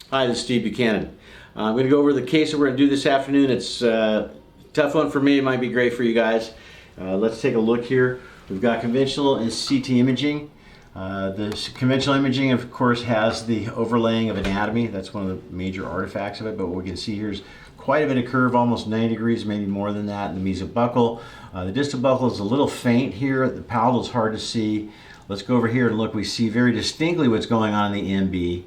Hi, this is Steve Buchanan. I'm going to go over the case that we're going to do this afternoon. It's a tough one for me. It might be great for you guys. Let's take a look here. We've got conventional and CT imaging. The conventional imaging, of course, has the overlaying of anatomy. That's one of the major artifacts of it. But what we can see here is quite a bit of curve, almost 90 degrees, maybe more than that, in the mesial buccal. The distal buccal is a little faint here. The palatal is hard to see. Let's go over here and look. We see very distinctly what's going on in the MB.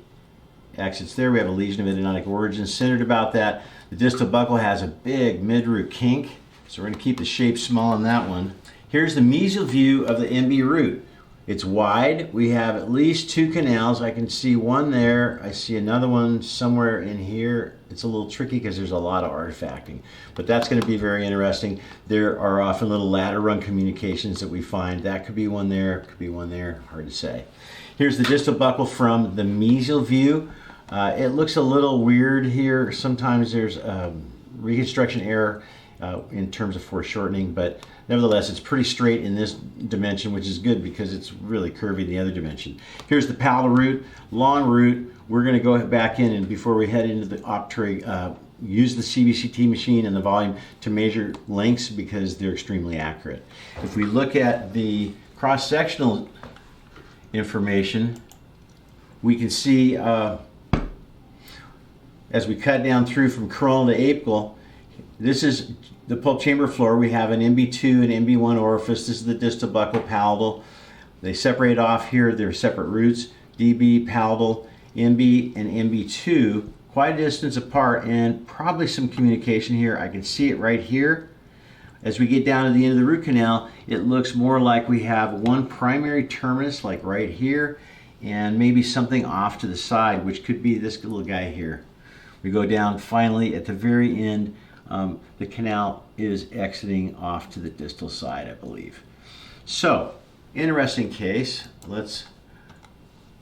Exits there. We have a lesion of endodontic origin centered about that. The distal buccal has a big mid-root kink, so we're going to keep the shape small on that one. Here's the mesial view of the MB root. It's wide. We have at least two canals. I can see one there. I see another one somewhere in here. It's a little tricky because there's a lot of artifacting, but that's going to be very interesting. There are often little ladder run communications that we find. That could be one there, could be one there, hard to say. Here's the distal buccal from the mesial view. It looks a little weird here. Sometimes there's reconstruction error in terms of foreshortening, but nevertheless, it's pretty straight in this dimension, which is good because it's really curvy in the other dimension. Here's the palatal root, long root. We're going to go back in, and before we head into the optray, use the CBCT machine and the volume to measure lengths because they're extremely accurate. If we look at the cross-sectional information, we can see as we cut down through from coronal to apical, this is the pulp chamber floor. We have an MB2 and MB1 orifice. This is the distal buccal palatal. They separate off here. They're separate roots, DB, palatal, MB, and MB2, quite a distance apart, and probably some communication here. I can see it right here. As we get down to the end of the root canal, it looks more like we have one primary terminus, like right here, and maybe something off to the side, which could be this little guy here. We go down finally at the very end. The canal is exiting off to the distal side, I believe. So, interesting case. Let's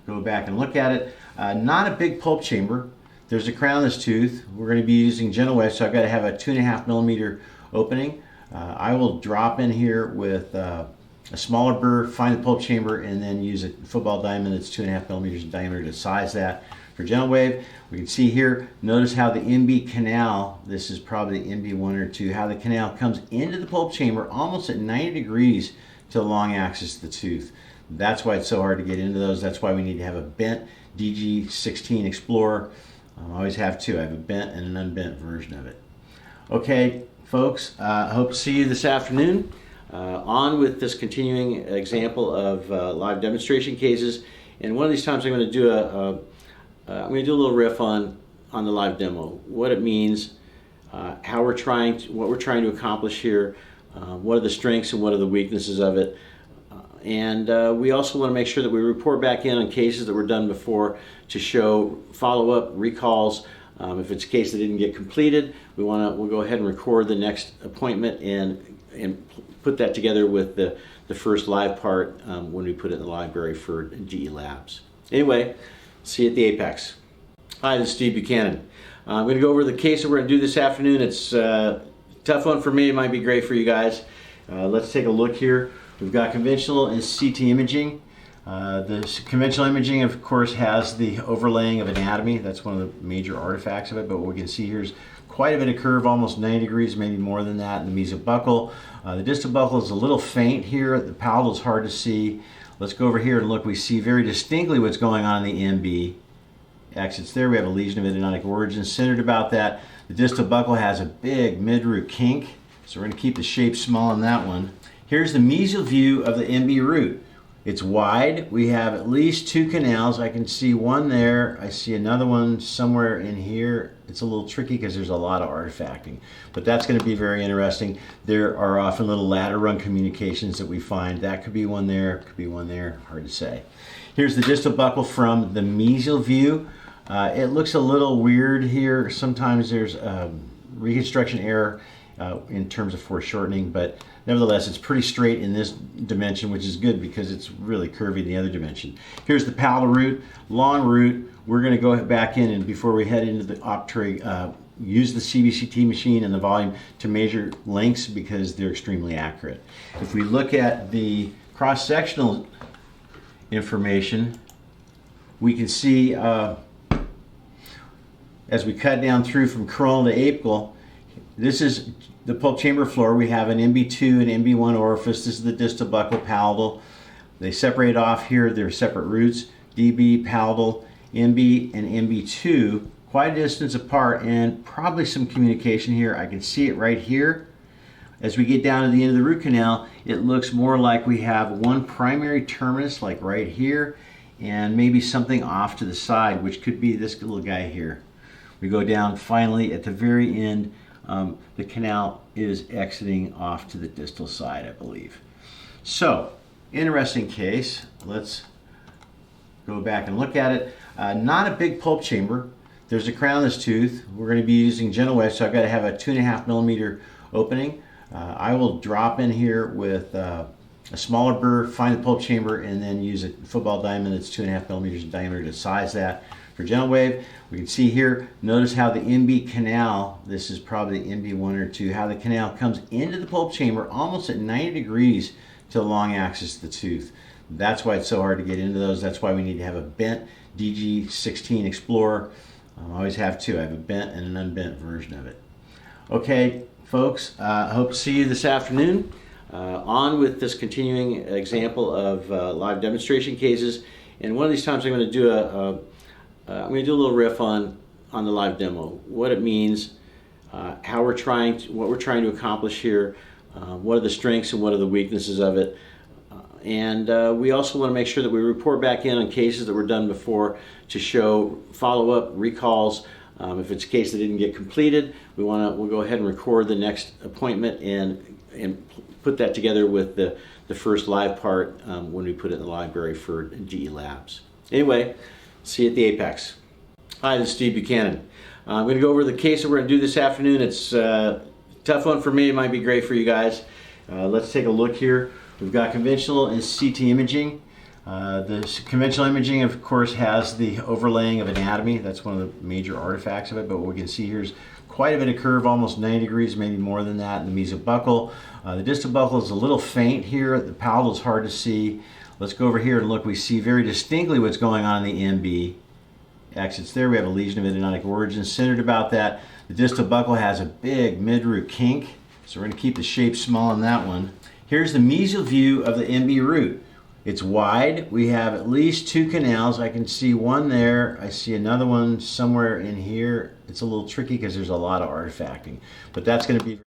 go back and look at it. Not a big pulp chamber. There's a crown of this tooth. We're going to be using gentle wave, so I've got to have a 2.5 millimeter opening. I will drop in here with a smaller burr, find the pulp chamber, and then use a football diamond that's 2.5 millimeters in diameter to size that. For gentle wave, we can see here, notice how the MB canal, this is probably MB1 or 2, how the canal comes into the pulp chamber almost at 90 degrees to the long axis of the tooth. That's why it's so hard to get into those. That's why we need to have a bent DG16 Explorer. I always have two. I have a bent and an unbent version of it. Okay, folks, I hope to see you this afternoon. On with this continuing example of live demonstration cases. And one of these times I'm going to do a little riff on the live demo, what it means, what we're trying to accomplish here, what are the strengths and what are the weaknesses of it, and we also want to make sure that we report back in on cases that were done before to show follow-up recalls. If it's a case that didn't get completed, we'll go ahead and record the next appointment and put that together with the first live part when we put it in the library for GE Labs. Anyway. See you at the Apex. Hi, this is Steve Buchanan. I'm going to go over the case that we're going to do this afternoon. It's a tough one for me. It might be great for you guys. Let's take a look here. We've got conventional and CT imaging. The conventional imaging, of course, has the overlaying of anatomy. That's one of the major artifacts of it. But what we can see here is quite a bit of curve, almost 90 degrees, maybe more than that, in the mesial buccal. The distal buccal is a little faint here. The palatal is hard to see. Let's go over here and look. We see very distinctly what's going on in the MB. Exits there. We have a lesion of endodontic origin centered about that. The distal buccal has a big mid-root kink, so we're going to keep the shape small on that one. Here's the mesial view of the MB root. It's wide. We have at least two canals. I can see one there. I see another one somewhere in here. It's a little tricky because there's a lot of artifacting, but that's going to be very interesting. There are often little ladder run communications that we find. That could be one there, could be one there, hard to say. Here's the distal buccal from the mesial view. It looks a little weird here. Sometimes there's reconstruction error in terms of foreshortening, but nevertheless, it's pretty straight in this dimension, which is good because it's really curvy in the other dimension. Here's the palatal root, long root. We're going to go back in, and before we head into the optray, use the CBCT machine and the volume to measure lengths because they're extremely accurate. If we look at the cross-sectional information, we can see as we cut down through from Crone to Apical, this is the pulp chamber floor. We have an MB2 and MB1 orifice. This is the distal buccal palatal. They separate off here. They're separate roots, DB, palatal, MB, and MB2, quite a distance apart, and probably some communication here. I can see it right here. As we get down to the end of the root canal, it looks more like we have one primary terminus, like right here, and maybe something off to the side, which could be this little guy here. We go down finally at the very end. The canal is exiting off to the distal side, I believe. So, interesting case. Let's go back and look at it. Not a big pulp chamber. There's a crown of this tooth. We're going to be using gentle wave, so I've got to have a 2.5 millimeter opening. I will drop in here with a smaller burr, find the pulp chamber, and then use a football diamond that's 2.5 millimeters in diameter to size that for gentle wave. We can see here, notice how the MB canal, this is probably MB1 or 2, how the canal comes into the pulp chamber almost at 90 degrees to the long axis of the tooth. That's why it's so hard to get into those. That's why we need to have a bent DG16 Explorer. I always have two. I have a bent and an unbent version of it. Okay, folks, I hope to see you this afternoon. On with this continuing example of live demonstration cases. And one of these times I'm going to do a little riff on the live demo, what it means, how we're trying to, what we're trying to accomplish here, what are the strengths and what are the weaknesses of it. And we also want to make sure that we report back in on cases that were done before to show follow-up, recalls. If it's a case that didn't get completed, we'll go ahead and record the next appointment and put that together with the first live part when we put it in the library for GE Labs. Anyway, see you at the Apex. Hi, this is Steve Buchanan. I'm going to go over the case that we're going to do this afternoon. It's a tough one for me. It might be great for you guys. Let's take a look here. We've got conventional and CT imaging. The conventional imaging, of course, has the overlaying of anatomy. That's one of the major artifacts of it. But what we can see here is quite a bit of curve, almost 90 degrees, maybe more than that, in the mesial buccal. The distal buccal is a little faint here. The palatal is hard to see. Let's go over here and look. We see very distinctly what's going on in the MB. Exits there. We have a lesion of idiotic origin centered about that. The distal buccal has a big mid-root kink, so we're going to keep the shape small on that one. Here's the mesial view of the MB root. It's wide. We have at least two canals. I can see one there. I see another one somewhere in here. It's a little tricky because there's a lot of artifacting, but that's going to be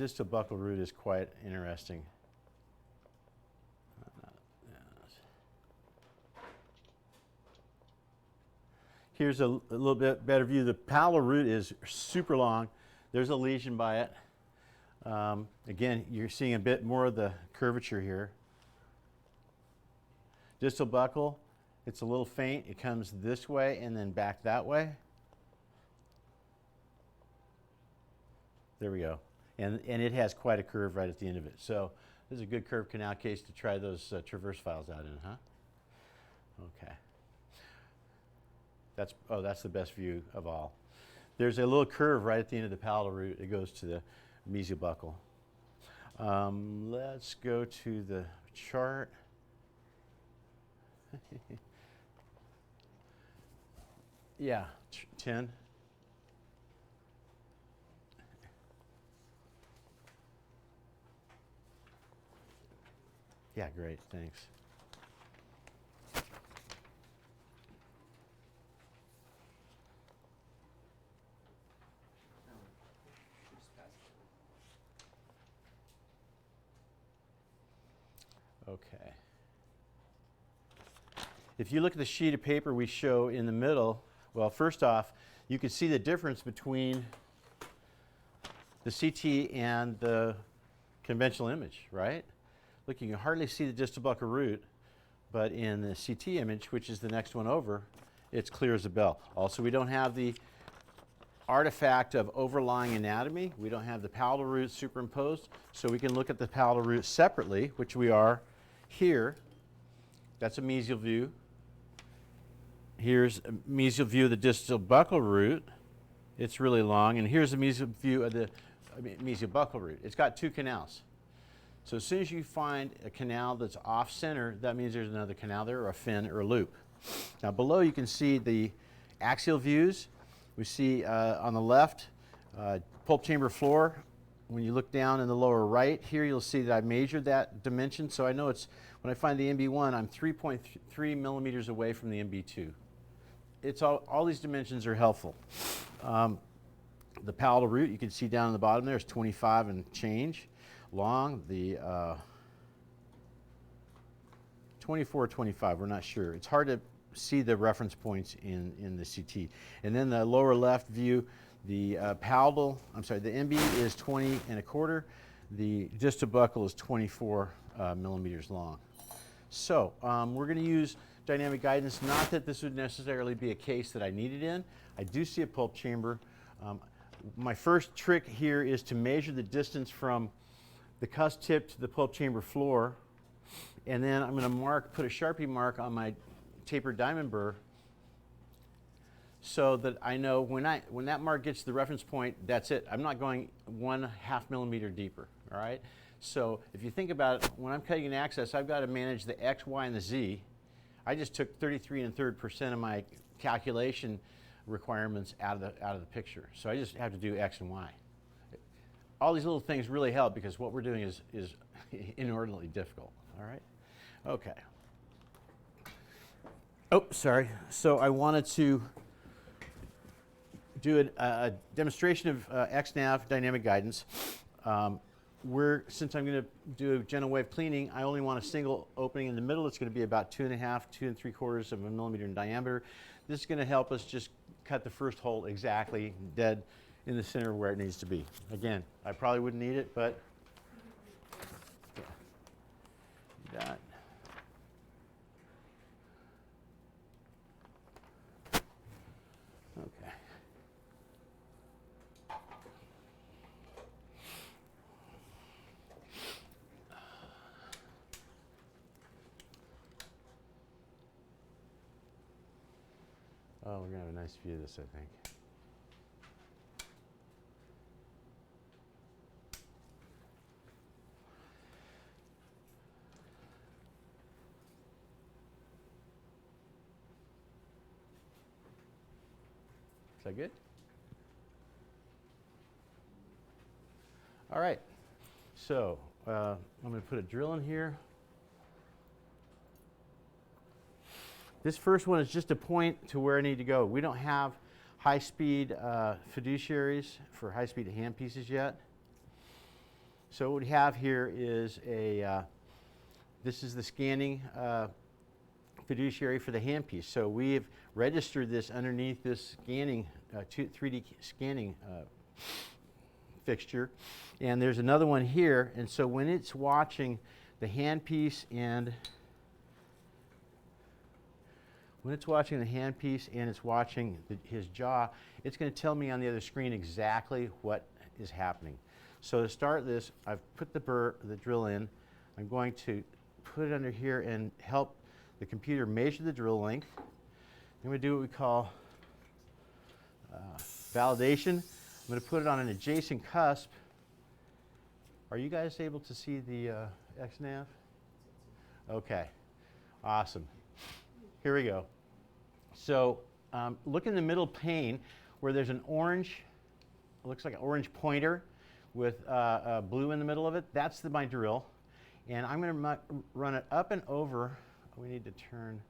distal buckle root is quite interesting. Here's a little bit better view. The palatal root is super long. There's a lesion by it. Again, you're seeing a bit more of the curvature here. Distal buckle, it's a little faint. It comes this way and then back that way. There we go. And it has quite a curve right at the end of it. So this is a good curved canal case to try those traverse files out in, huh? Okay. That's the best view of all. There's a little curve right at the end of the palatal root. It goes to the mesial buckle. Let's go to the chart. Yeah, 10. Yeah, great, thanks. Okay. If you look at the sheet of paper we show in the middle, well, first off, you can see the difference between the CT and the conventional image, right? Look, you can hardly see the distal buccal root, but in the CT image, which is the next one over, it's clear as a bell. Also, we don't have the artifact of overlying anatomy. We don't have the palatal root superimposed, so we can look at the palatal root separately, which we are here. That's a mesial view. Here's a mesial view of the distal buccal root. It's really long, and here's a mesial view of the mesial buccal root. It's got two canals. So as soon as you find a canal that's off center, that means there's another canal there, or a fin, or a loop. Now below you can see the axial views. We see on the left, pulp chamber floor. When you look down in the lower right here, you'll see that I measured that dimension. So I know it's, when I find the MB1, I'm 3.3 millimeters away from the MB2. It's all these dimensions are helpful. The palatal root, you can see down in the bottom there, is 25 and change long. The 24 or 25, we're not sure. It's hard to see the reference points in the CT. And then the lower left view, the palatal, I'm sorry, the MB is 20 1/4. The distal buccal is 24 millimeters long. So we're going to use dynamic guidance. Not that this would necessarily be a case that I needed in. I do see a pulp chamber. My first trick here is to measure the distance from the cusp tip to the pulp chamber floor, and then I'm going to put a Sharpie mark on my tapered diamond burr, so that I know when that mark gets to the reference point, that's it. I'm not going 1/2 millimeter deeper. All right. So if you think about it, when I'm cutting an axis, I've got to manage the X, Y, and the Z. I just took 33 1/3% of my calculation requirements out of the picture. So I just have to do X and Y. All these little things really help because what we're doing is inordinately difficult. All right. Okay. Oh, sorry. So I wanted to do a demonstration of XNav dynamic guidance. Since I'm going to do a gentle wave cleaning, I only want a single opening in the middle. It's going to be about 2.5, 2 3/4 of a millimeter in diameter. This is going to help us just cut the first hole exactly dead in the center where it needs to be. Again, I probably wouldn't need it, but yeah. That. Okay. Oh, we're going to have a nice view of this, I think. Is that good? All right. So I'm going to put a drill in here. This first one is just a point to where I need to go. We don't have high-speed fiduciaries for high-speed handpieces yet. So what we have here is this is the scanning fiduciary for the handpiece. So we've registered this underneath this scanning, 3D scanning fixture. And there's another one here. And so when it's watching the handpiece and it's watching his jaw, it's going to tell me on the other screen exactly what is happening. So to start this, I've put the drill in. I'm going to put it under here and help the computer measure the drill length. I'm going to do what we call validation. I'm going to put it on an adjacent cusp. Are you guys able to see the XNav? Okay, awesome. Here we go. So look in the middle pane where there's an orange, it looks like an orange pointer with blue in the middle of it. That's my drill. And I'm going to run it up and over. We need to turn,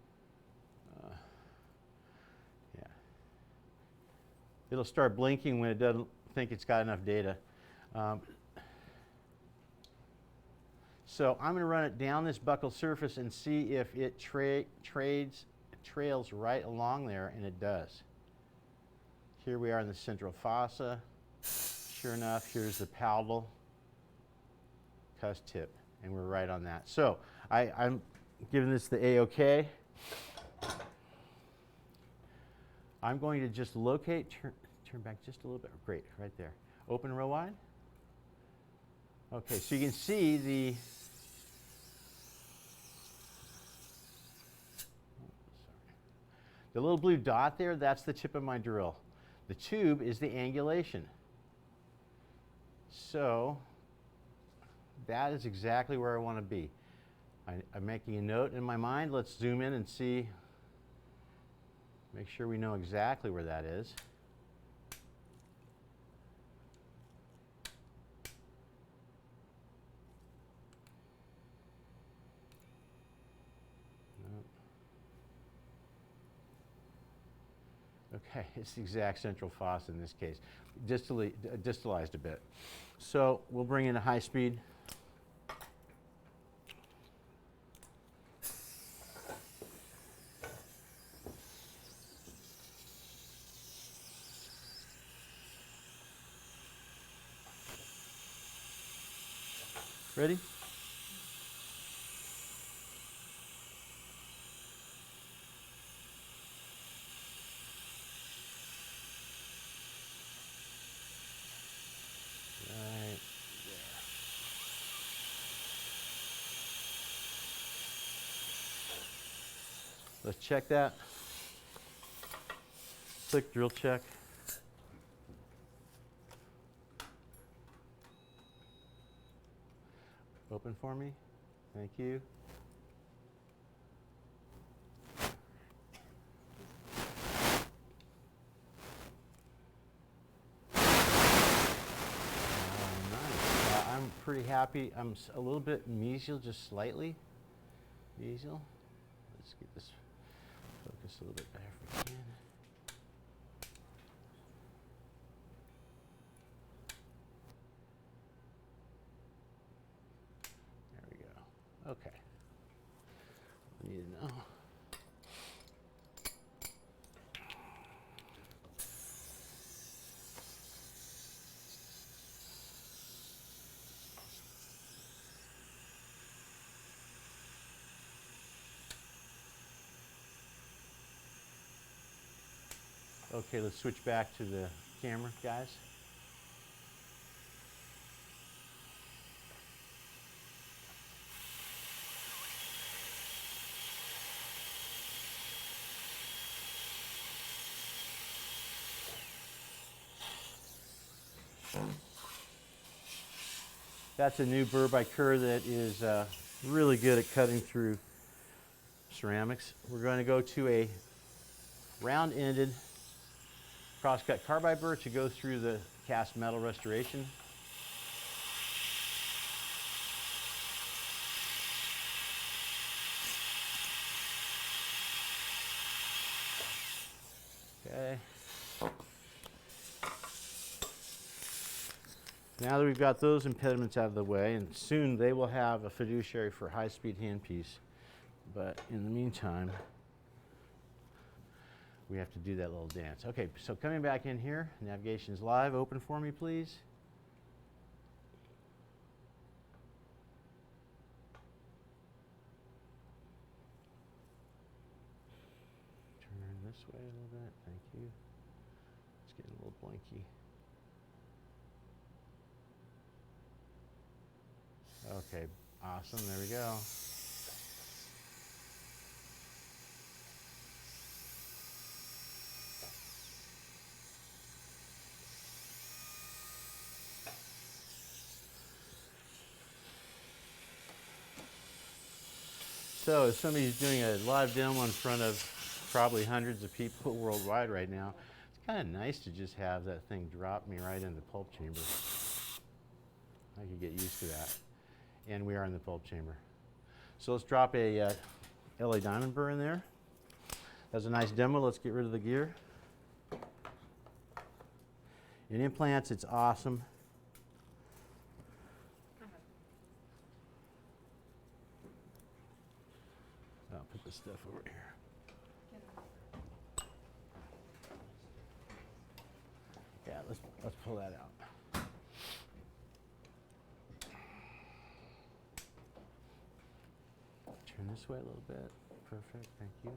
yeah. It'll start blinking when it doesn't think it's got enough data. So I'm going to run it down this buccal surface and see if it trails right along there, and it does. Here we are in the central fossa. Sure enough, here's the palatal cusp tip, and we're right on that. So I'm giving this the A-OK. I'm going to just locate, turn back just a little bit. Great, right there. Open real wide. Okay, so you can see the little blue dot there, that's the tip of my drill. The tube is the angulation. So that is exactly where I want to be. I'm making a note in my mind. Let's zoom in and see, make sure we know exactly where that is. Okay, it's the exact central fossa in this case, distalized a bit. So we'll bring in a high speed. Ready? Right there. Let's check that. Click drill check. Open for me. Thank you. I'm pretty happy. I'm a little bit mesial, just slightly mesial. Let's get this focused a little bit better if we can. There we go. Okay. I need to know. Okay, let's switch back to the camera, guys. That's a new burr by Kerr that is really good at cutting through ceramics. We're going to go to a round-ended cross-cut carbide burr to go through the cast metal restoration. Okay. Now that we've got those impediments out of the way, and soon they will have a fiduciary for high-speed handpiece, but in the meantime, we have to do that little dance. Okay, so coming back in here, navigation's live. Open for me, please. Turn this way a little bit. Thank you. It's getting a little blinky. Okay, awesome. There we go. So if somebody's doing a live demo in front of probably hundreds of people worldwide right now, it's kind of nice to just have that thing drop me right in the pulp chamber. I could get used to that. And we are in the pulp chamber. So let's drop a LA diamond burr in there. That's a nice demo. Let's get rid of the gear. In implants, it's awesome. I'll put this stuff over here. Yeah, let's pull that out. Turn this way a little bit. Perfect, thank you.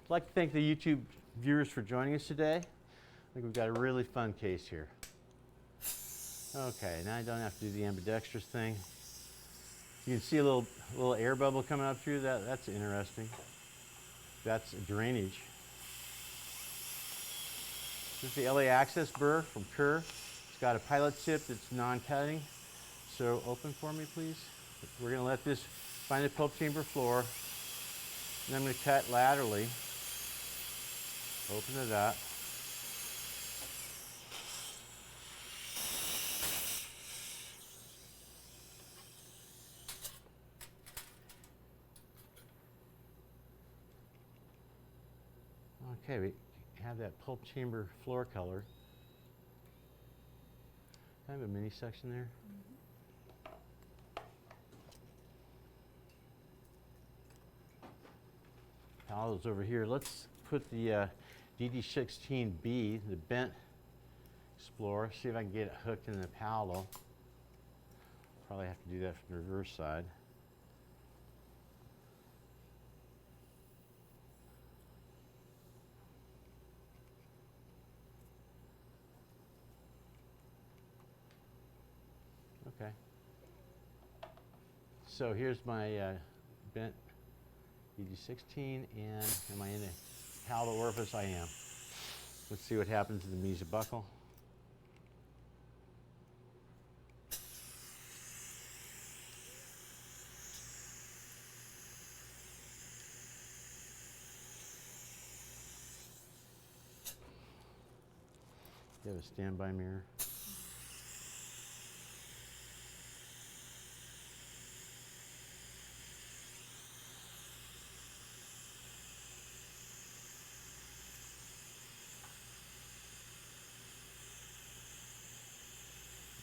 I'd like to thank the YouTube viewers for joining us today. I think we've got a really fun case here. Okay, now I don't have to do the ambidextrous thing. You can see a little air bubble coming up through that. That's interesting. That's drainage. This is the LA Access burr from Kerr. It's got a pilot tip that's non-cutting. So open for me, please. We're going to let this find the pulp chamber floor. And I'm going to cut laterally. Open it up. Okay, we have that pulp chamber floor color. I have a mini section there. Paddles over here. Let's put the DD16B, the bent explorer, see if I can get it hooked in the paddle. Probably have to do that from the reverse side. Okay. So here's my bent DD16, and am I in the paddle orifice? I am. Let's see what happens to the Mesial buckle. You have a standby mirror.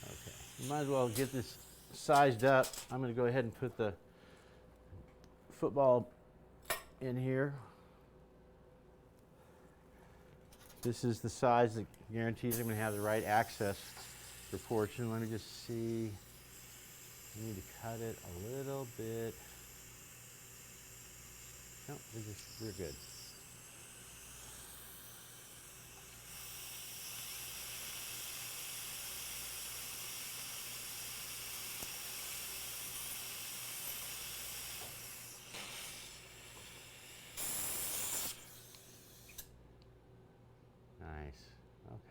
Okay, you might as well get this sized up. I'm going to go ahead and put the football in here. This is the size that guarantees I'm going to have the right access proportion. Let me just see. I need to cut it a little bit. No, we're good.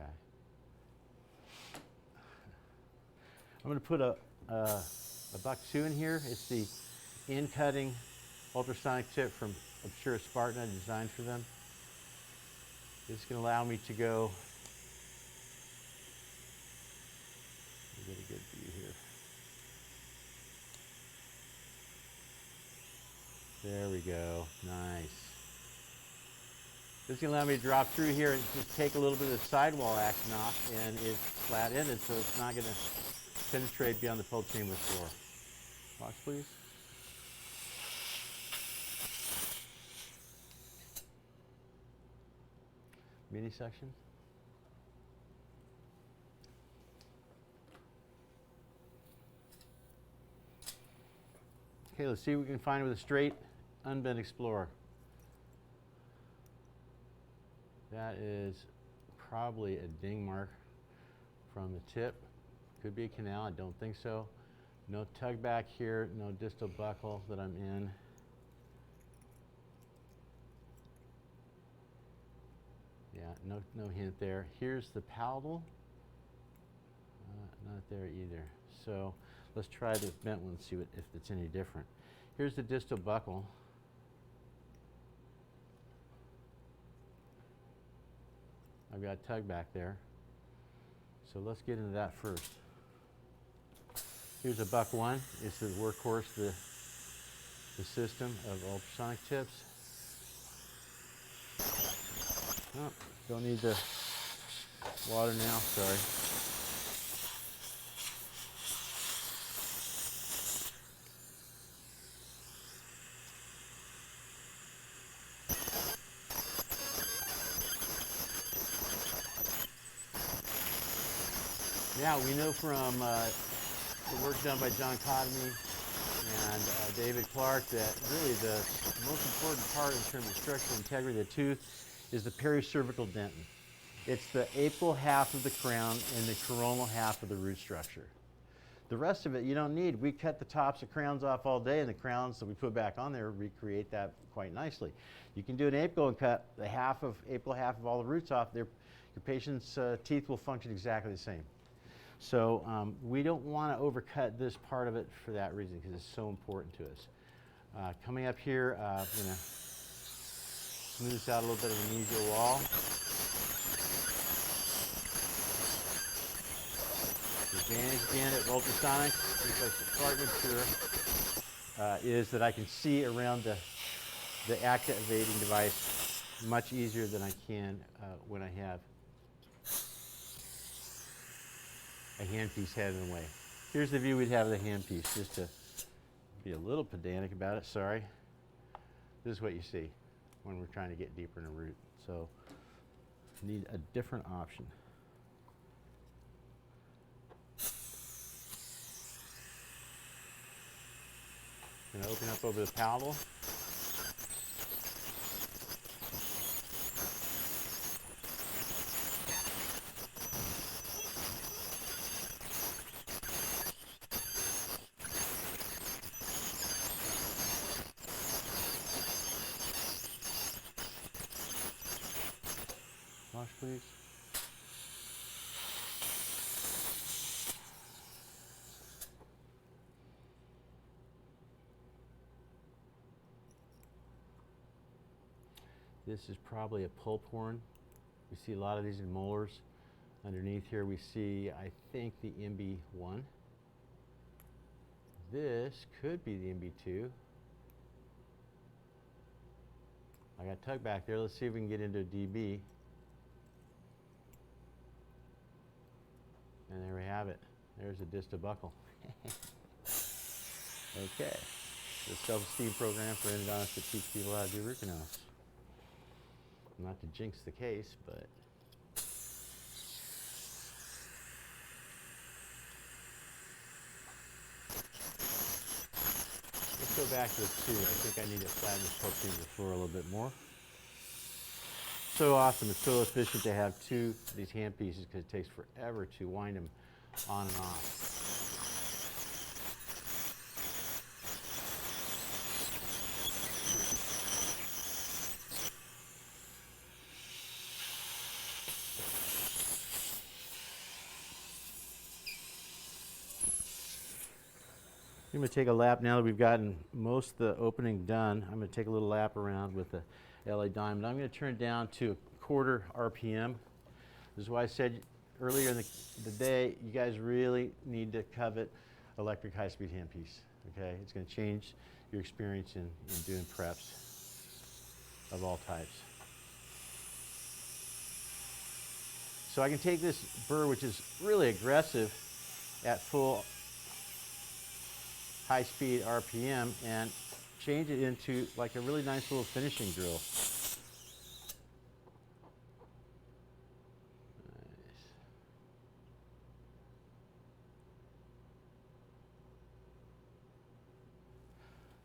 Okay. I'm going to put a buck 2 in here. It's the in-cutting ultrasonic tip from Obscura Spartan I designed for them. It's going to allow me to go. Let me get a good view here. There we go. Nice. This is going to allow me to drop through here and just take a little bit of the sidewall action off, and it's flat-ended, so it's not going to penetrate beyond the pulp chamber floor. Box, please. Mini section. Okay, let's see what we can find with a straight, unbent Explorer. That is probably a ding mark from the tip. Could be a canal, I don't think so. No tug back here, no distal buckle that I'm in. Yeah, no hint there. Here's the palatal. Not there either. So let's try this bent one and see if it's any different. Here's the distal buckle. I've got tug back there. So let's get into that first. Here's a buck 1. It's the workhorse, the system of ultrasonic tips. Oh, don't need the water now, sorry. Yeah, we know from the work done by John Codemy and David Clark that really the most important part in terms of structural integrity of the tooth is the pericervical dentin. It's the apical half of the crown and the coronal half of the root structure. The rest of it you don't need. We cut the tops of crowns off all day, and the crowns that we put back on there recreate that quite nicely. You can do an apical and cut the apical half of all the roots off. Your patient's teeth will function exactly the same. So we don't want to overcut this part of it for that reason, because it's so important to us. Coming up here, I'm going to smooth this out a little bit of the mesial wall. The advantage again of ultrasonics, just like the Spartan Obscura, is that I can see around the activating device much easier than I can when I have a handpiece head in the way. Here's the view we'd have of the handpiece, just to be a little pedantic about it, sorry. This is what you see when we're trying to get deeper in a root. So, need a different option. Going to open up over the palatal. Wash, please. This is probably a pulp horn. We see a lot of these in molars. Underneath here we see, I think, the MB1. This could be the MB2. I got tug back there. Let's see if we can get into a DB. And there we have it. There's a distal buckle. Okay. The self-esteem program for endodontists to teach people how to do root canals. Not to jinx the case, but let's go back to the 2. I think I need to flatten this pulp chamber floor a little bit more. So awesome. It's so efficient to have 2 of these hand pieces because it takes forever to wind them on and off. I'm going to take a lap now that we've gotten most of the opening done. I'm going to take a little lap around with the LA diamond. I'm going to turn it down to a quarter RPM. This is why I said earlier in the day, you guys really need to covet electric high-speed handpiece. Okay, it's going to change your experience in doing preps of all types. So I can take this burr, which is really aggressive at full high-speed RPM, and change it into like a really nice little finishing drill. Nice.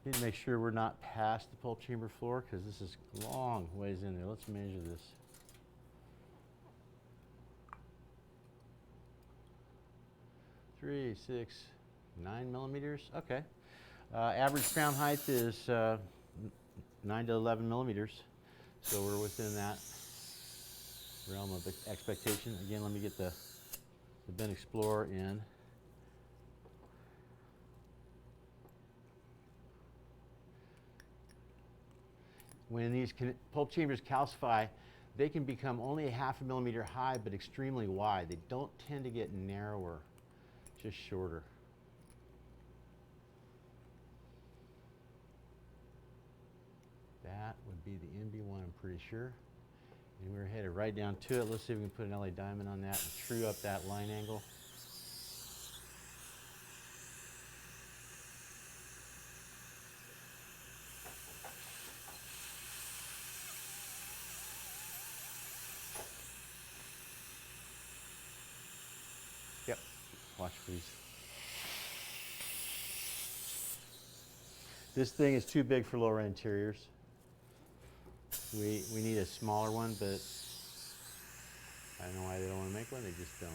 Need to make sure we're not past the pulp chamber floor because this is a long ways in there. Let's measure this. 3, 6, 9 millimeters. Okay. Average crown height is 9 to 11 millimeters, so we're within that realm of expectation. Again, let me get the Ben Explorer in. When these pulp chambers calcify, they can become only a half a millimeter high, but extremely wide. They don't tend to get narrower, just shorter. That would be the MB1, I'm pretty sure. And we're headed right down to it. Let's see if we can put an LA diamond on that and true up that line angle. Yep, watch please. This thing is too big for lower interiors. We need a smaller one, but I don't know why they don't want to make one, they just don't.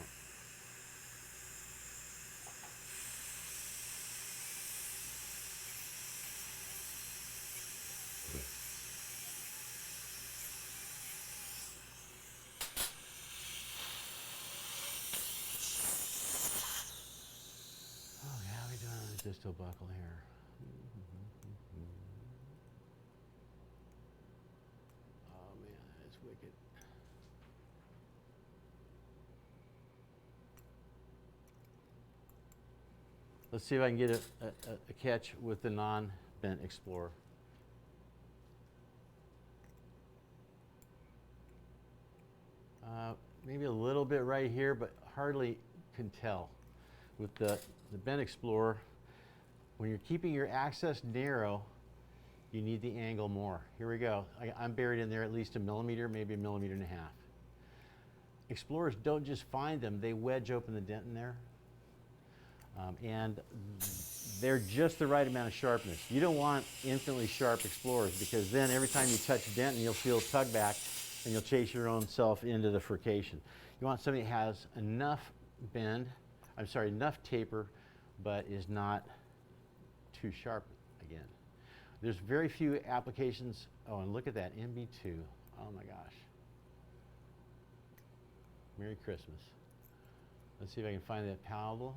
Oh yeah, how are we doing on the distal buckle here? Oh man, that is wicked. Let's see if I can get a catch with the non-bent Explorer. Maybe a little bit right here, but hardly can tell. With the bent Explorer, when you're keeping your access narrow, you need the angle more. Here we go. I'm buried in there at least a millimeter, maybe a millimeter and a half. Explorers don't just find them, they wedge open the dent in there. And they're just the right amount of sharpness. You don't want infinitely sharp Explorers because then every time you touch a dent, you'll feel a tug back and you'll chase your own self into the furcation. You want something that has enough bend, enough taper, but is not too sharp again. There's very few applications. Oh, and look at that MB2. Oh my gosh. Merry Christmas. Let's see if I can find that palatable.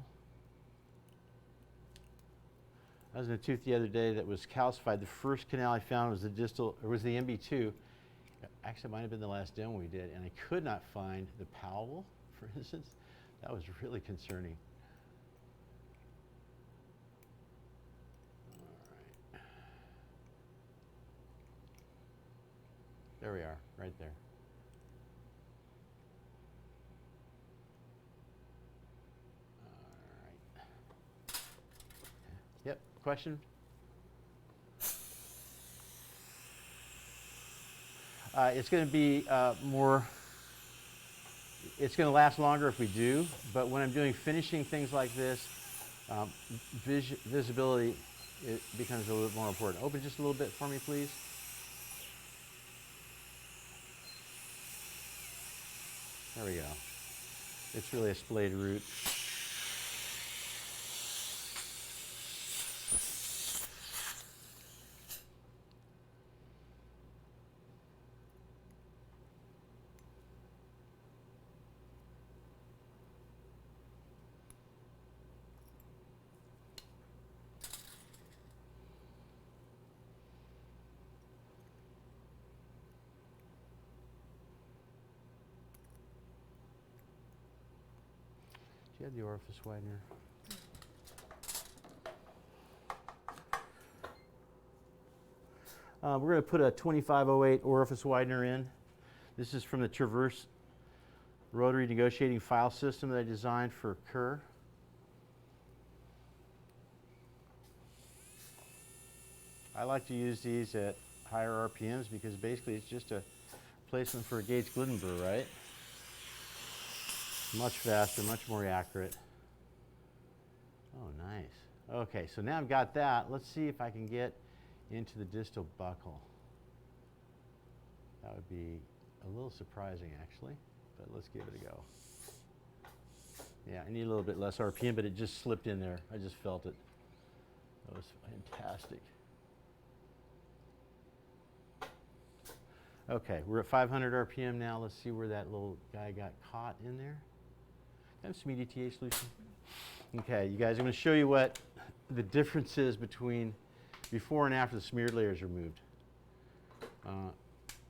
I was in a tooth the other day that was calcified. The first canal I found was the distal, or was the MB2. Actually, it might have been the last demo we did, and I could not find the palatable, for instance. That was really concerning. All right. There we are, right there. All right. Yep, question? It's going to be more, it's going to last longer if we do, but when I'm doing finishing things like this, visibility becomes a little bit more important. Open just a little bit for me, please. There we go. It's really a splayed root. you have the orifice widener? We're going to put a 2508 orifice widener in. This is from the Traverse rotary negotiating file system that I designed for Kerr. I like to use these at higher RPMs because basically it's just a replacement for a gauge Glydenburg, right? Much faster, much more accurate. Oh, nice. Okay, so now I've got that. Let's see if I can get into the distal buckle. That would be a little surprising, actually, but let's give it a go. Yeah, I need a little bit less RPM, but it just slipped in there. I just felt it. That was fantastic. Okay, we're at 500 RPM now. Let's see where that little guy got caught in there. Can I have some EDTA solution? Okay, you guys, I'm going to show you what the difference is between before and after the smeared layer is removed.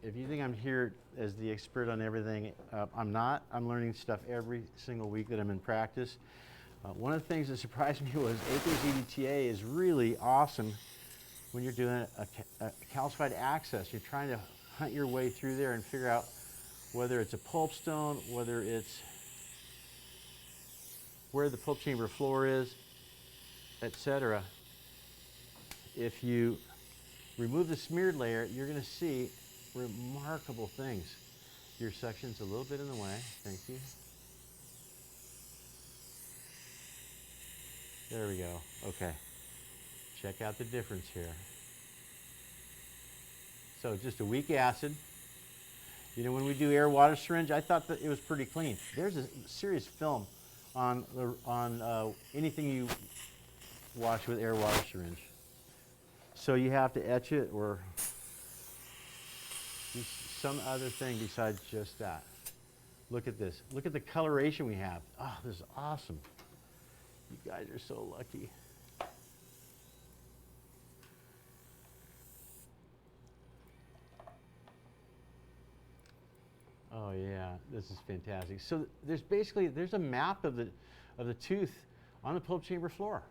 If you think I'm here as the expert on everything, I'm not. I'm learning stuff every single week that I'm in practice. One of the things that surprised me was aqueous EDTA is really awesome when you're doing a calcified access. You're trying to hunt your way through there and figure out whether it's a pulp stone, whether it's where the pulp chamber floor is, etc. If you remove the smeared layer, you're going to see remarkable things. Your section's a little bit in the way. Thank you. There we go. Okay. Check out the difference here. So just a weak acid. You know, when we do air water syringe, I thought that it was pretty clean. There's a serious film on anything you wash with air water syringe. So you have to etch it or do some other thing besides just that. Look at this. Look at the coloration we have. Oh, this is awesome. You guys are so lucky. Oh yeah, this is fantastic. So there's a map of the tooth on the pulp chamber floor.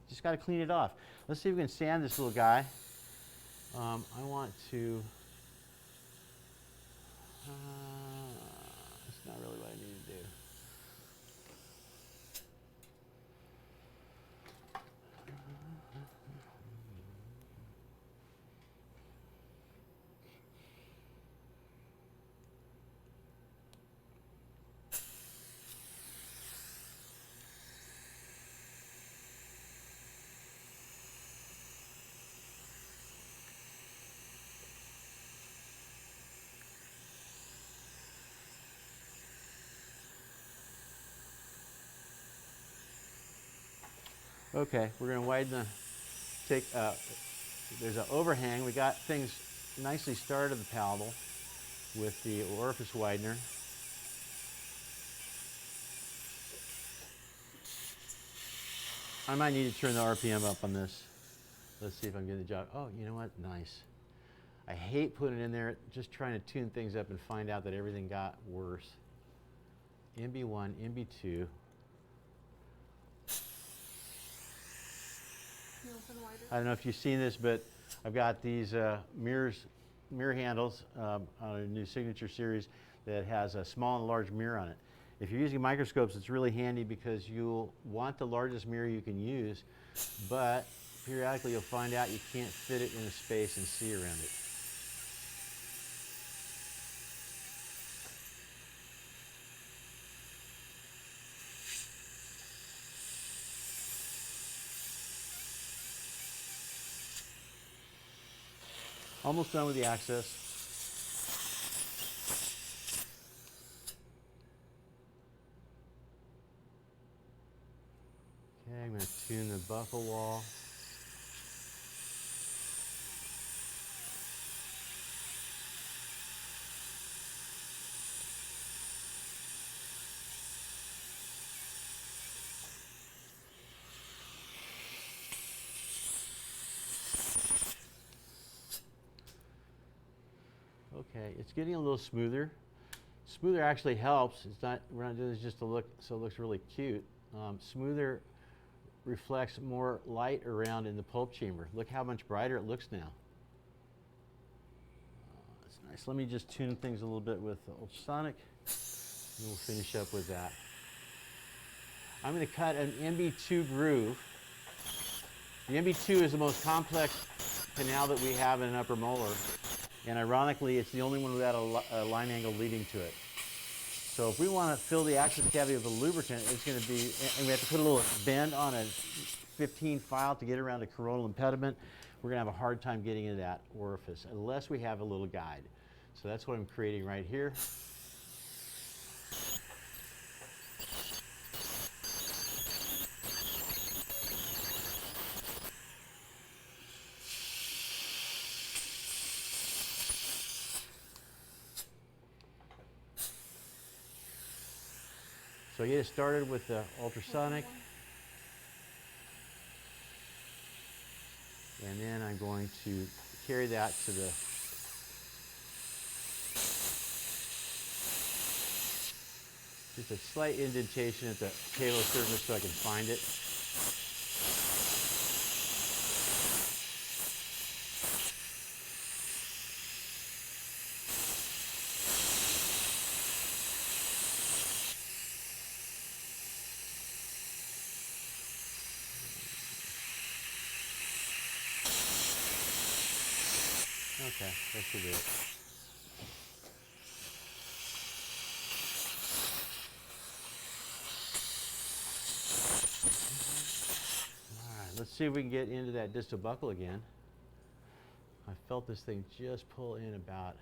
Just got to clean it off. Let's see if we can sand this little guy. I want to. That's not really what I need to do. Okay, we're going to widen there's an overhang. We got things nicely started at the palatal with the orifice widener. I might need to turn the RPM up on this. Let's see if I'm getting the job. Oh, you know what? Nice. I hate putting it in there, just trying to tune things up and find out that everything got worse. MB1, MB2. I don't know if you've seen this, but I've got these mirror handles on a new signature series that has a small and large mirror on it. If you're using microscopes, it's really handy because you'll want the largest mirror you can use, but periodically you'll find out you can't fit it in a space and see around it. Almost done with the access. Okay, I'm going to tune the buckle wall. Okay, it's getting a little smoother. Smoother actually helps. It's not, we're not doing this just to look so it looks really cute. Smoother reflects more light around in the pulp chamber. Look how much brighter it looks now. That's nice. Let me just tune things a little bit with ultrasonic, and we'll finish up with that. I'm going to cut an MB2 groove. The MB2 is the most complex canal that we have in an upper molar, and ironically, it's the only one without a line angle leading to it. So if we want to fill the access cavity with a lubricant, it's going to be, and we have to put a little bend on a 15 file to get around a coronal impediment, we're going to have a hard time getting into that orifice unless we have a little guide. So that's what I'm creating right here. So I get it started with the ultrasonic, and then I'm going to carry that to the just a slight indentation at the halo surface so I can find it. Okay, that should do it. All right, let's see if we can get into that distal buckle again. I felt this thing just pull in about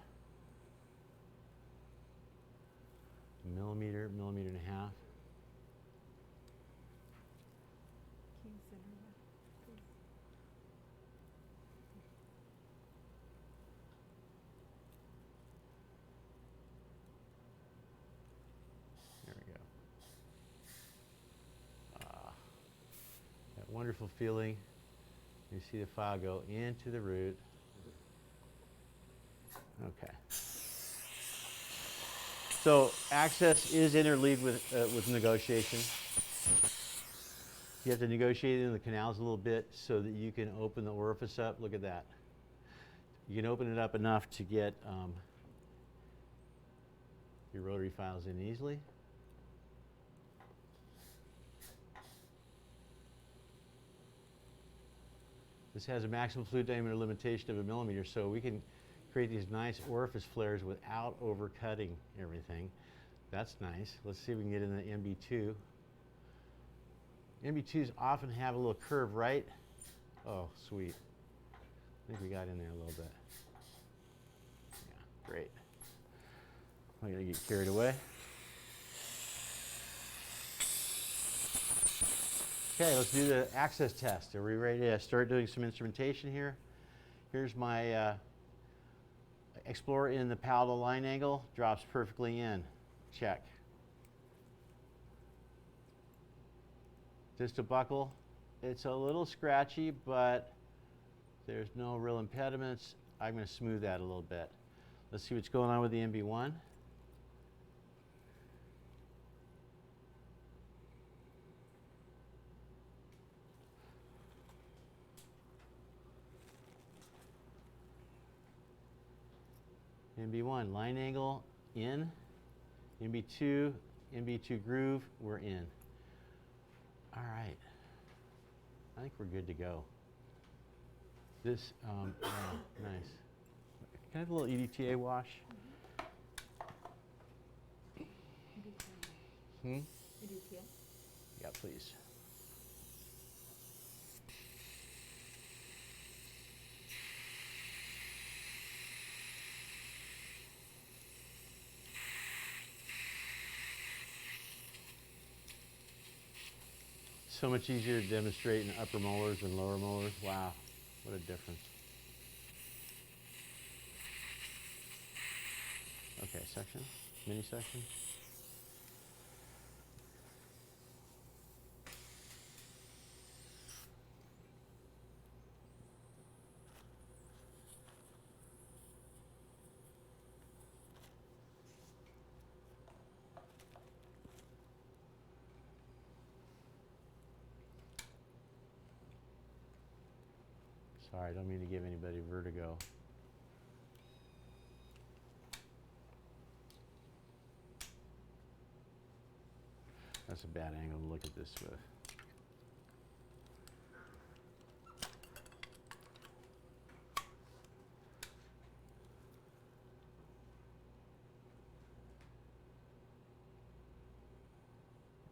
a millimeter, millimeter and a half. Can you center that, please? There we go. That wonderful feeling. You see the file go into the root. Okay. So access is interleaved with negotiation. You have to negotiate in the canals a little bit so that you can open the orifice up. Look at that. You can open it up enough to get your rotary files in easily. This has a maximum fluid diameter limitation of 1 millimeter, so we can create these nice orifice flares without overcutting everything. That's nice. Let's see if we can get in the MB2. MB2s often have a little curve, right? Oh, sweet. I think we got in there a little bit. Yeah, great. I'm gonna get carried away. Okay, let's do the access test. Are we ready to start doing some instrumentation here? Here's my Explorer in the palatal line angle. Drops perfectly in. Check. Distal buckle. It's a little scratchy, but there's no real impediments. I'm going to smooth that a little bit. Let's see what's going on with the MB1. MB1, line angle, in. MB2, MB2 groove, we're in. All right. I think we're good to go. This, yeah, nice. Can I have a little EDTA wash? Hmm? EDTA? Yeah, please. So much easier to demonstrate in upper molars than lower molars. Wow, what a difference. Okay, section, mini section. Sorry, I don't mean to give anybody vertigo. That's a bad angle to look at this with.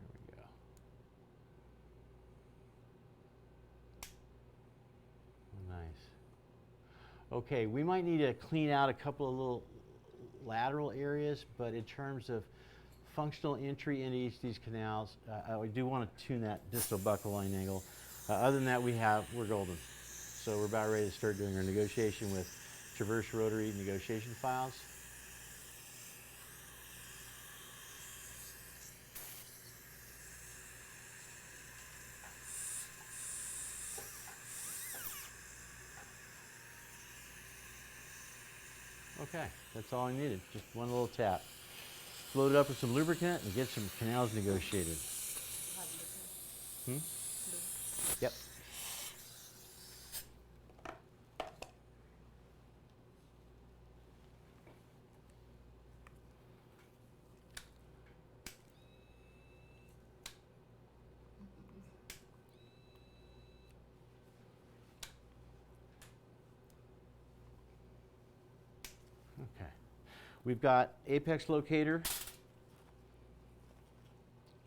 There we go. Nice. Okay, we might need to clean out a couple of little lateral areas, but in terms of functional entry into each of these canals, I do want to tune that distal buckle line angle. Other than that, we're golden. So we're about ready to start doing our negotiation with traverse rotary negotiation files. Okay, that's all I needed, just one little tap. Float it up with some lubricant and get some canals negotiated. Yep. Okay. We've got apex locator.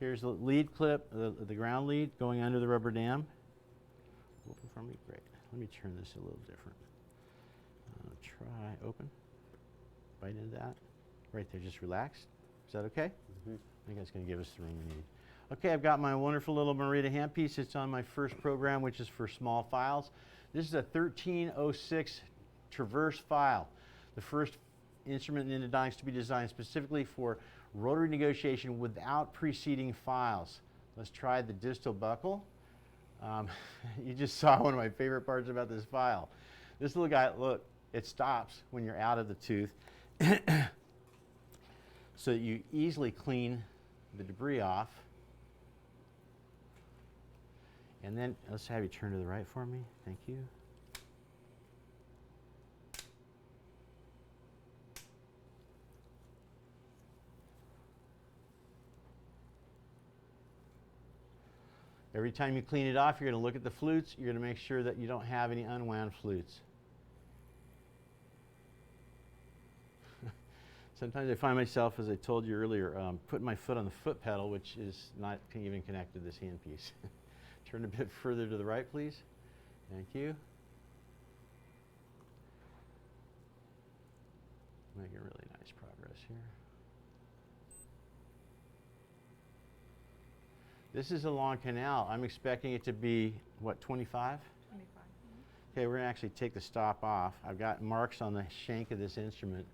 Here's the lead clip, the ground lead going under the rubber dam. Open for me, great. Let me turn this a little different. Try open. Bite into that. Right there, just relaxed. Is that okay? I think that's going to give us the room we need. Okay, I've got my wonderful little Marita handpiece. It's on my first program, which is for small files. This is a 1306 traverse file. The first instrument in endodontics to be designed specifically for rotary negotiation without preceding files. Let's try the distal buckle. You just saw one of my favorite parts about this file. This little guy, look, it stops when you're out of the tooth so that you easily clean the debris off. And then let's have you turn to the right for me. Thank you. Every time you clean it off, you're going to look at the flutes. You're going to make sure that you don't have any unwound flutes. Sometimes I find myself, as I told you earlier, putting my foot on the foot pedal, which is not even connected to this handpiece. Turn a bit further to the right, please. Thank you. Making really nice progress here. This is a long canal. I'm expecting it to be, what, 25? 25. Okay, we're going to actually take the stop off. I've got marks on the shank of this instrument.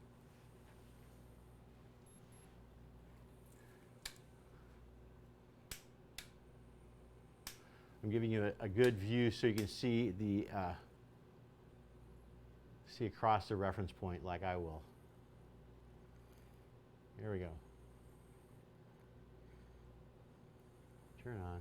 I'm giving you a good view so you can see the see across the reference point like I will. Here we go. Turn on.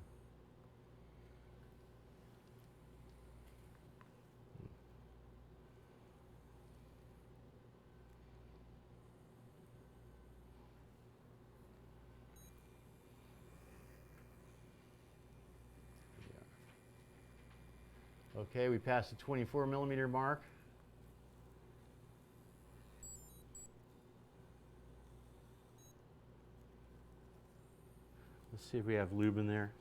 Okay, we passed the 24 millimeter mark. Let's see if we have lube in there.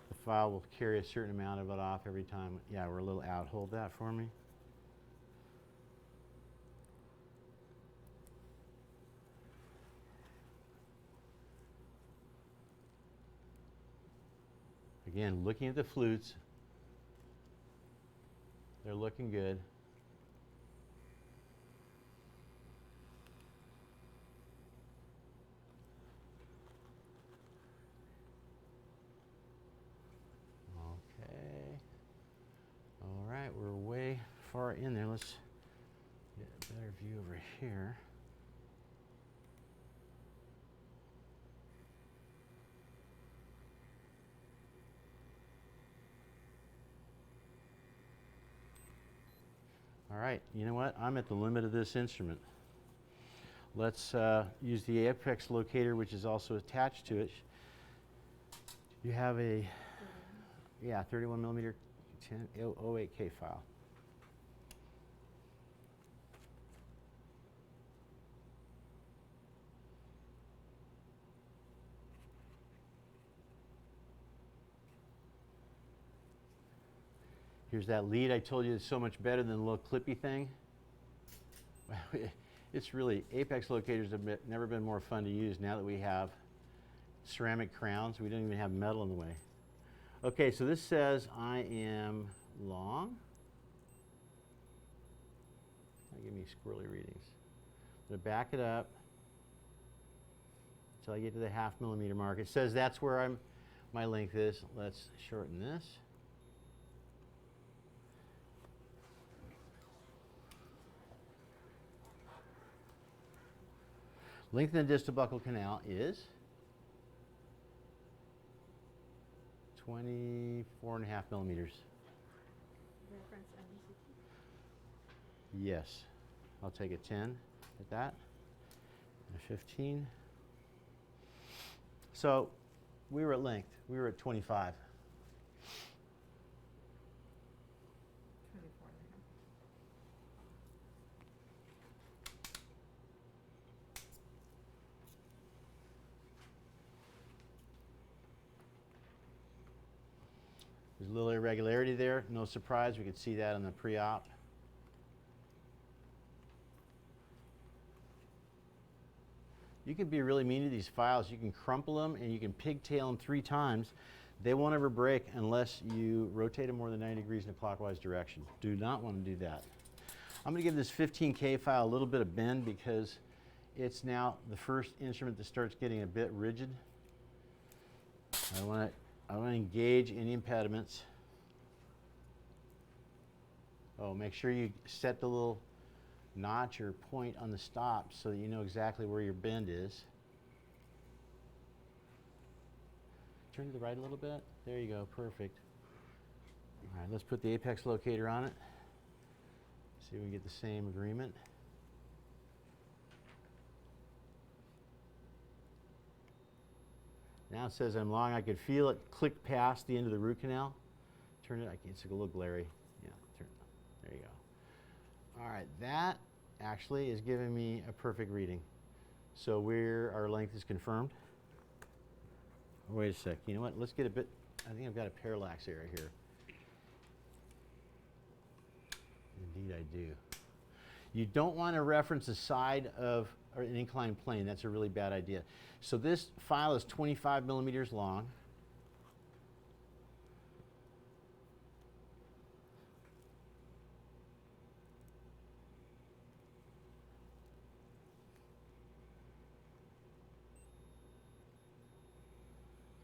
The file will carry a certain amount of it off every time. Yeah, we're a little out. Hold that for me. Again, looking at the flutes. They're looking good. Okay. All right, we're way far in there. Let's get a better view over here. All right, you know what? I'm at the limit of this instrument. Let's use the apex locator, which is also attached to it. You have a, yeah, 31 millimeter 08K file. Here's that lead I told you is so much better than the little clippy thing. It's really, apex locators have never been more fun to use now that we have ceramic crowns. We don't even have metal in the way. Okay, so this says I am long. That'll give me squirrely readings. I'm going to back it up until I get to the 0.5 millimeter mark. It says that's where my length is. Let's shorten this. Length in the distal buccal canal is 24.5 millimeters. Reference RCT. Yes. I'll take a 10 at that, and a 15. So we were at length. We were at 25. 24 and a half. There's a little irregularity there. No surprise. We could see that on the pre-op. You can be really mean to these files. You can crumple them and you can pigtail them 3 times. They won't ever break unless you rotate them more than 90 degrees in a clockwise direction. Do not want to do that. I'm going to give this 15K file a little bit of bend because it's now the first instrument that starts getting a bit rigid. I want to engage any impediments. Oh, make sure you set the little notch or point on the stop so that you know exactly where your bend is. Turn to the right a little bit. There you go, perfect. All right, let's put the apex locator on it. See if we can get the same agreement. Now it says I'm long. I could feel it click past the end of the root canal. Turn it, it's a little glary. Yeah, turn, there you go. All right, that actually is giving me a perfect reading. So our length is confirmed. Wait a sec, you know what, let's get a bit, I think I've got a parallax area here. Indeed I do. You don't want to reference the side of an inclined plane. That's a really bad idea. So this file is 25 millimeters long.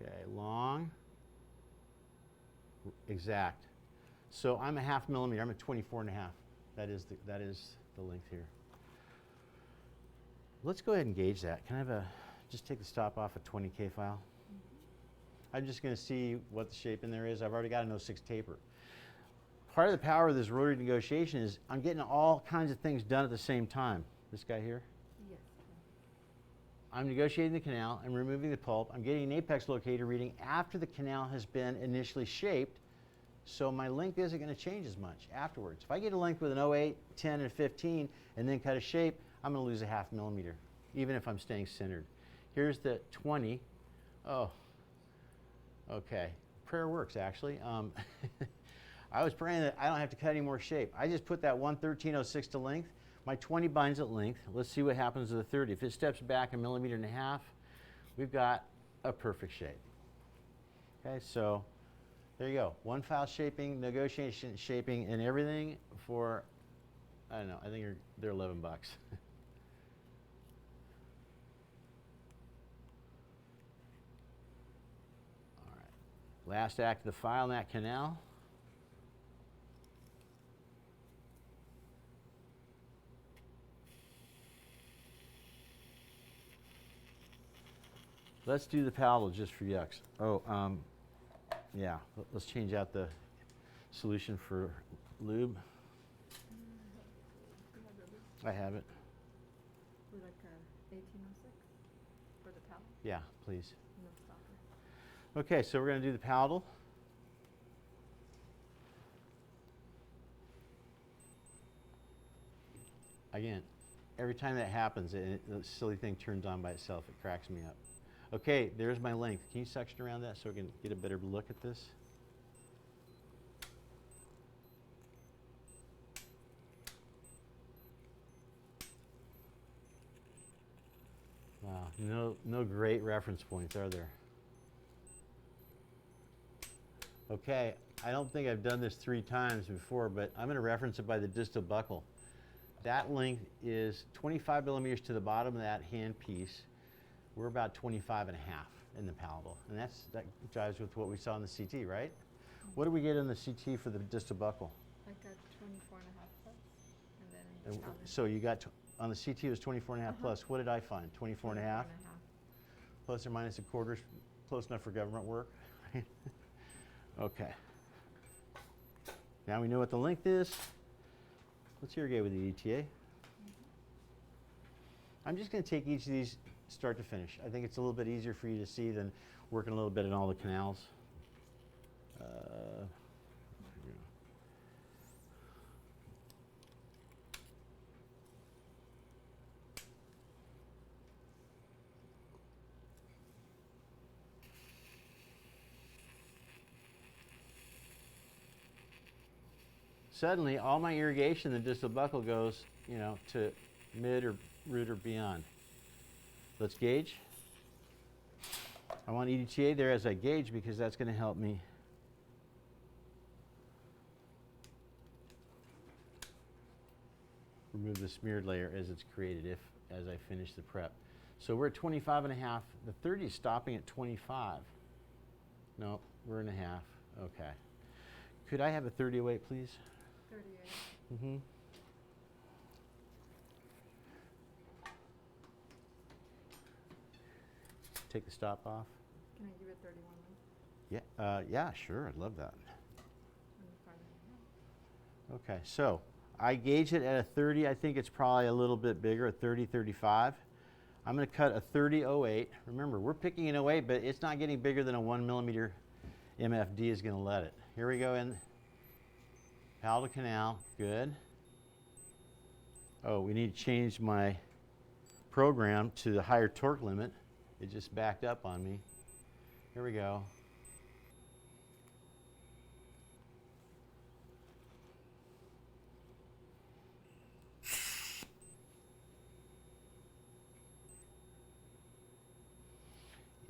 Okay, long, exact. So I'm a 0.5 millimeter. I'm at 24.5. That is the length here. Let's go ahead and gauge that. Can I have just take the stop off a 20K file? I'm just going to see what the shape in there is. I've already got an 06 taper. Part of the power of this rotary negotiation is I'm getting all kinds of things done at the same time. This guy here. Yes. I'm negotiating the canal. I'm removing the pulp. I'm getting an apex locator reading after the canal has been initially shaped. So my length isn't going to change as much afterwards. If I get a length with an 08, 10, and 15, and then cut a shape, I'm going to lose a 0.5 millimeter, even if I'm staying centered. Here's the 20. Oh, okay. Prayer works, actually. I was praying that I don't have to cut any more shape. I just put that 113.06 to length. My 20 binds at length. Let's see what happens to the 30. If it steps back 1.5 millimeters, we've got a perfect shape. Okay, so there you go. One file shaping, negotiation shaping, and everything for, I don't know, I think they're 11 bucks. All right. Last act of the file in that canal. Let's do the paddle just for yucks. Oh, yeah, let's change out the solution for lube. I have it. For like a 1806 for the palette, Yeah, please. no stopper. Okay, so we're going to do the palatal. Again, every time that happens, the silly thing turns on by itself. It cracks me up. Okay, there's my length. Can you section around that so we can get a better look at this? Wow, no great reference points, are there? Okay, I don't think I've done this 3 times before, but I'm going to reference it by the distal buckle. That length is 25 millimeters to the bottom of that hand piece. We're about 25 and a half in the palatal, and that jives with what we saw in the CT, right? What do we get in the CT for the distal buckle? I got 24 and a half plus, and then in the palette, So you got, on the CT it was 24 and a half plus. What did I find? 24 and a half? 24 and a half. Plus or minus a quarter, close enough for government work. Okay. Now we know what the length is. Let's irrigate with the ETA. I'm just going to take each of these start to finish. I think it's a little bit easier for you to see than working a little bit in all the canals. Suddenly, all my irrigation in the distal buckle goes, you know, to mid or root or beyond. Let's gauge. I want EDTA there as I gauge because that's going to help me remove the smeared layer as it's created as I finish the prep. So we're at 25 and a half. The 30 is stopping at 25. No, we're in a half. Okay. Could I have a 3008, please? 38. Mm-hmm. Take the stop off. Can I give it 31 then? Yeah, yeah, sure. I'd love that. 25 and a half. Okay, so I gauge it at a 30. I think it's probably a little bit bigger, a 30, 35. I'm going to cut a 3008. Remember, we're picking an 08, but it's not getting bigger than a 1 millimeter MFD is going to let it. Here we go in palatal canal. Good. Oh, we need to change my program to the higher torque limit. It just backed up on me. Here we go.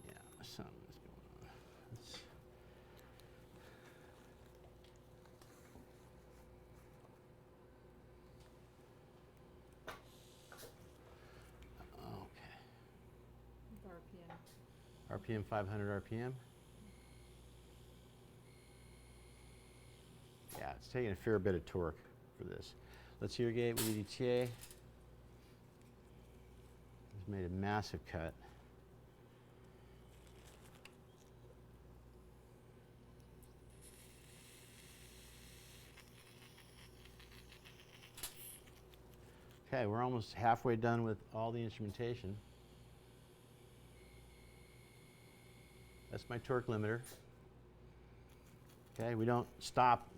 Yeah, something's going on. Okay. With RPM. RPM 500 RPM. Yeah, it's taking a fair bit of torque for this. Let's irrigate with EDTA. It's made a massive cut. Okay, we're almost halfway done with all the instrumentation. That's my torque limiter. Okay, we don't stop.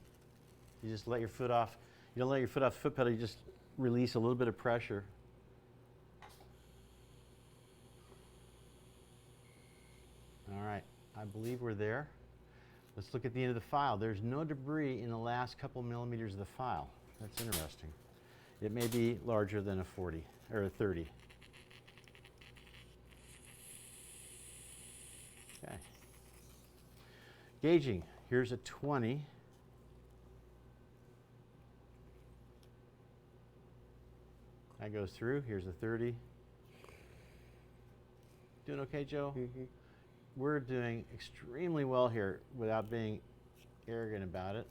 You just let your foot off. You don't let your foot off the foot pedal, you just release a little bit of pressure. All right, I believe we're there. Let's look at the end of the file. There's no debris in the last couple millimeters of the file. That's interesting. It may be larger than a 40 or a 30. Okay. Gauging. Here's a 20. That goes through. Here's a 30. Doing okay, Joe? Mm-hmm. We're doing extremely well here without being arrogant about it.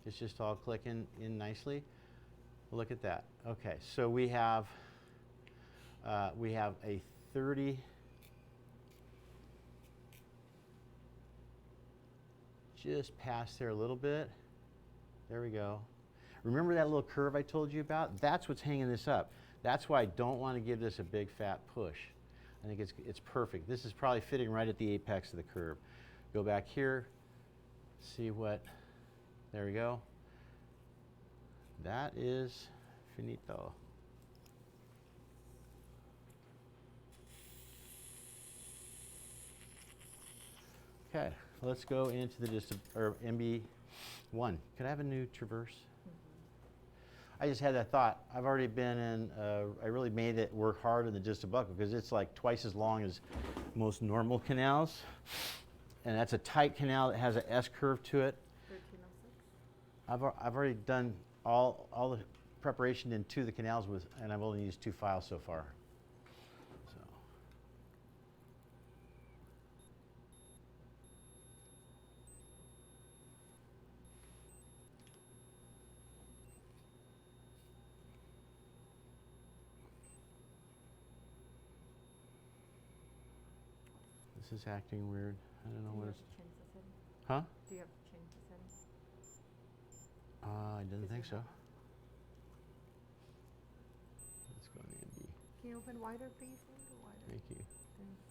It's just all clicking in nicely. Look at that. Okay, so we have a 30. Just past there a little bit. There we go. Remember that little curve I told you about? That's what's hanging this up. That's why I don't want to give this a big fat push. I think it's perfect. This is probably fitting right at the apex of the curve. Go back here, see what, there we go. That is finito. Okay, let's go into the MB1. Could I have a new traverse? I just had that thought. I've already been in, I really made it work hard in the distal buckle because it's like twice as long as most normal canals. And that's a tight canal that has an S curve to it. 1306. I've already done all the preparation in 2 of the canals and I've only used 2 files so far. So. This is acting weird. I don't know what it's. Change the setting. Huh? Do you have to change the setting? I didn't think so. Let's go to MB. Can you open wider, please? A little wider. Thank you. Thanks.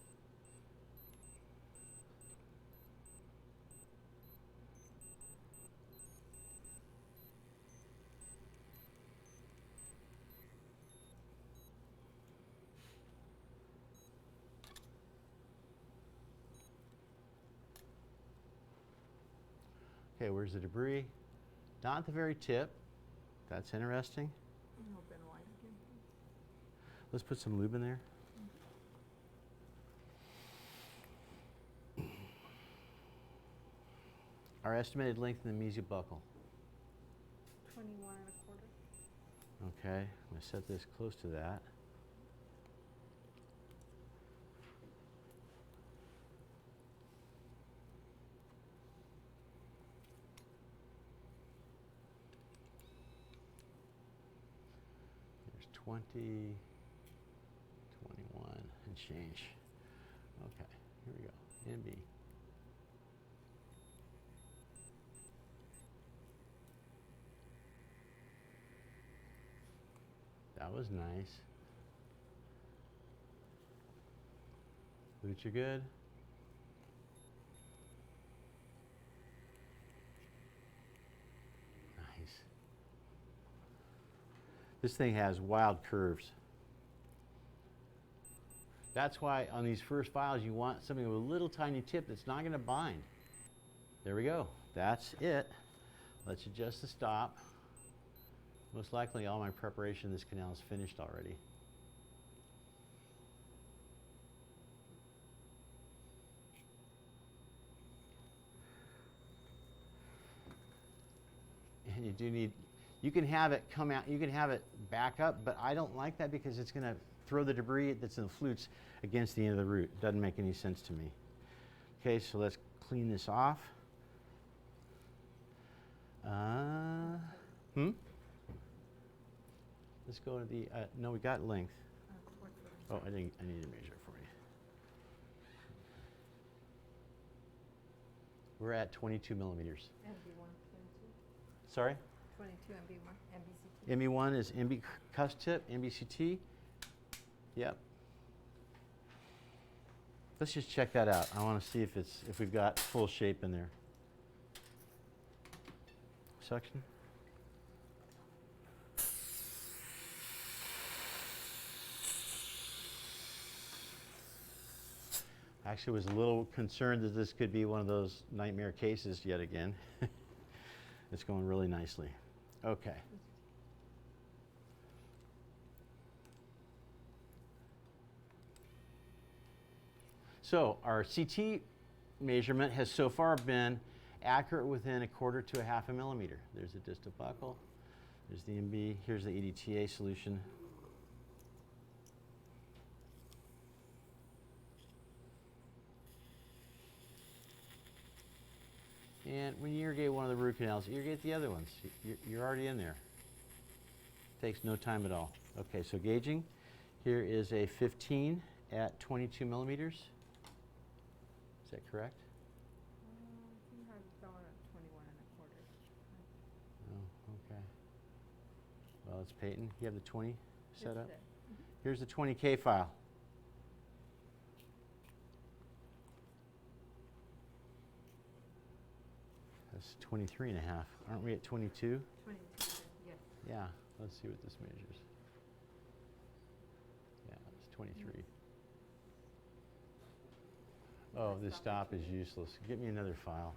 Okay, where's the debris? Not at the very tip. That's interesting. And open wider again, please. Let's put some lube in there. Our estimated length in the mesial buckle. 21 and a quarter. Okay, I'm going to set this close to that. There's 20, 21 and change. Okay, here we go. MB. That was nice. Boots are good. Nice. This thing has wild curves. That's why on these first files you want something with a little tiny tip that's not going to bind. There we go. That's it. Let's adjust the stop. Most likely all my preparation of this canal is finished already. And you do need, you can have it come out, you can have it back up, but I don't like that because it's going to throw the debris that's in the flutes against the end of the root. Doesn't make any sense to me. Okay, so let's clean this off. Let's go to the, no, we got length. Oh, I need to measure it for you. We're at 22 millimeters. MB1, 22. Sorry? 22 MB1, MBCT. MB1 is MB cusp tip, MBCT. Yep. Let's just check that out. I want to see if we've got full shape in there. Suction. Actually, was a little concerned that this could be one of those nightmare cases yet again. It's going really nicely. Okay. So our CT measurement has so far been accurate within 1/4 to 1/2 millimeter. There's the distal buckle. There's the MB. Here's the EDTA solution. And when you irrigate one of the root canals, irrigate the other ones. You're already in there. Takes no time at all. Okay, so gauging. Here is a 15 at 22 millimeters. Is that correct? I think I've gone at 21 and a quarter. Oh, okay. While it's Peyton, you have the 20 set It's up? there. Here's the 20K file. That's 23 and a half. Aren't we at 22? 22, yes. Yeah, let's see what this measures. Yeah, it's 23. Oh, this stop is useless. Get me another file.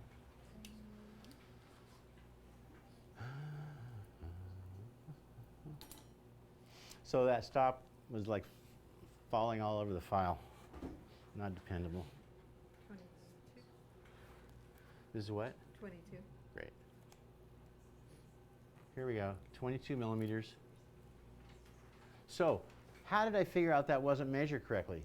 So that stop was like falling all over the file. Not dependable. 22. This is what? 22. Great. Here we go, 22 millimeters. So, how did I figure out that wasn't measured correctly?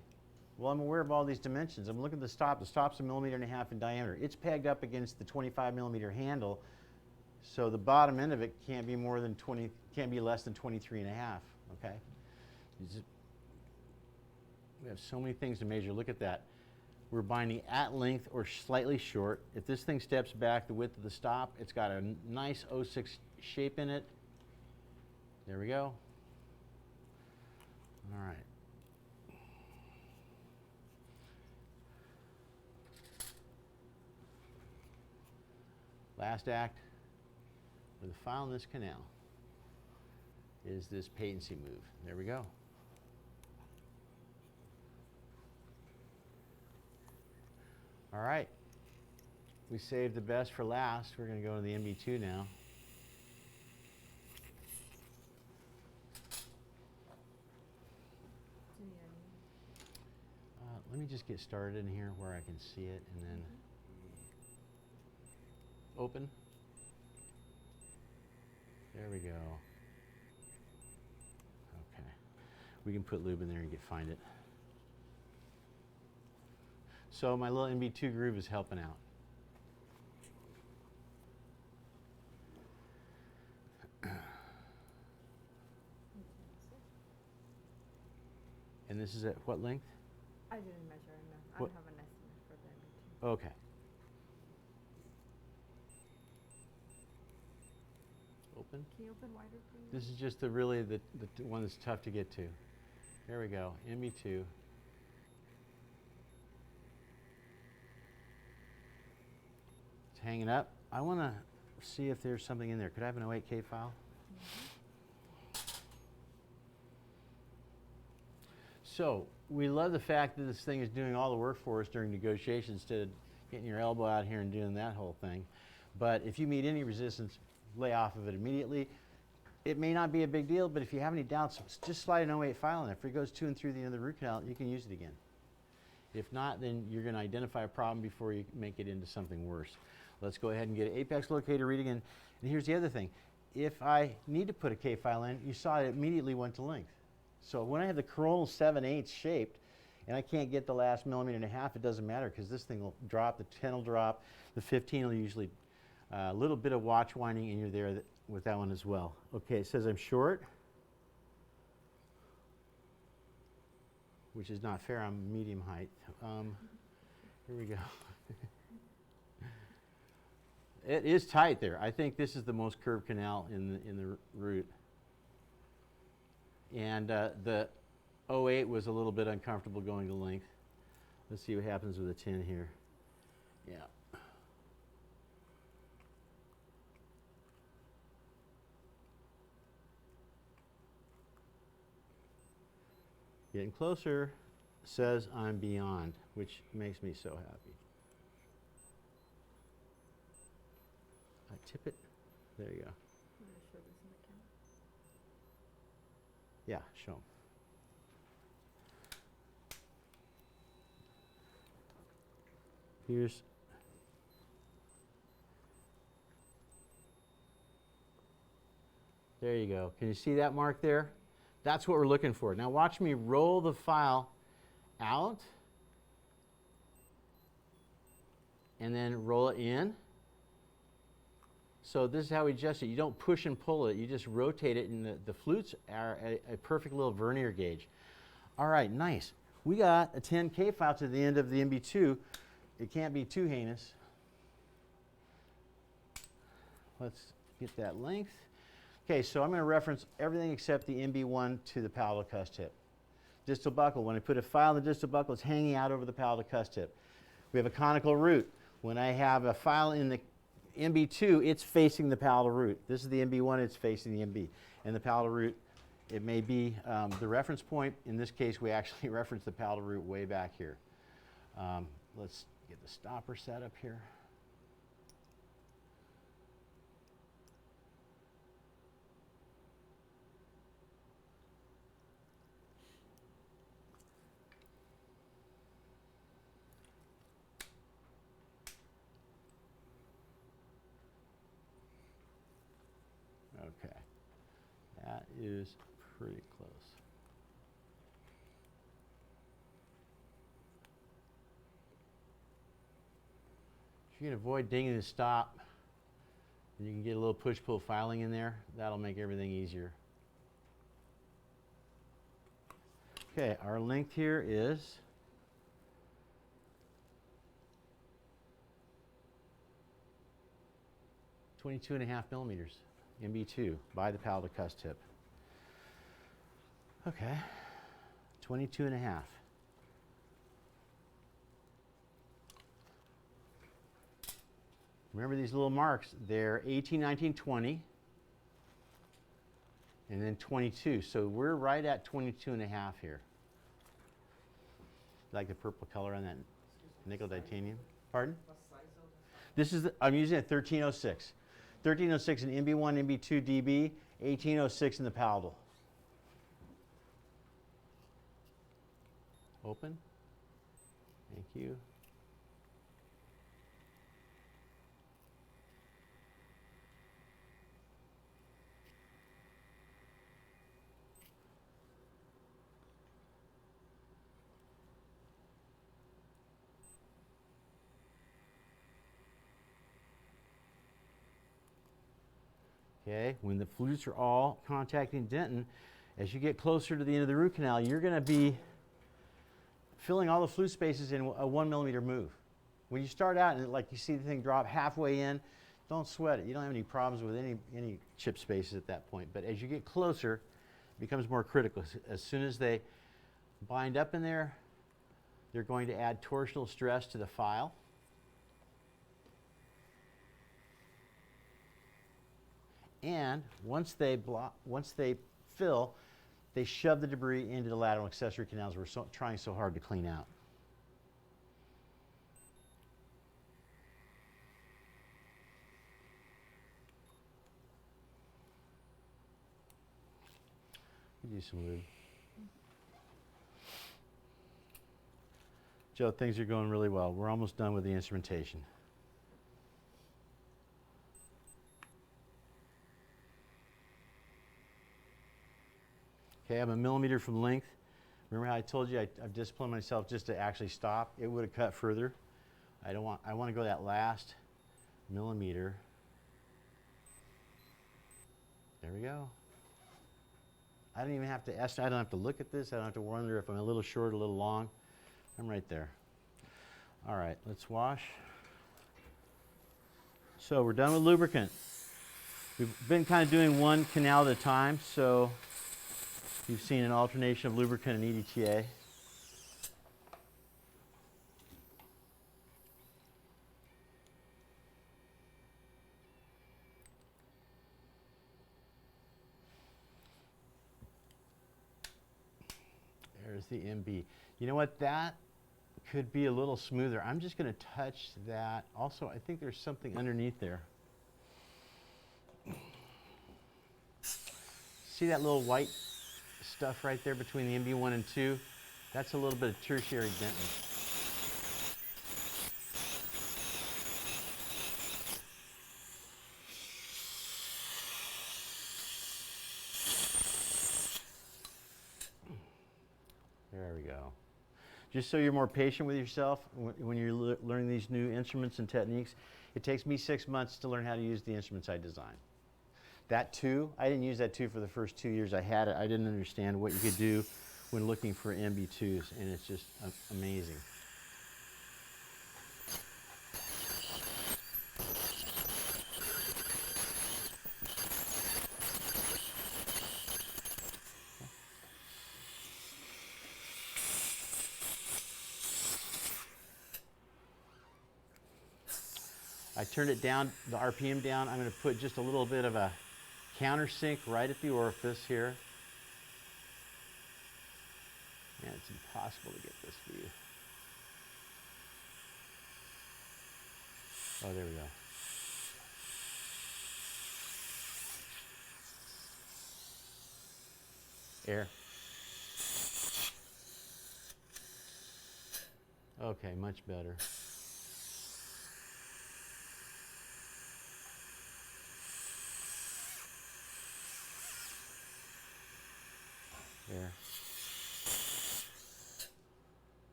Well, I'm aware of all these dimensions. I'm looking at the stop. The stop's 1.5 millimeters in diameter. It's pegged up against the 25 millimeter handle, so the bottom end of it can't be more than 20, can't be less than 23 and a half, okay? We have so many things to measure. Look at that. We're binding at length or slightly short. If this thing steps back the width of the stop, it's got a nice 06 shape in it. There we go. All right. Last act with the file in this canal is this patency move. There we go. All right. We saved the best for last. We're going to go to the MB2 now. Let me just get started in here where I can see it and then open. There we go. Okay. We can put lube in there and find it. So my little MB2 groove is helping out. And this is at what length? I didn't measure enough. I What? have an estimate for the MB2. Okay. Open. Can you open wider, please? This is just the really the one that's tough to get to. There we go, MB2. It's hanging up. I want to see if there's something in there. Could I have an 08K file? So we love the fact that this thing is doing all the work for us during negotiations instead of getting your elbow out here and doing that whole thing. But if you meet any resistance, lay off of it immediately. It may not be a big deal, but if you have any doubts, just slide an 08 file in. If it goes to and through the end of the root canal, you can use it again. If not, then you're going to identify a problem before you make it into something worse. Let's go ahead and get an apex locator reading. And here's the other thing. If I need to put a K file in, you saw it immediately went to length. So when I have the coronal 7/8 shaped, and I can't get the last 1.5 millimeters, it doesn't matter because this thing will drop, the 10 will drop, the 15 will usually, a little bit of watch winding, and you're there with that one as well. Okay, it says I'm short, which is not fair. I'm medium height. Here we go. It is tight there. I think this is the most curved canal in the route. And the 08 was a little bit uncomfortable going to length. Let's see what happens with the 10 here. Yeah. Getting closer, says I'm beyond, which makes me so happy. I tip it. There you go. I'm going to show this in the camera. Yeah, show 'em. Here's there you go. Can you see that mark there? That's what we're looking for. Now watch me roll the file out and then roll it in. So this is how we adjust it. You don't push and pull it. You just rotate it, and the flutes are a perfect little vernier gauge. All right, nice. We got a 10K file to the end of the MB2. It can't be too heinous. Let's get that length. Okay, so I'm going to reference everything except the MB1 to the palatal cuss tip. Distal buckle, when I put a file in the distal buckle, it's hanging out over the palatal cuss tip. We have a conical root. When I have a file in the MB2, it's facing the palatal root. This is the MB1, it's facing the MB. And the palatal root, it may be the reference point. In this case, we actually reference the palatal root way back here. Let's get the stopper set up here. Okay, that is pretty close. If you can avoid dinging the stop, and you can get a little push-pull filing in there, that'll make everything easier. Okay, our length here is 22.5 millimeters, MB2, by the palatal cuss tip. Okay, 22.5. Remember these little marks, they're 18, 19, 20, and then 22. So we're right at 22.5 here. Like the purple color on that nickel titanium. Pardon? This is, I'm using a 1306. 1306 in MB1, MB2 DB, 1806 in the palatal. Open. Thank you. Okay, when the flutes are all contacting dentin, as you get closer to the end of the root canal, you're going to be filling all the flute spaces in a 1 millimeter move. When you start out and like you see the thing drop halfway in, don't sweat it. You don't have any problems with any chip spaces at that point. But as you get closer, it becomes more critical. As soon as they bind up in there, they're going to add torsional stress to the file. And once they fill, they shove the debris into the lateral accessory canals we're trying so hard to clean out. Do some lube. Joe, things are going really well. We're almost done with the instrumentation. Okay, I'm a millimeter from length. Remember how I told you I've disciplined myself just to actually stop? It would have cut further. I want to go that last millimeter. There we go. I don't even have to estimate. I don't have to look at this. I don't have to wonder if I'm a little short, a little long. I'm right there. All right, let's wash. So we're done with lubricant. We've been kind of doing one canal at a time, so you've seen an alternation of lubricant and EDTA. There's the MB. You know what? That could be a little smoother. I'm just going to touch that. Also, I think there's something underneath there. See that little white stuff right there between the MB1 and 2? That's a little bit of tertiary dentin. There we go. Just so you're more patient with yourself when you're learning these new instruments and techniques, it takes me 6 months to learn how to use the instruments I designed. That 2, I didn't use that 2 for the first 2 years I had it. I didn't understand what you could do when looking for MB2s, and it's just amazing. I turned it down, the RPM down. I'm going to put just a little bit of a countersink right at the orifice here. And it's impossible to get this view. Oh, there we go. Air. Okay, much better. There.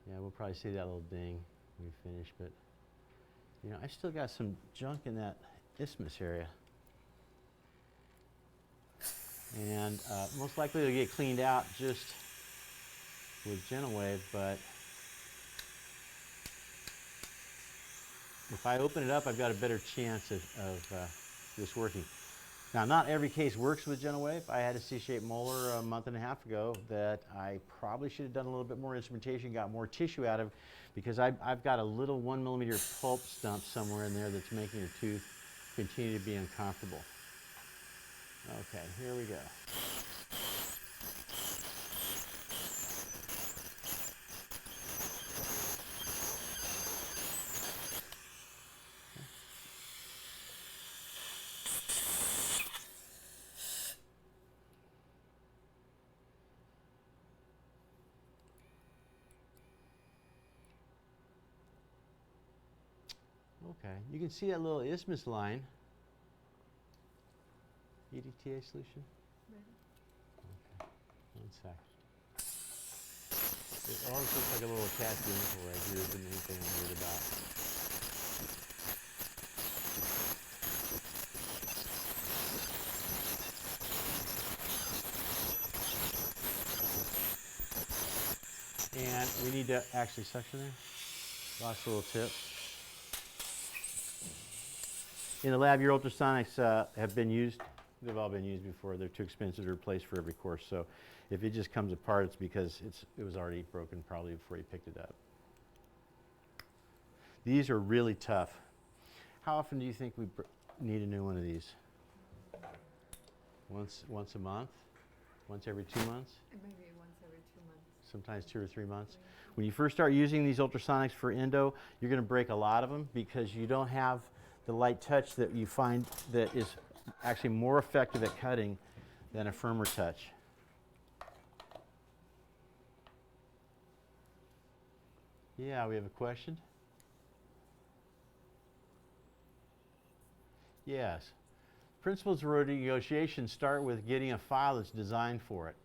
Yeah, we'll probably see that little ding when we finish, but you know, I still got some junk in that isthmus area. And most likely it'll get cleaned out just with GeneWave, but if I open it up, I've got a better chance of this working. Now, not every case works with GeneWave. I had a C-shaped molar a month and a half ago that I probably should have done a little bit more instrumentation, got more tissue out of, because I've got a little 1 millimeter pulp stump somewhere in there that's making the tooth continue to be uncomfortable. Okay, here we go. Okay, you can see that little isthmus line. EDTA solution? Ready? Okay, 1 sec. It always looks like a little attached ankle right here isn't anything I'm worried about. And we need to actually suction there. Last little tip. In the lab, your ultrasonics have been used. They've all been used before. They're too expensive to replace for every course. So if it just comes apart, it's because it was already broken probably before you picked it up. These are really tough. How often do you think we need a new one of these? Once a month? Once every 2 months? Maybe once every 2 months. Sometimes 2 or 3 months. When you first start using these ultrasonics for endo, you're going to break a lot of them because you don't have the light touch that you find that is actually more effective at cutting than a firmer touch. Yeah, we have a question? Yes. Principles of royalty negotiation start with getting a file that's designed for it.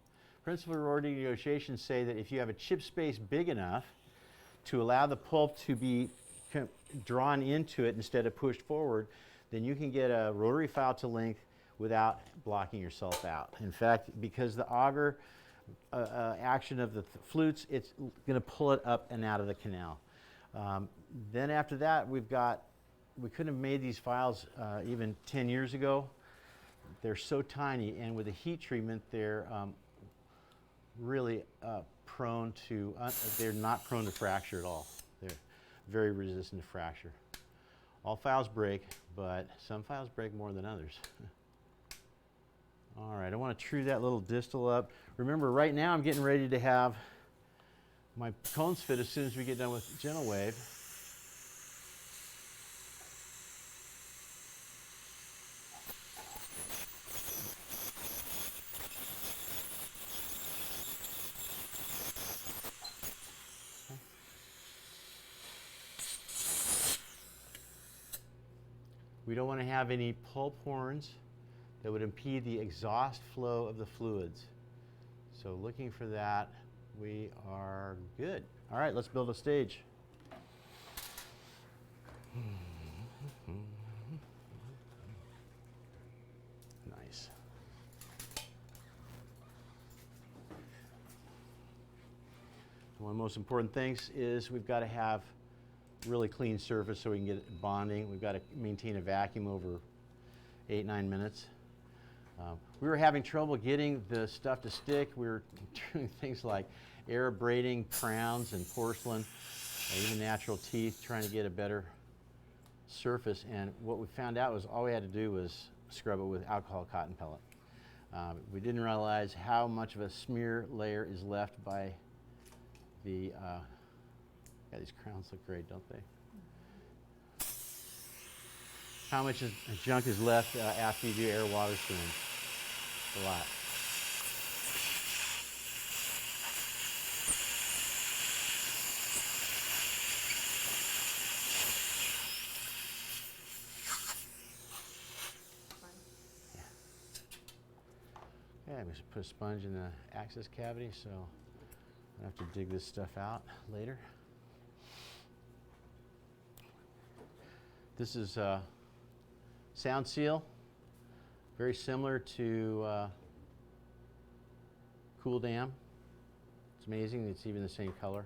Principles of royalty negotiations say that if you have a chip space big enough to allow the pulp to be drawn into it instead of pushed forward, then you can get a rotary file to length without blocking yourself out. In fact, because the auger action of the flutes, it's going to pull it up and out of the canal. Then after that, we couldn't have made these files even 10 years ago. They're so tiny, and with the heat treatment, they're really prone to, they're not prone to fracture at all. They're very resistant to fracture. All files break, but some files break more than others. All right, I want to true that little distal up. Remember, right now I'm getting ready to have my cones fit as soon as we get done with GeneWave. We don't want to have any pulp horns that would impede the exhaust flow of the fluids. So looking for that, we are good. All right, let's build a stage. Nice. One of the most important things is we've got to have really clean surface so we can get bonding. We've got to maintain a vacuum over 8-9 minutes. We were having trouble getting the stuff to stick. We were doing things like air braiding crowns and porcelain, even natural teeth, trying to get a better surface, and what we found out was all we had to do was scrub it with alcohol cotton pellet. We didn't realize how much of a smear layer is left by the, yeah, these crowns look great, don't they? How much junk is left after you do air water stream? A lot. Yeah, we should put a sponge in the access cavity, so I have to dig this stuff out later. This is sound seal, very similar to Cool Dam. It's amazing, it's even the same color.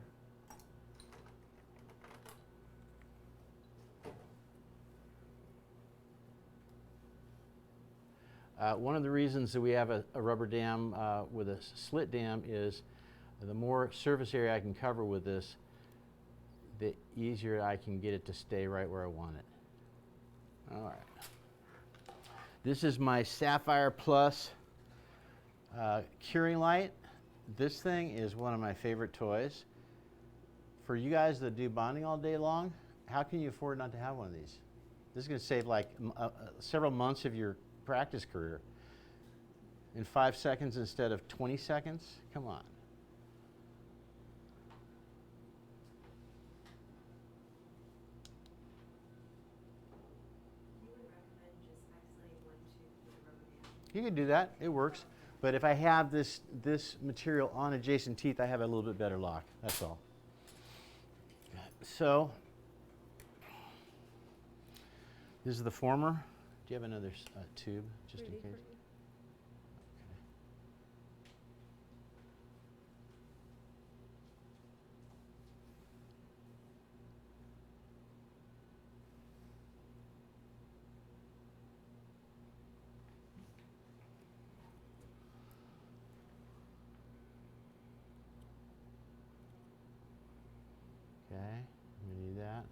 One of the reasons that we have a rubber dam with a slit dam is the more surface area I can cover with this, the easier I can get it to stay right where I want it. All right. This is my Sapphire Plus curing light. This thing is one of my favorite toys. For you guys that do bonding all day long, how can you afford not to have one of these? This is going to save like several months of your practice career in 5 seconds instead of 20 seconds. Come on. You can do that, it works. But if I have this material on adjacent teeth, I have a little bit better lock, that's all. So, this is the former. Do you have another tube, just in case? Okay, we need that.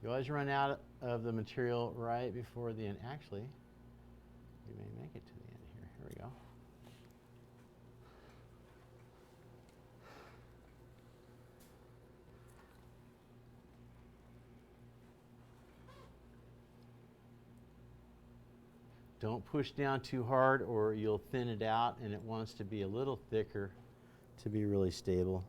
You always run out of the material right before the end. Actually, we may make it to the end here. Here we go. Don't push down too hard or you'll thin it out, and it wants to be a little thicker to be really stable.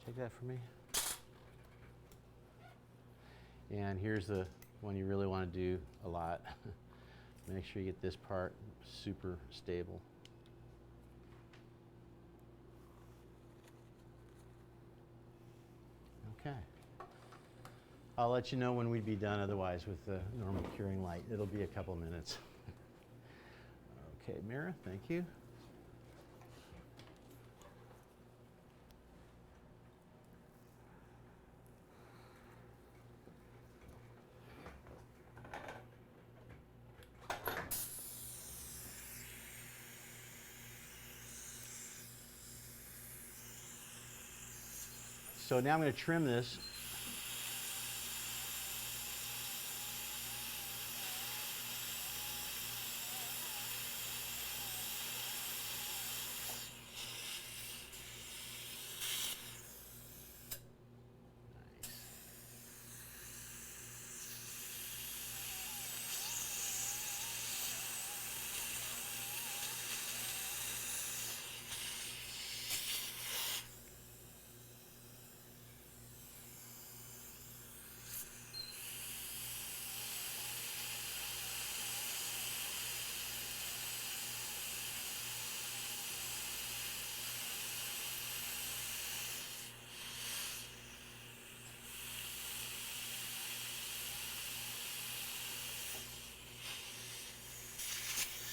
Take that for me. And here's the one you really want to do a lot. Make sure you get this part super stable. Okay. I'll let you know when we'd be done otherwise with the normal curing light. It'll be a couple minutes. Okay, Mira, thank you. So now I'm going to trim this.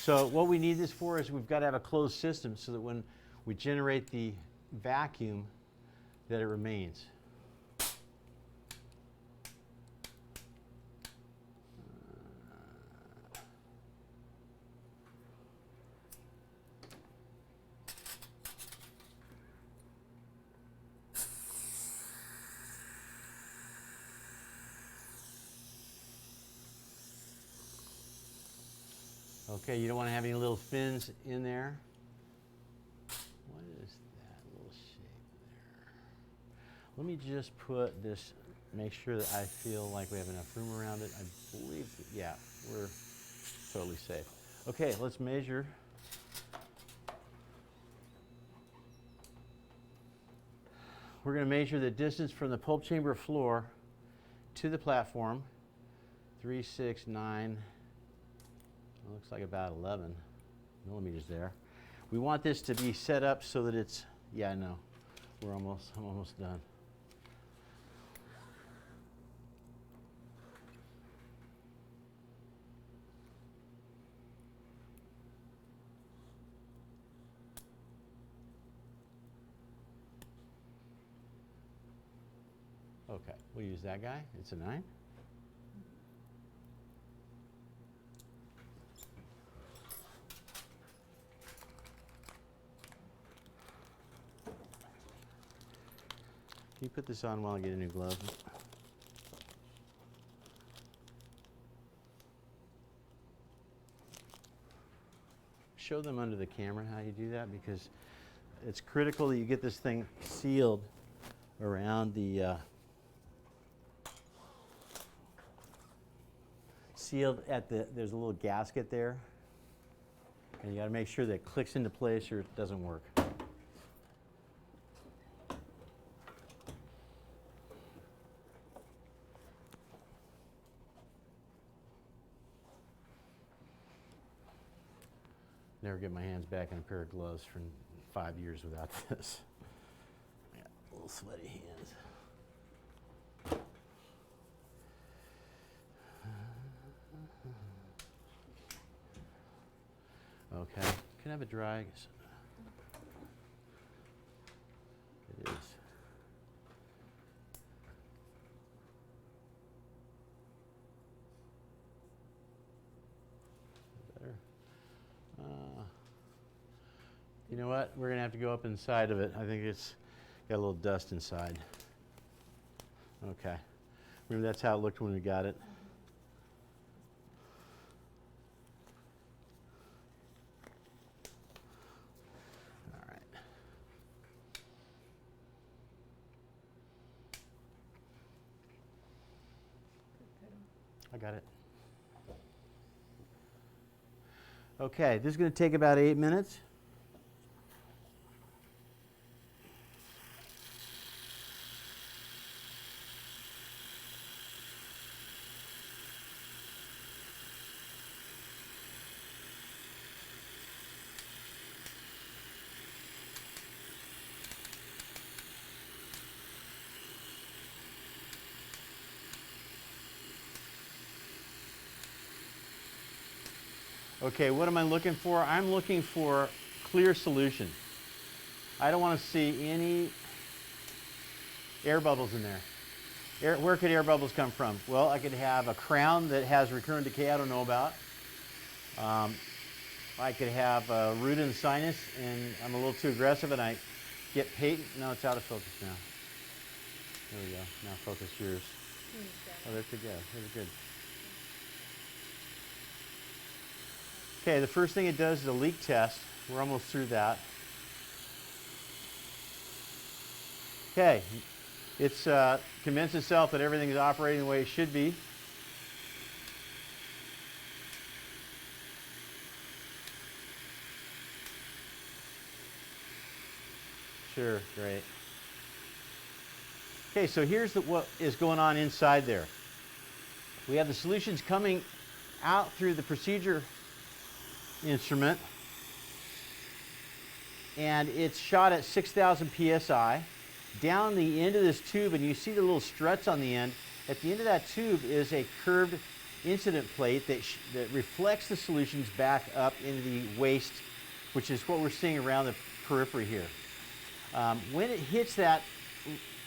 So what we need this for is we've got to have a closed system so that when we generate the vacuum that it remains. Okay, you don't want to have any little fins in there. What is that little shape there? Let me just put this, make sure that I feel like we have enough room around it. I believe that, yeah, we're totally safe. Okay, let's measure. We're going to measure the distance from the pulp chamber floor to the platform. 3, 6, 9. Looks like about 11 millimeters there. We want this to be set up so that it's, yeah, no, I'm almost done. Okay, we'll use that guy. It's a 9. Can you put this on while I get a new glove? Show them under the camera how you do that, because it's critical that you get this thing sealed around the sealed at the, there's a little gasket there, and you got to make sure that it clicks into place or it doesn't work. Never get my hands back in a pair of gloves for 5 years without this. I got little sweaty hands. Okay, can I have a dry? It is. Better. You know what? We're gonna have to go up inside of it. I think it's got a little dust inside. Okay. Remember, that's how it looked when we got it. All right. I got it. Okay, this is going to take about 8 minutes. Okay, what am I looking for? I'm looking for clear solution. I don't want to see any air bubbles in there. Where could air bubbles come from? Well, I could have a crown that has recurrent decay I don't know about. I could have a root and sinus, and I'm a little too aggressive, and I get patent. No, it's out of focus now. There we go. Now focus yours. Oh, there could go. They're good. Okay, the first thing it does is a leak test. We're almost through that. Okay, it's convinced itself that everything is operating the way it should be. Sure, great. Okay, so here's what is going on inside there. We have the solutions coming out through the procedure instrument, and it's shot at 6,000 psi down the end of this tube, and you see the little struts on the end. At the end of that tube is a curved incident plate that reflects the solutions back up into the waste, which is what we're seeing around the periphery here. When it hits that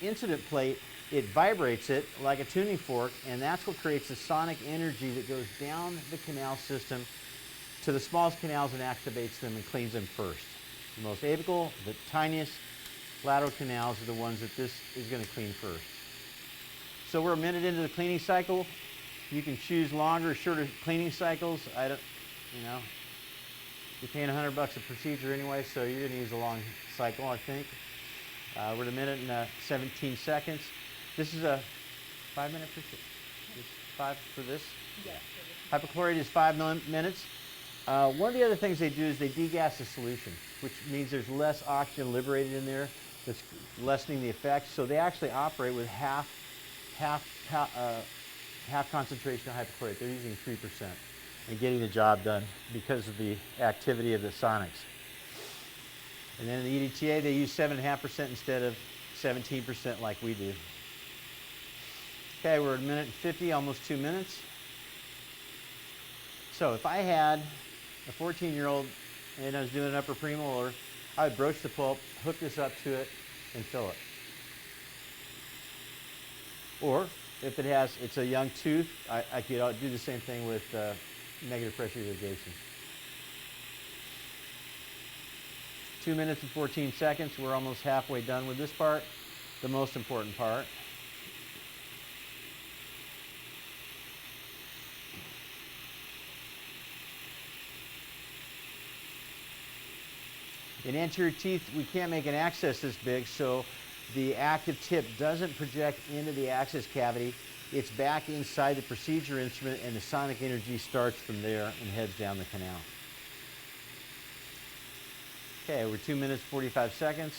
incident plate, it vibrates it like a tuning fork, and that's what creates the sonic energy that goes down the canal system to the smallest canals and activates them and cleans them first. The most apical, the tiniest lateral canals are the ones that this is going to clean first. So we're a minute into the cleaning cycle. You can choose longer or shorter cleaning cycles. I don't, you know, you're paying $100 a procedure anyway, so you're going to use a long cycle, I think. We're at a minute and 17 seconds. This is a 5-minute procedure. It's 5 for this? Yes. Hypochlorite is 5 minutes. One of the other things they do is they degas the solution, which means there's less oxygen liberated in there, that's lessening the effects. So they actually operate with half concentration of hypochlorite. They're using 3% and getting the job done because of the activity of the sonics. And then in the EDTA, they use 7.5% instead of 17% like we do. Okay, we're at 1 minute and 50, almost 2 minutes. So if I had a 14-year-old and I was doing an upper premolar, I would broach the pulp, hook this up to it, and fill it. Or if it's a young tooth, I could do the same thing with negative pressure irrigation. 2 minutes and 14 seconds. We're almost halfway done with this part, the most important part. In anterior teeth, we can't make an access this big, so the active tip doesn't project into the access cavity. It's back inside the procedure instrument, and the sonic energy starts from there and heads down the canal. Okay, we're 2 minutes, 45 seconds.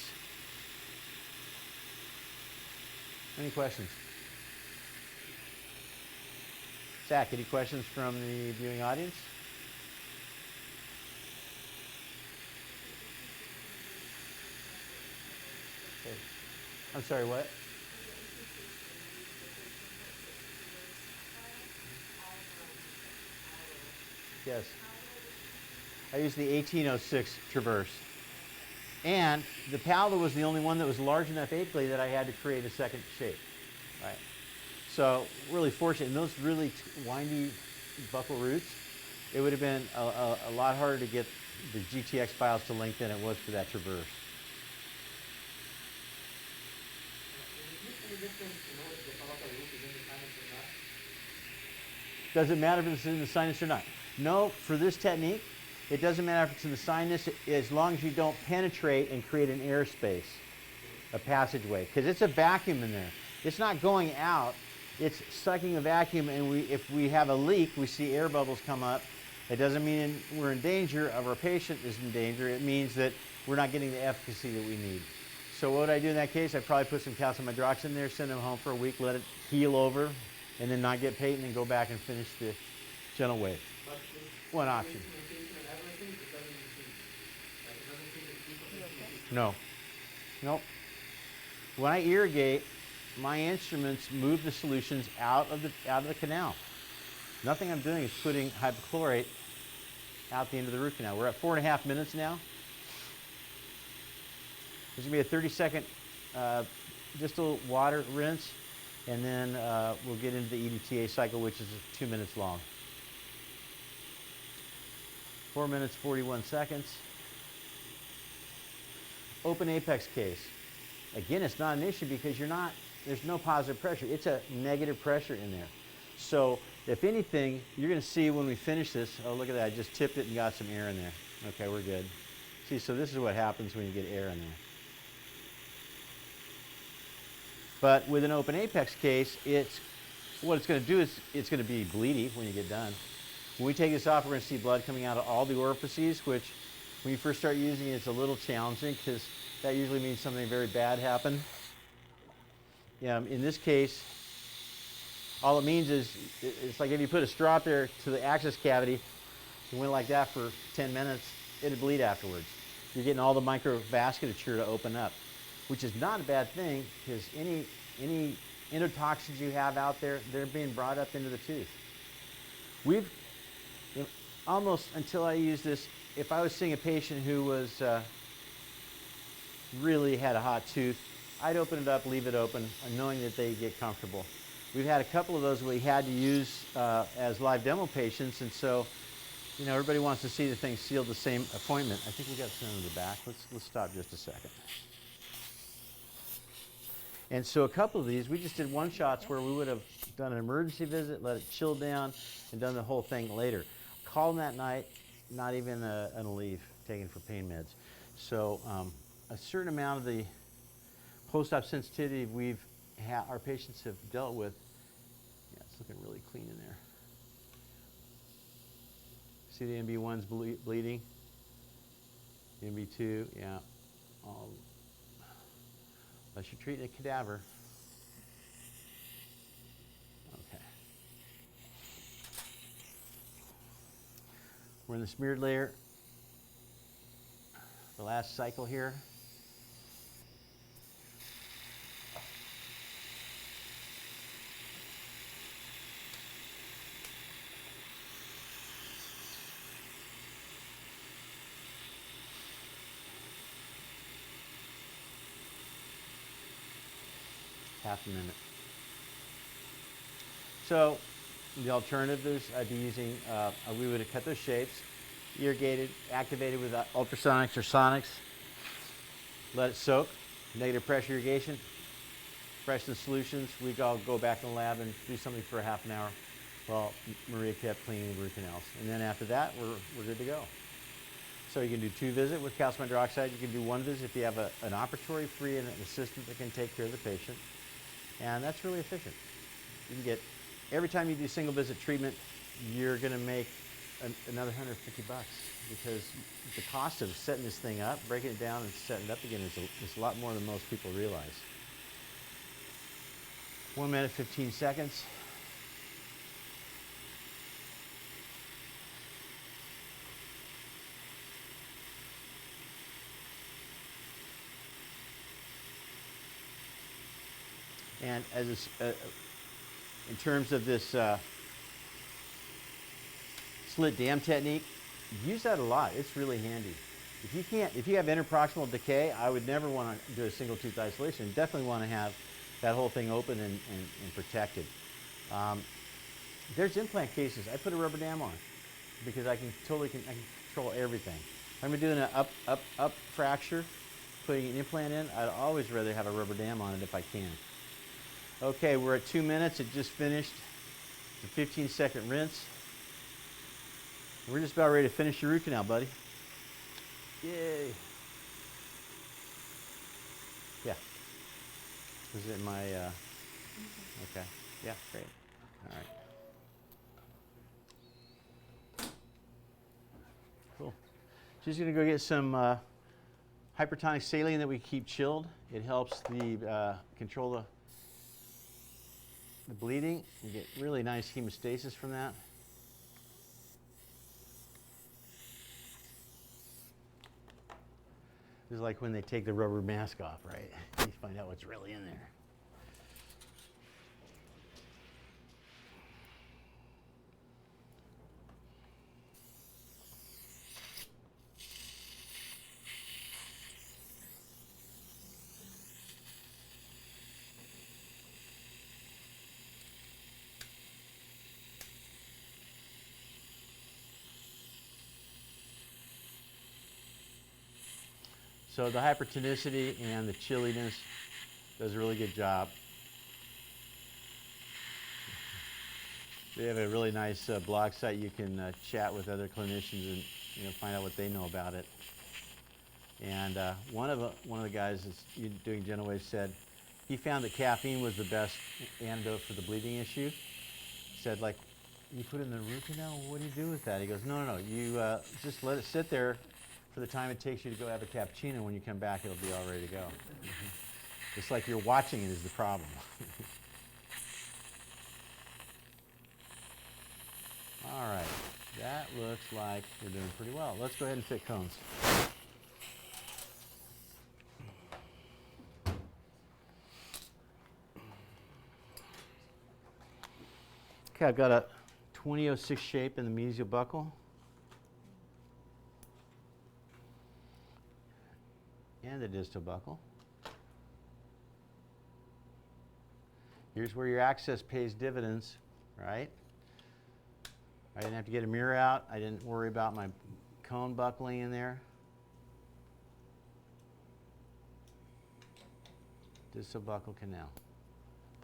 Any questions? Zach, any questions from the viewing audience? Okay. I'm sorry, what? Yes. I used the 1806 Traverse. And the palatal was the only one that was large enough apically that I had to create a second shape. Right. So really fortunate. And those really windy buccal roots, it would have been a lot harder to get the GTX files to length than it was for that Traverse. Does it matter if it's in the sinus or not? No, for this technique, it doesn't matter if it's in the sinus as long as you don't penetrate and create an airspace, a passageway, because it's a vacuum in there. It's not going out, it's sucking a vacuum, and if we have a leak, we see air bubbles come up. It doesn't mean we're in danger of our patient is in danger. It means that we're not getting the efficacy that we need. So what would I do in that case? I'd probably put some calcium hydroxide in there, send them home for a week, let it heal over, and then not get patent and go back and finish the gentle wave. One option. No. Nope. When I irrigate, my instruments move the solutions out of the canal. Nothing I'm doing is putting hypochlorite out the end of the root canal. We're at 4.5 minutes now. There's going to be a 30-second distal water rinse, and then we'll get into the EDTA cycle, which is 2 minutes long. 4 minutes, 41 seconds. Open apex case. Again, it's not an issue because there's no positive pressure. It's a negative pressure in there. So if anything, you're going to see when we finish this, oh, look at that, I just tipped it and got some air in there. Okay, we're good. See, so this is what happens when you get air in there. But with an open apex case, what it's going to do is it's going to be bleedy when you get done. When we take this off, we're going to see blood coming out of all the orifices, which when you first start using it, it's a little challenging because that usually means something very bad happened. In this case, all it means is it's like if you put a straw up there to the access cavity, you went like that for 10 minutes, it'd bleed afterwards. You're getting all the microvasculature to open up, which is not a bad thing because any endotoxins you have out there, they're being brought up into the tooth. We've, almost until I use this, if I was seeing a patient who was really had a hot tooth, I'd open it up, leave it open, knowing that they get comfortable. We've had a couple of those we had to use as live demo patients, and so, you know, everybody wants to see the thing sealed the same appointment. I think we got some in the back. Let's stop just a second. And so a couple of these, we just did one shots where we would have done an emergency visit, let it chill down, and done the whole thing later. Call them that night, not even a leave taken for pain meds. So a certain amount of the post-op sensitivity our patients have dealt with, yeah, it's looking really clean in there. See the MB1's bleeding? The MB2, yeah. Unless you're treating a cadaver. Okay. We're in the smeared layer. The last cycle here. Half a minute. So the alternative is I'd be using, we would have cut those shapes, irrigated, activated with ultrasonics or sonics, let it soak, negative pressure irrigation, freshen the solutions. We'd all go back in the lab and do something for a half an hour while Maria kept cleaning the root canals. And then after that, we're good to go. So you can do 2 visits with calcium hydroxide. You can do 1 visit if you have an operatory free and an assistant that can take care of the patient. And that's really efficient. You can get, every time you do single visit treatment, you're gonna make another $150 because the cost of setting this thing up, breaking it down and setting it up again is a lot more than most people realize. 1 minute, 15 seconds. And as in terms of this slit dam technique, use that a lot. It's really handy. If you have interproximal decay, I would never want to do a single tooth isolation. You definitely want to have that whole thing open and protected. There's implant cases. I put a rubber dam on because I can control everything. If I'm doing an up fracture, putting an implant in, I'd always rather have a rubber dam on it if I can. Okay, we're at 2 minutes. It just finished. It's a 15-second rinse. We're just about ready to finish your root canal, buddy. Yay. Yeah. Was it my, okay. Yeah, great. All right. Cool. Just gonna go get some hypertonic saline that we keep chilled. It helps the control the bleeding. You get really nice hemostasis from that. This is like when they take the rubber mask off, right? You find out what's really in there. So the hypertonicity and the chilliness does a really good job. They have a really nice blog site. You can chat with other clinicians and find out what they know about it. And one of the guys that's doing gentle wave said he found that caffeine was the best antidote for the bleeding issue. He said, like, you put it in the root canal, what do you do with that? He goes, no, you just let it sit there for the time it takes you to go have a cappuccino. When you come back, it'll be all ready to go. It's like you're watching it is the problem. All right, that looks like we're doing pretty well. Let's go ahead and fit cones. Okay, I've got a 2006 shape in the mesial buckle. And the distal buckle. Here's where your access pays dividends, right? I didn't have to get a mirror out. I didn't worry about my cone buckling in there. Distal buckle canal.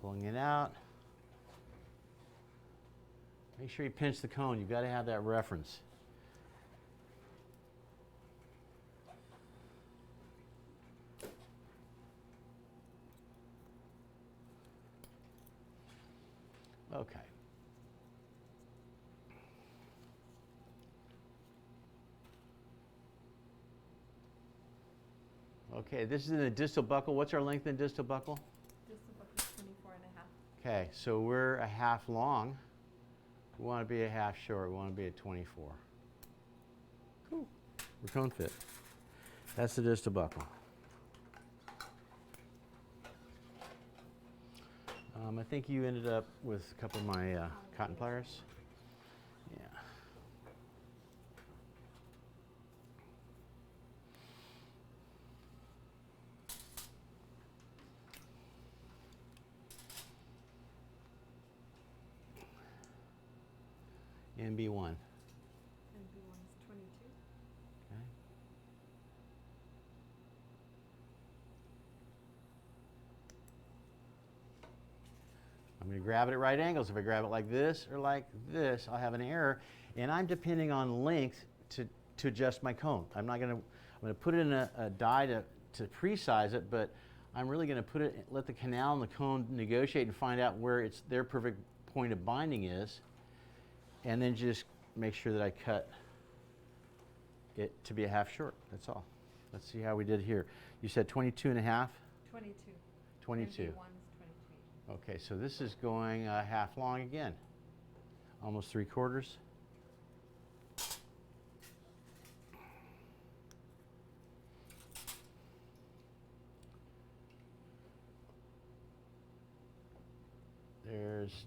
Pulling it out. Make sure you pinch the cone. You've got to have that reference. Okay. Okay, this is in the distal buckle. What's our length in distal buckle? Distal buckle is 24 and a half. Okay, so we're a half long. We want to be a half short. We want to be at 24. Cool. We're cone fit. That's the distal buckle. I think you ended up with a couple of my cotton pliers. Yeah. NB1. NB1 is 22. Okay. I'm going to grab it at right angles. If I grab it like this or like this, I'll have an error, and I'm depending on length to adjust my cone. I'm going to put it in a die to pre-size it, but I'm really going to put it, let the canal and the cone negotiate and find out where their perfect point of binding is, and then just make sure that I cut it to be a half short. That's all. Let's see how we did here. You said 22 and a half? 22. 22. NB1 is 23. Okay, so this is going half long again. Almost 3/4. There's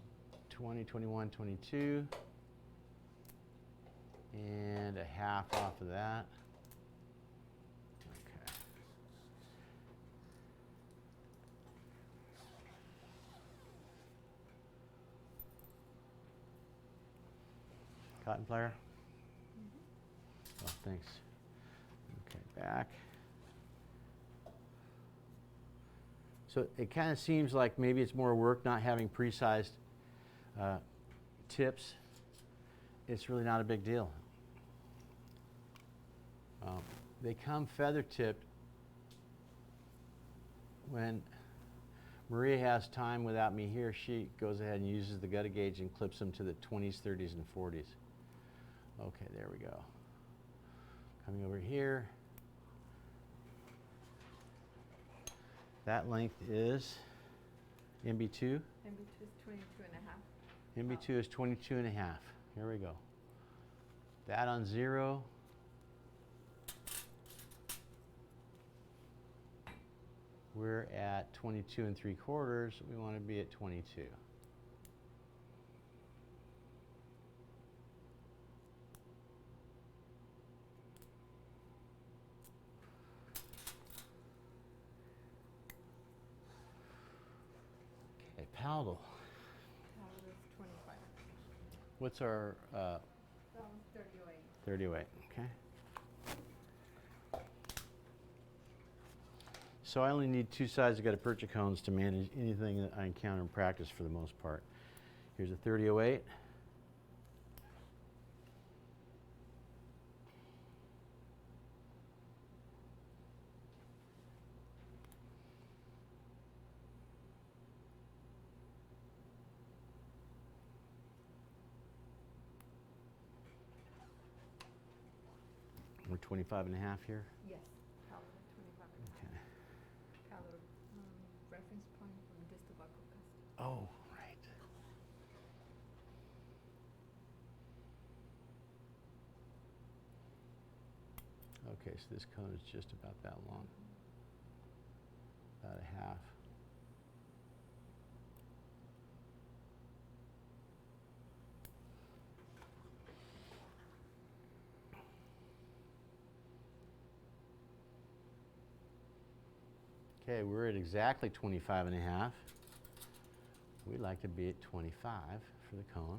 20, 21, 22. And a half off of that. Okay. Cotton plier? Oh, thanks. Okay, back. So it kind of seems like maybe it's more work not having pre-sized tips. It's really not a big deal. They come feather tipped when Maria has time without me here. She goes ahead and uses the gutta gauge and clips them to the 20s, 30s, and 40s. Okay, there we go. Coming over here. That length is MB2. NB2 is 22 and a half. MB2 is 22 and a half. Here we go. That on 0. We're at 22 3/4. We want to be at 22. Okay, palatal. Palatal is 25. What's our That one's 30/08. 30/08? Okay. So I only need 2 sides of gutta-percha cones to manage anything that I encounter in practice for the most part. Here's a 30/08. We're 25 and a half here. Yes. Palatal 25 and a half. Okay. Palatal reference point from distal buckle cusp. Oh, right. Okay, so this cone is just about that long. About a half. Okay, we're at exactly 25 and a half. We'd like to be at 25 for the cone.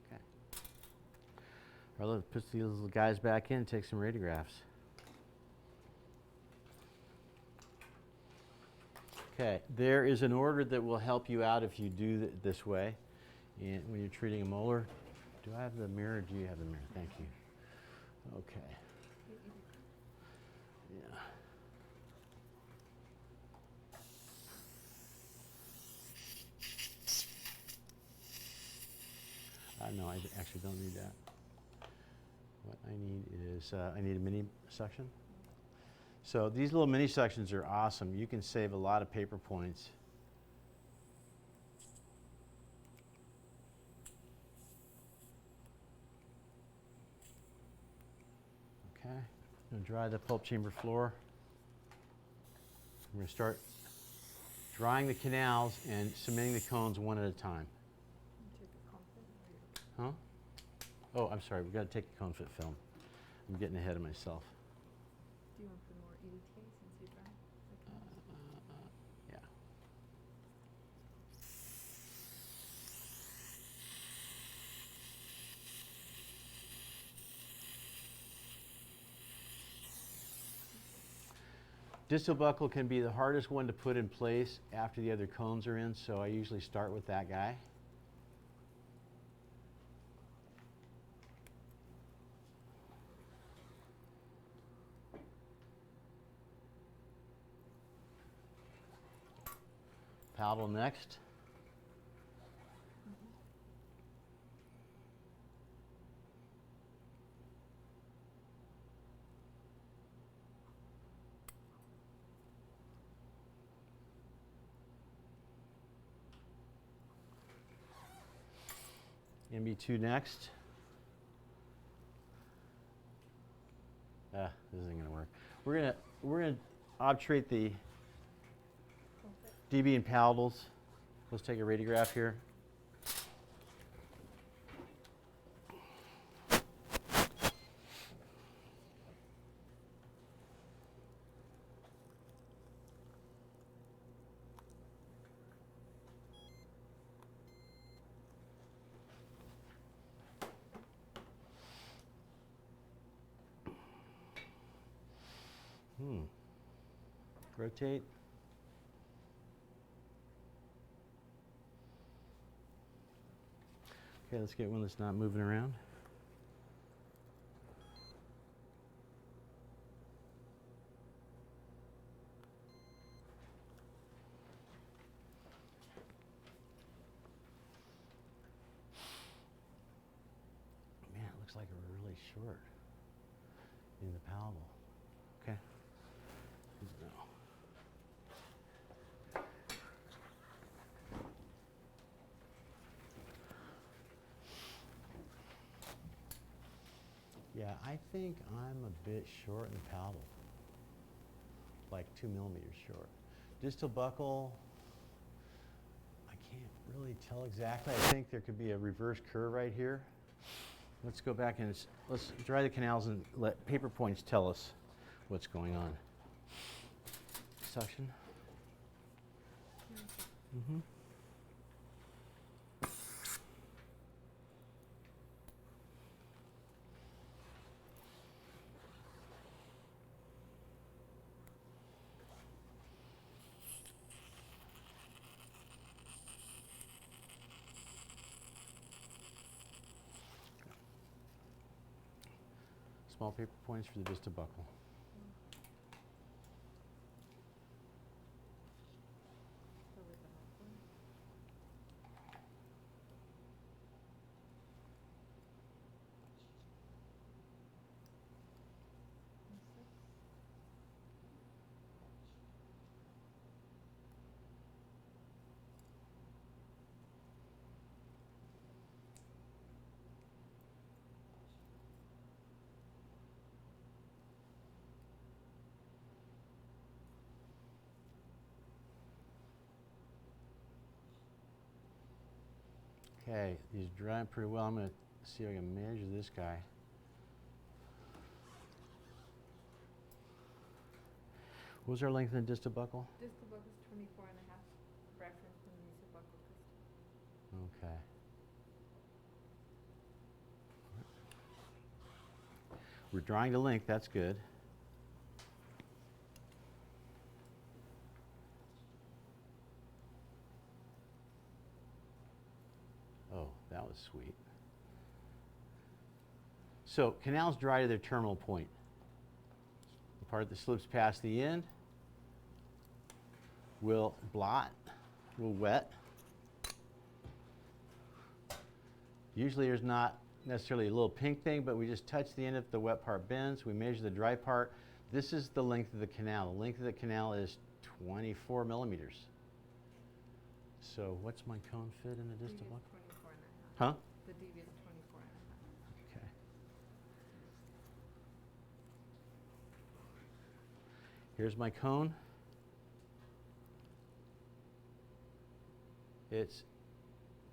Okay. All right, let's put these little guys back in and take some radiographs. Okay, there is an order that will help you out if you do it this way. And when you're treating a molar, do I have the mirror? Do you have the mirror? Thank you. Okay. Yeah. No, I actually don't need that. What I need is, I need a mini suction. So these little mini suctions are awesome. You can save a lot of paper points. Okay, I'm going to dry the pulp chamber floor. I'm going to start drying the canals and cementing the cones one at a time. Huh? Oh, I'm sorry, we've got to take the cone fit film. I'm getting ahead of myself. Do you want to put more EDTA since you dry? Yeah. Distal buckle can be the hardest one to put in place after the other cones are in, so I usually start with that guy. Paddle next. MB2 next. This isn't gonna work. We're gonna obturate the DB and palatals. Let's take a radiograph here. Rotate. Okay, let's get one that's not moving around. Man, it looks like we're really short in the palatal. Okay. No. Yeah, I think I'm a bit short in the palatal, like 2 millimeters short. Distal buckle, I can't really tell exactly. I think there could be a reverse curve right here. Let's go back and let's dry the canals and let paper points tell us what's going on. Suction. Mm-hmm. Small paper points for the distal buckle. Okay, he's drying pretty well. I'm going to see if I can measure this guy. What was our length in the distal buckle? Distal buckle is 24 and a half. Reference from the mesial buckle crystal. Okay. We're drawing the length, that's good. Oh, that was sweet. So canals dry to their terminal point. The part that slips past the end will blot, will wet. Usually there's not necessarily a little pink thing, but we just touch the end if the wet part bends. We measure the dry part. This is the length of the canal. The length of the canal is 24 millimeters. So what's my cone fit in the distal buckle? 24 and a half. Huh? The devious 24 and a half. Okay. Here's my cone. It's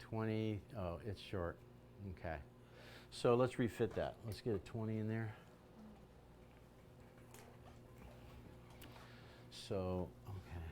20, oh, it's short. Okay. So let's refit that. Let's get a 20 in there. So, okay.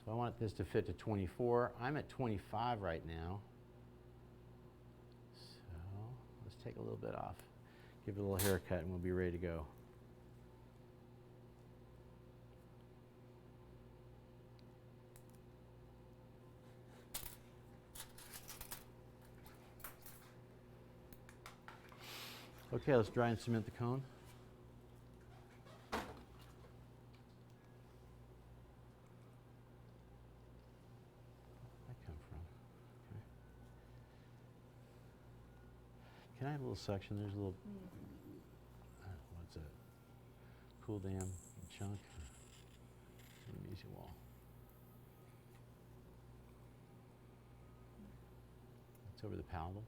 So I want this to fit to 24. I'm at 25 right now. So let's take a little bit off. Give it a little haircut and we'll be ready to go. Okay, let's dry and cement the cone. Can I have a little section? There's a little, what's it? Cool dam chunk. Easy wall. It's over the palatal.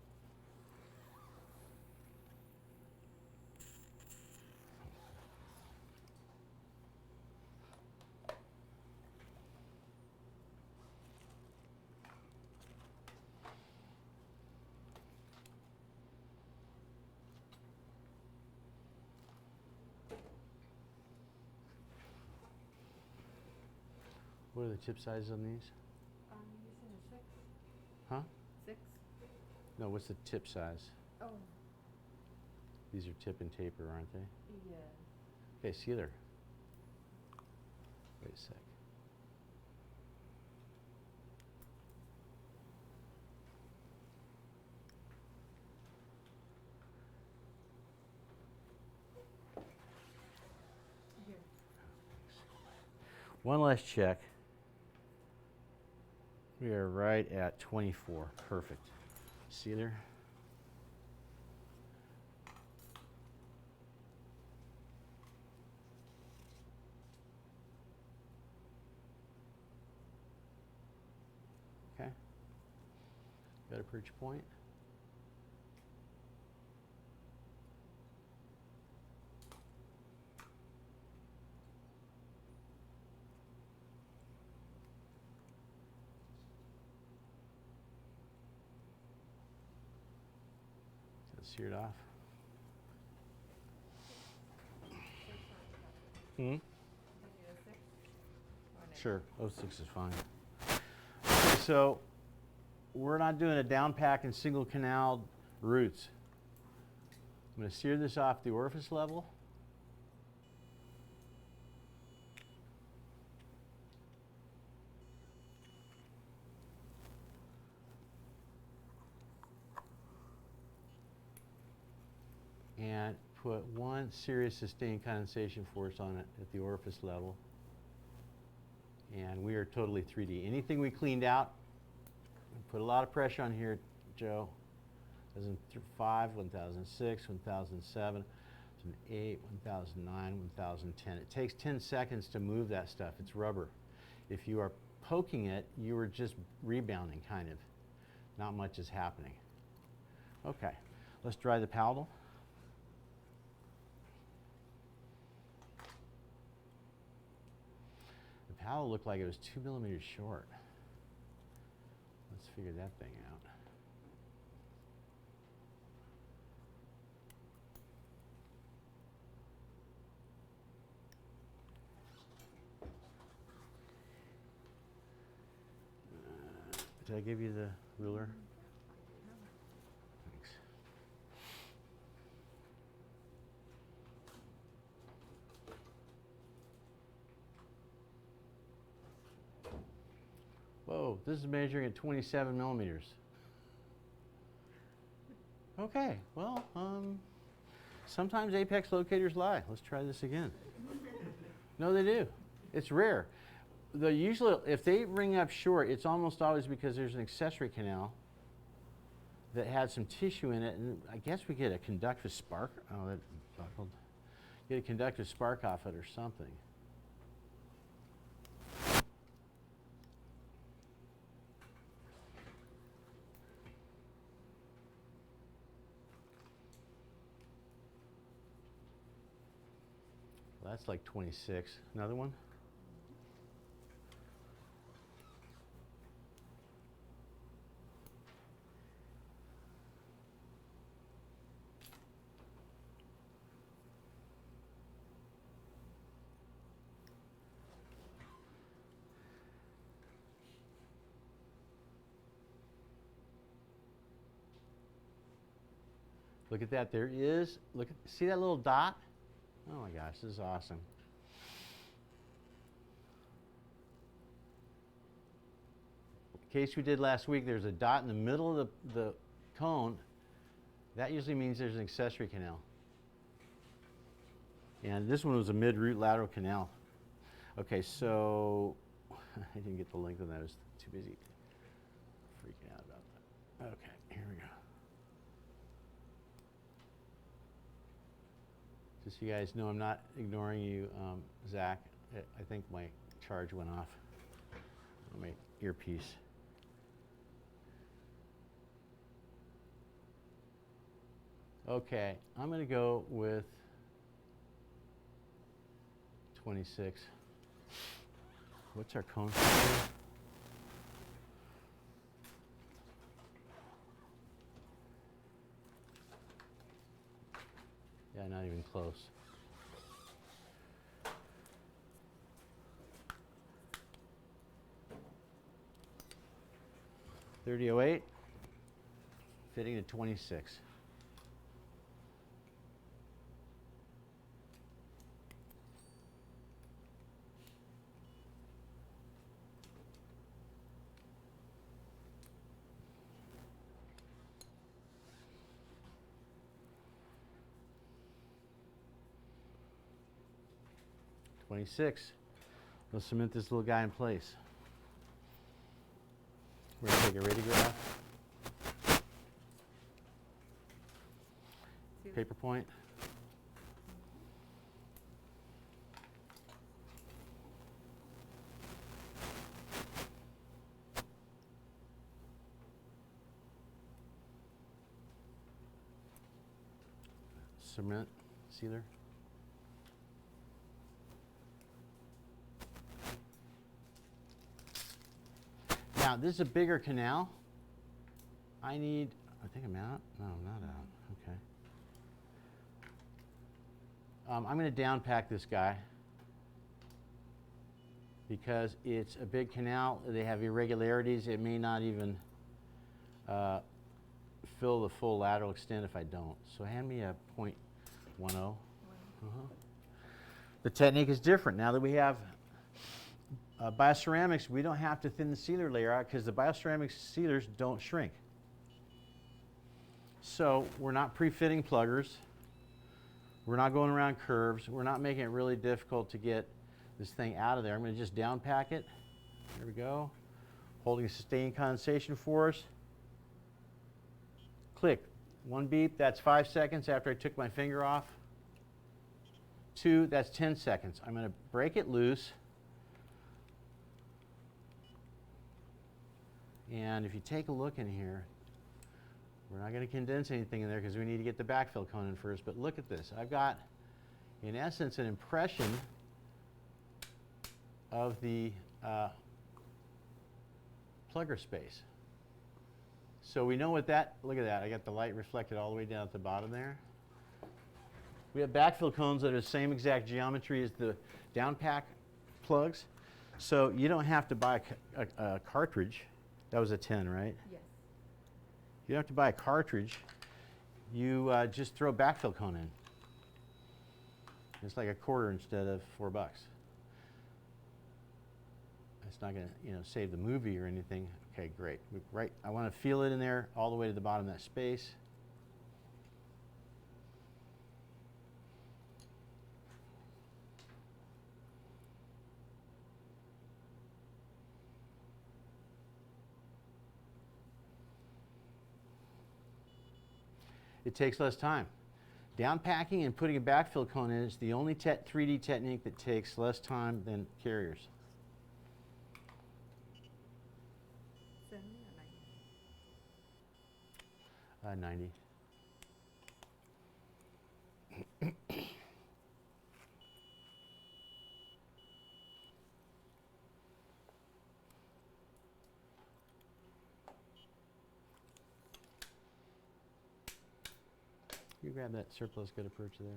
What are the tip sizes on these? Using a 6. Huh? 6. No, what's the tip size? Oh, These are tip and taper, aren't they? yeah. Okay, sealer. Wait a sec. Here. One last check. We are right at 24. Perfect. Sealer. Okay. Got a perch point. Seared off. Hmm? Sure, 06 is fine. Okay, so we're not doing a down pack and single canal roots. I'm going to sear this off the orifice level. And put one serious sustained condensation force on it at the orifice level. And we are totally 3D. Anything we cleaned out, put a lot of pressure on here, Joe. 2005, 2006, 2007. 1008, 1009, 1010. It takes 10 seconds to move that stuff. It's rubber. If you are poking it, you are just rebounding, kind of. Not much is happening. Okay, let's dry the paddle. The paddle looked like it was 2 millimeters short. Let's figure that thing out. Did I give you the ruler? Thanks. Whoa, this is measuring at 27 millimeters. Okay, well, sometimes apex locators lie. Let's try this again. No, they do. It's rare. Usually, if they ring up short, it's almost always because there's an accessory canal that had some tissue in it, and I guess we get a conductive spark. Oh, that buckled. Get a conductive spark off it or something. Well, that's like 26. Another one? Look at that. There is, look, see that little dot? Oh my gosh, this is awesome. In case we did last week, there's a dot in the middle of the cone. That usually means there's an accessory canal. And this one was a mid-root lateral canal. Okay, so I didn't get the length of that. I was too busy freaking out about that. Okay, here we go. Just so you guys know, I'm not ignoring you, Zach. I think my charge went off on my earpiece. Okay, I'm going to go with 26. What's our cone? Yeah, not even close. .3008, fitting to 26. Let's cement this little guy in place. We're going to take a radiograph. Paper point. Cement sealer. Now, this is a bigger canal. I think I'm out. No, I'm not out. Okay. I'm going to down pack this guy because it's a big canal. They have irregularities. It may not even fill the full lateral extent if I don't. So hand me a .10. The technique is different. Now that we have bioceramics, we don't have to thin the sealer layer out because the bioceramic sealers don't shrink. So we're not pre-fitting pluggers. We're not going around curves. We're not making it really difficult to get this thing out of there. I'm going to just down pack it. There we go. Holding sustained condensation for us. Click. One beep. That's 5 seconds after I took my finger off. 2, that's 10 seconds. I'm going to break it loose. And if you take a look in here, we're not going to condense anything in there because we need to get the backfill cone in first, but look at this. I've got, in essence, an impression of the plugger space. So we know what that, look at that, I got the light reflected all the way down at the bottom there. We have backfill cones that are the same exact geometry as the downpack plugs. So you don't have to buy a cartridge. That was a 10, right? Yes. You don't have to buy a cartridge. You just throw a backfill cone in. It's like a quarter instead of $4. It's not going to, save the movie or anything. Okay, great. Right, I want to feel it in there all the way to the bottom of that space. It takes less time. Downpacking and putting a backfill cone in is the only 3D technique that takes less time than carriers. 70 or 90? 90. You grab that surplus gutta percha there.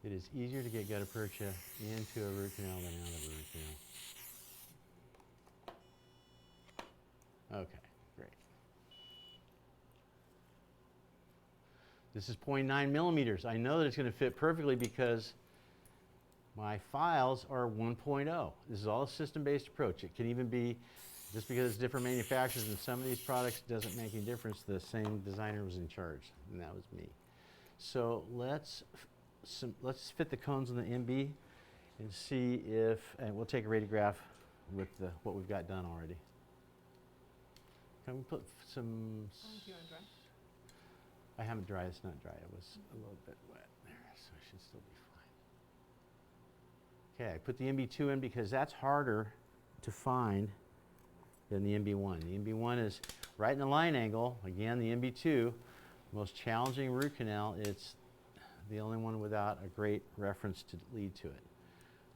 It is easier to get gutta percha into a root canal than out of a root canal. Okay, great. This is 0.9 millimeters. I know that it's going to fit perfectly because my files are 1.0. This is all a system-based approach. It can even be, just because it's different manufacturers and some of these products doesn't make any difference, the same designer was in charge, and that was me. So let's fit the cones in the MB and see if, and we'll take a radiograph with what we've got done already. Can we put some... Do you want to dry? I haven't dried, it's not dry. It was a little bit wet there, so it should still be fine. Okay, I put the MB2 in because that's harder to find than the MB1. The MB1 is right in the line angle. Again, the MB2, most challenging root canal. It's the only one without a great reference to lead to it.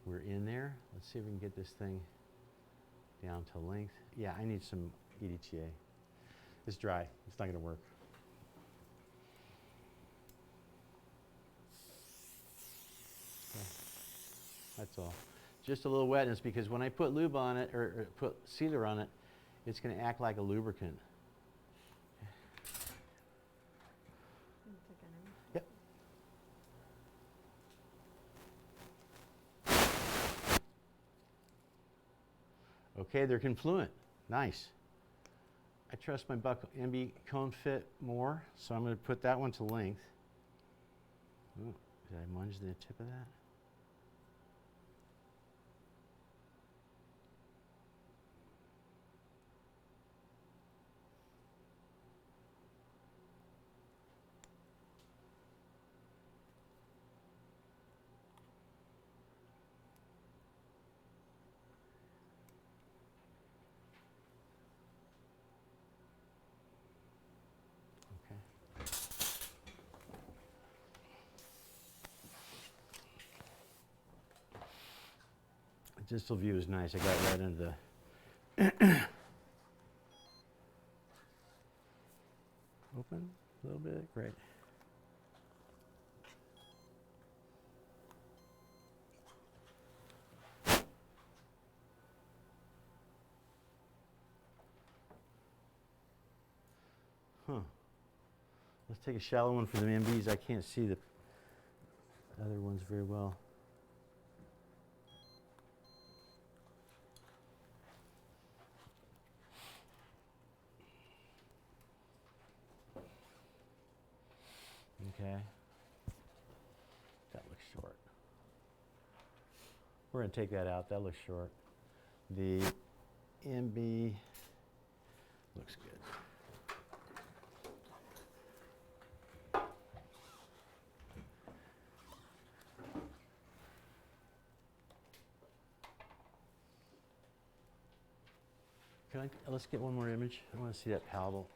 We're in there. Let's see if we can get this thing down to length. Yeah, I need some EDTA. It's dry. It's not going to work. Okay. That's all. Just a little wetness because when I put lube on it or put sealer on it, it's going to act like a lubricant. Yep. Okay, they're confluent. Nice. I trust my MB cone fit more, so I'm going to put that one to length. Ooh, did I munge the tip of that? Distal view is nice. I got right into the open a little bit. Great. Huh. Let's take a shallow one for the MBs. I can't see the other ones very well. Okay. That looks short. We're going to take that out. That looks short. The MB looks good. Let's get one more image. I want to see that palatable.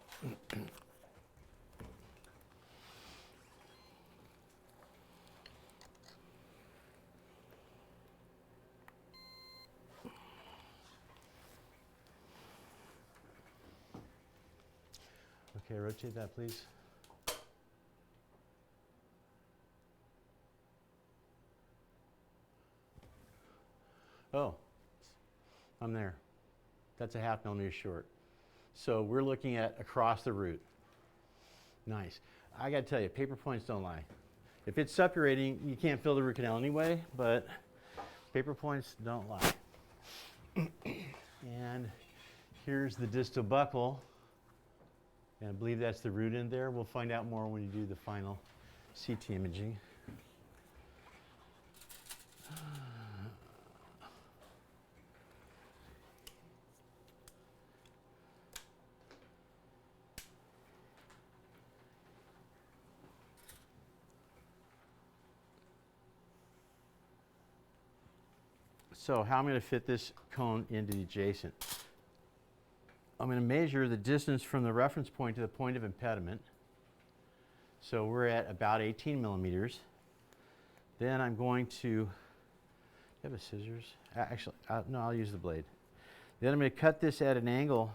Okay, rotate that, please. Oh, I'm there. That's a 1/2 millimeter short. So we're looking at across the root. Nice. I got to tell you, paper points don't lie. If it's suppurating, you can't fill the root canal anyway, but paper points don't lie. And here's the distal buckle. And I believe that's the root in there. We'll find out more when you do the final CT imaging. So how am I going to fit this cone into the adjacent? I'm going to measure the distance from the reference point to the point of impediment. So we're at about 18 millimeters. Then I'm going to, do you have a scissors? Actually, no, I'll use the blade. Then I'm going to cut this at an angle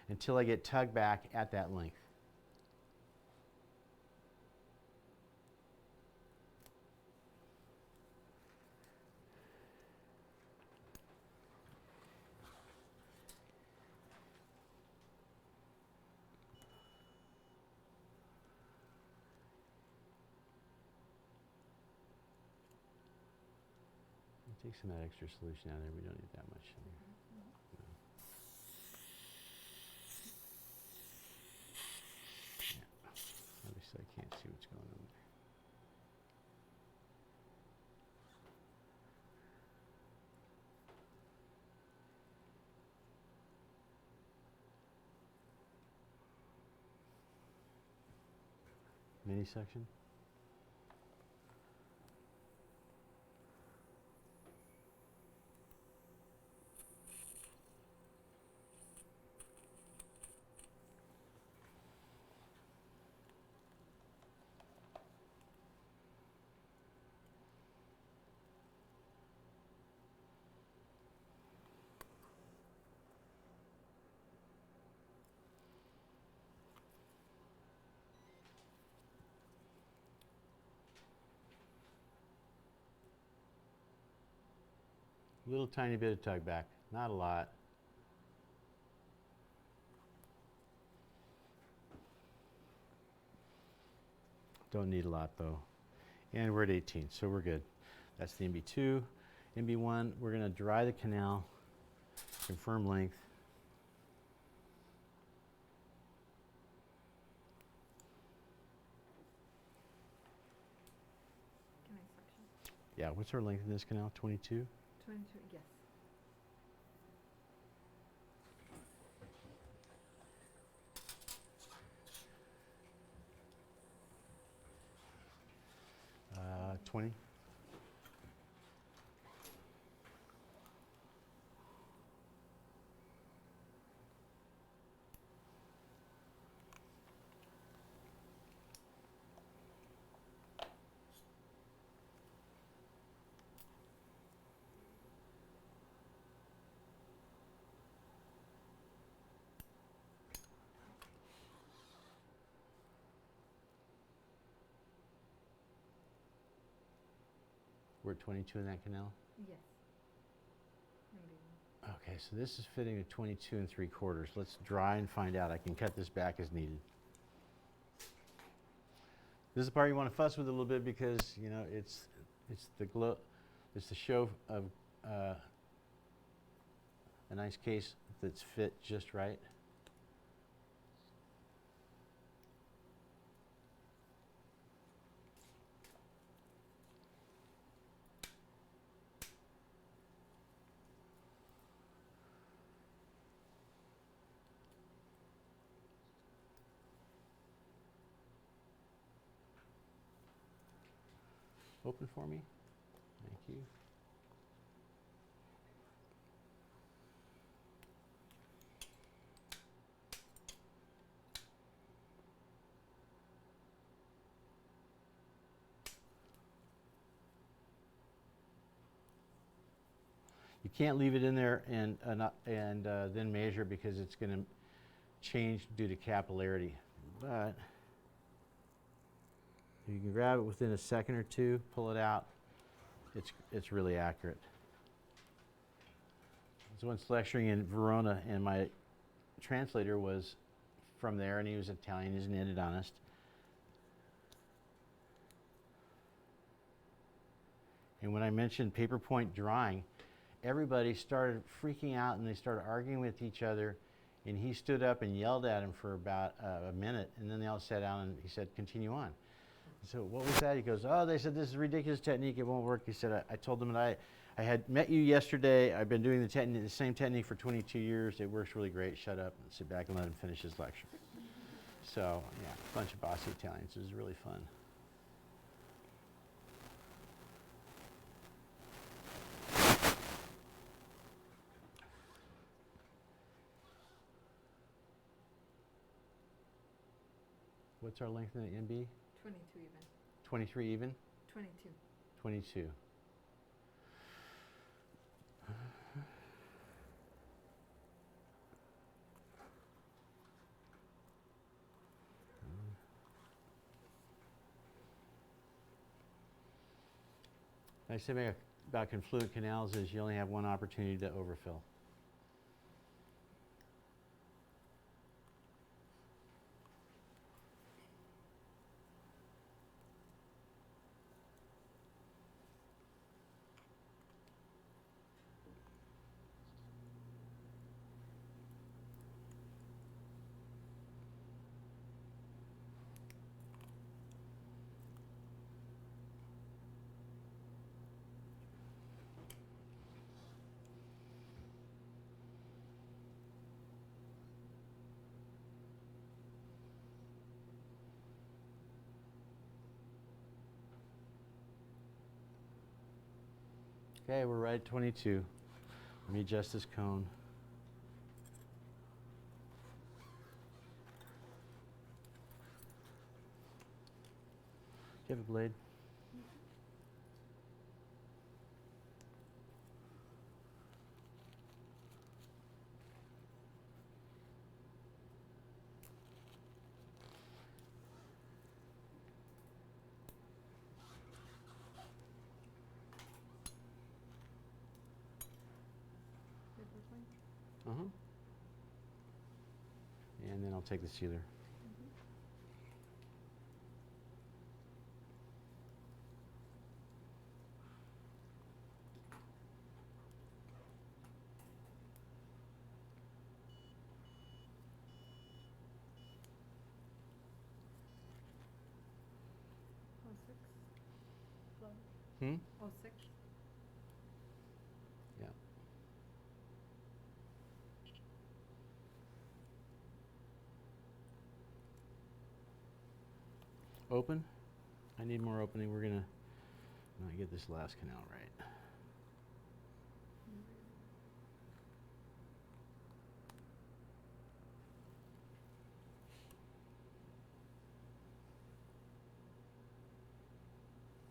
until I get tugged back at that length. Take some of that extra solution out of there. We don't need that much in there. No. Yeah. Obviously, I can't see what's going on there. Mini section. Little tiny bit of tug back, not a lot. Don't need a lot though. And we're at 18, so we're good. That's the MB2. MB1, we're going to dry the canal, confirm length. Can I section? Yeah, what's our length in this canal? 22? 22, yes. Uh, 20? We're at 22 in that canal? Yes. Okay, so this is fitting at 22 3/4. Let's dry and find out. I can cut this back as needed. This is the part you want to fuss with a little bit because, you know, it's the glow, it's the show of a nice case that's fit just right. Open for me. Thank you. You can't leave it in there and then measure because it's going to change due to capillarity. But if you can grab it within a second or two, pull it out, it's really accurate. I was once lecturing in Verona, and my translator was from there, and he was Italian. He's an endodontist. And when I mentioned paper point drawing, everybody started freaking out and they started arguing with each other, and he stood up and yelled at him for about a minute, and then they all sat down and he said, continue on. So what was that? He goes, oh, they said this is a ridiculous technique, it won't work. He said, I told them that I had met you yesterday, I've been doing the same technique for 22 years, it works really great, shut up and sit back and let him finish his lecture. So yeah, a bunch of bossy Italians, it was really fun. What's our length in the MB? 22 even. 23 even? 22. 22. Nice thing about confluent canals is you only have one opportunity to overfill. Okay, we're right at 22. Let me adjust this cone. Do you have a blade? Paper point? Uh-huh. And then I'll take the sealer. Oh, 6. Flow. Hmm? Oh, 6. Yeah. Open. I need more opening. We're gonna not get this last canal right.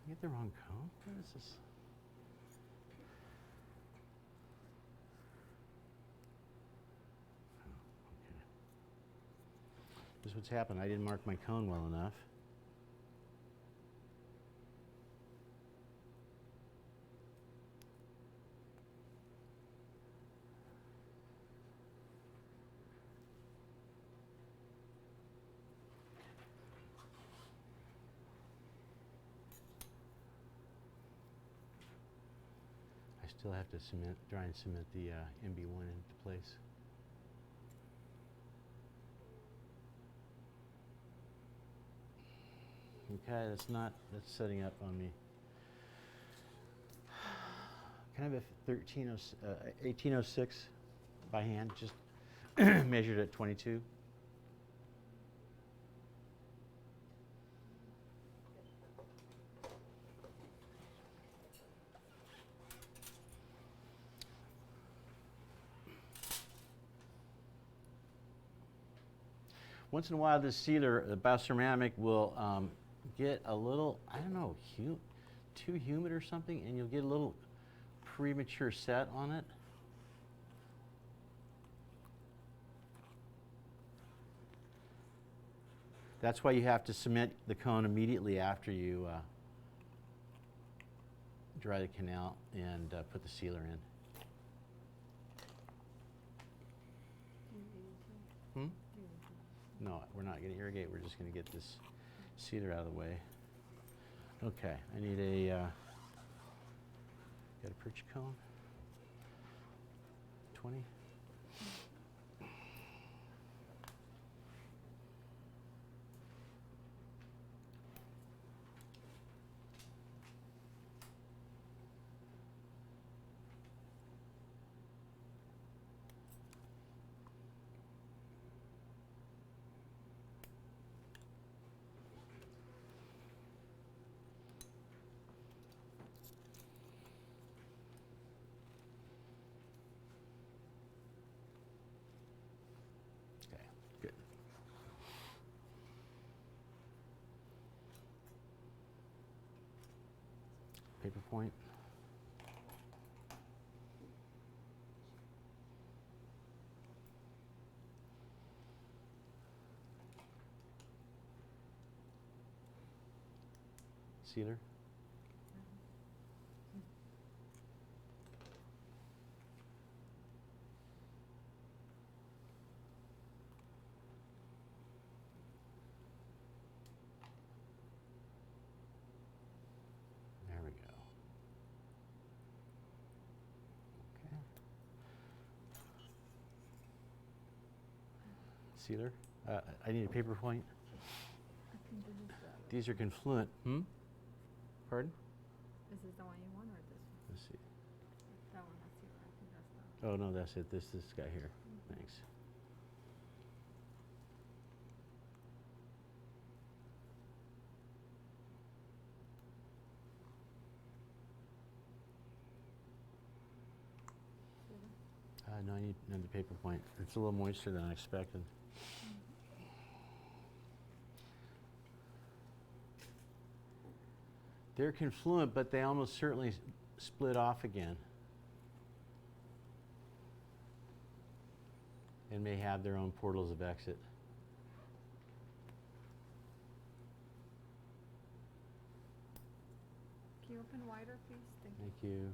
I get the wrong cone? What is this? Oh, okay. This is what's happened. I didn't mark my cone well enough. I still have to dry and cement the MB1 into place. Okay, that's setting up on me. Can I have a 1806 by hand, just measured at 22? Once in a while, this sealer, the bioceramic, will get a little, I don't know, too humid or something, and you'll get a little premature set on it. That's why you have to cement the cone immediately after you dry the canal and put the sealer in. Hmm? No, we're not going to irrigate. We're just going to get this sealer out of the way. Okay, I need a, got a perch cone? 20? Good. Paper point. Sealer. There we go. Okay. Sealer. I need a paper point. I think this is the, These are confluent. Hmm? Pardon? this is the one you want or this one? Let's see. That one, that's the, I think that's the. Oh, no, that's it. This guy here. Thanks. No, I need another paper point. It's a little moister than I expected. They're confluent, but they almost certainly split off again. And may have their own portals of exit. Can you open wider, please? Thank you. Thank you.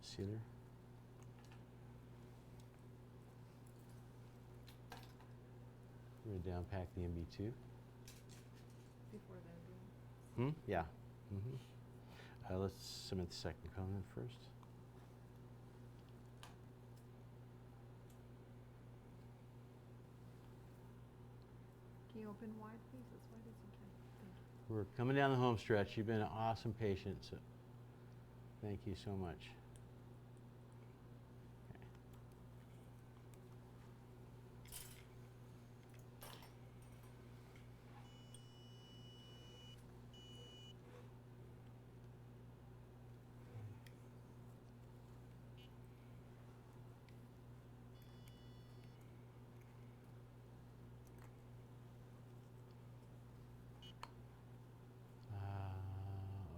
Sealer. We're going to down pack the MB2. Before then, Yeah. Let's cement the second cone first. can you open wide, please? As wide as you can. Thank you. We're coming down the home stretch. You've been an awesome patient, so thank you so much.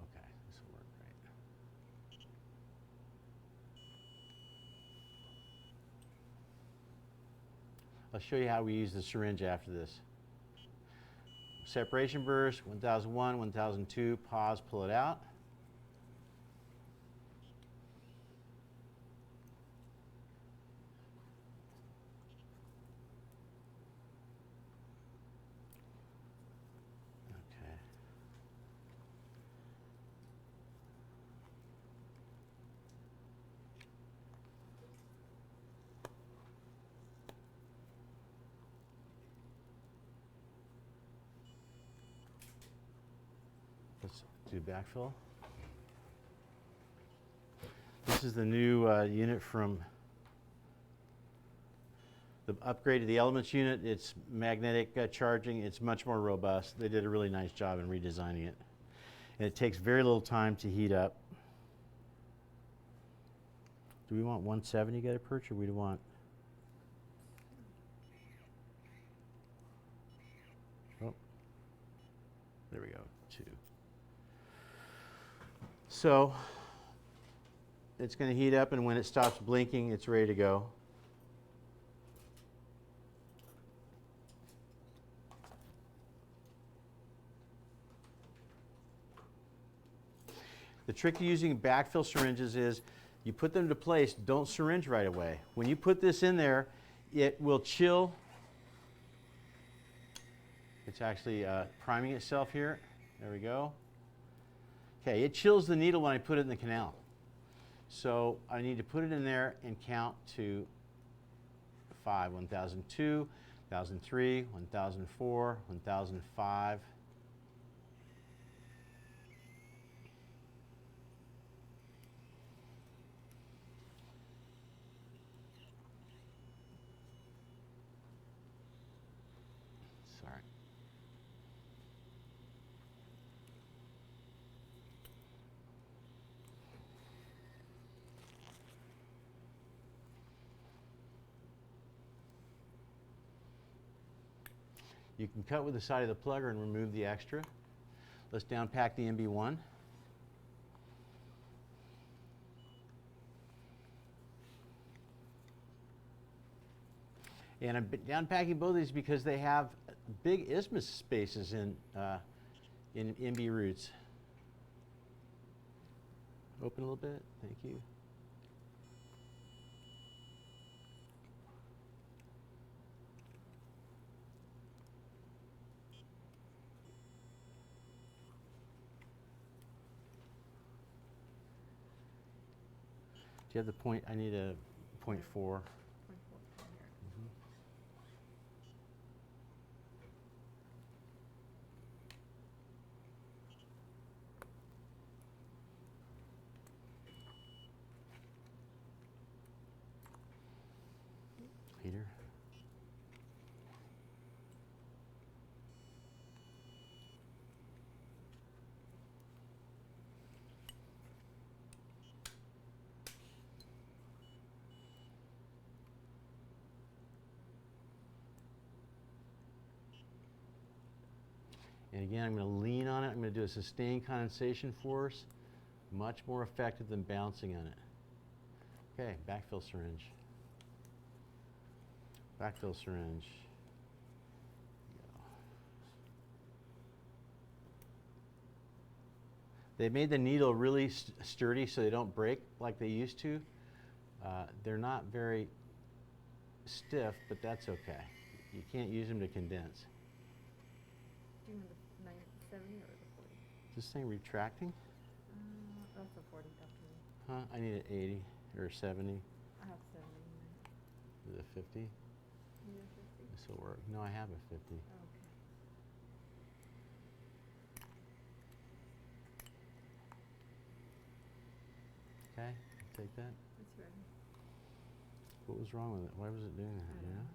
Okay, this will work right. I'll show you how we use the syringe after this. Separation burst, 1001, 1002, pause, pull it out. Okay. Let's do backfill. This is the new unit from the upgrade to the Elements unit. It's magnetic charging. It's much more robust. They did a really nice job in redesigning it. And it takes very little time to heat up. Do we want 170 gutta perch, or we want? Oh, there we go, 2. So it's going to heat up, and when it stops blinking, it's ready to go. The trick to using backfill syringes is you put them to place, don't syringe right away. When you put this in there, it will chill. It's actually priming itself here. There we go. Okay, it chills the needle when I put it in the canal. So I need to put it in there and count to 5. 1002, 1003, 1004, 1005. Sorry. You can cut with the side of the plugger and remove the extra. Let's downpack the MB1. And I'm downpacking both of these because they have big isthmus spaces in MB roots. Open a little bit, thank you. Do you have the point? I need a 0.4. 0.4 here. Heater. And again, I'm going to lean on it. I'm going to do a sustained condensation force, much more effective than bouncing on it. Okay, backfill syringe. Backfill syringe. They made the needle really sturdy so they don't break like they used to. They're not very stiff, but that's okay. You can't use them to condense. Do you want the 970 or the 40? Is this thing retracting? That's a 40 definitely. Huh? I need an 80 or 70. I have 70 in there. Is it 50? You have 50? This will work. No, I have a 50. Okay. Okay, I'll take that. It's ready. What was wrong with it? Why was it doing that? I don't Yeah? know.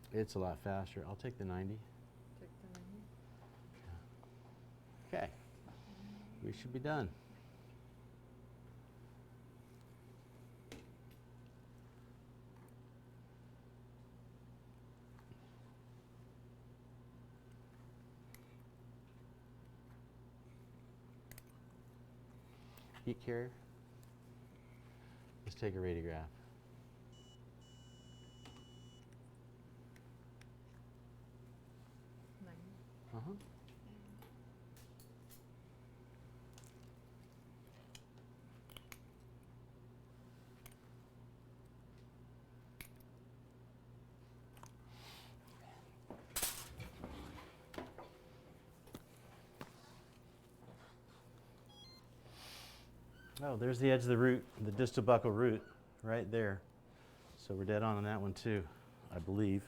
Okay. It's a lot faster. I'll take the 90. Take the 90. Okay. We should be done. Heat carrier. Let's take a radiograph. Uh-huh. Oh, there's the edge of the root, the distal buccal root, right there. So we're dead on that one too, I believe.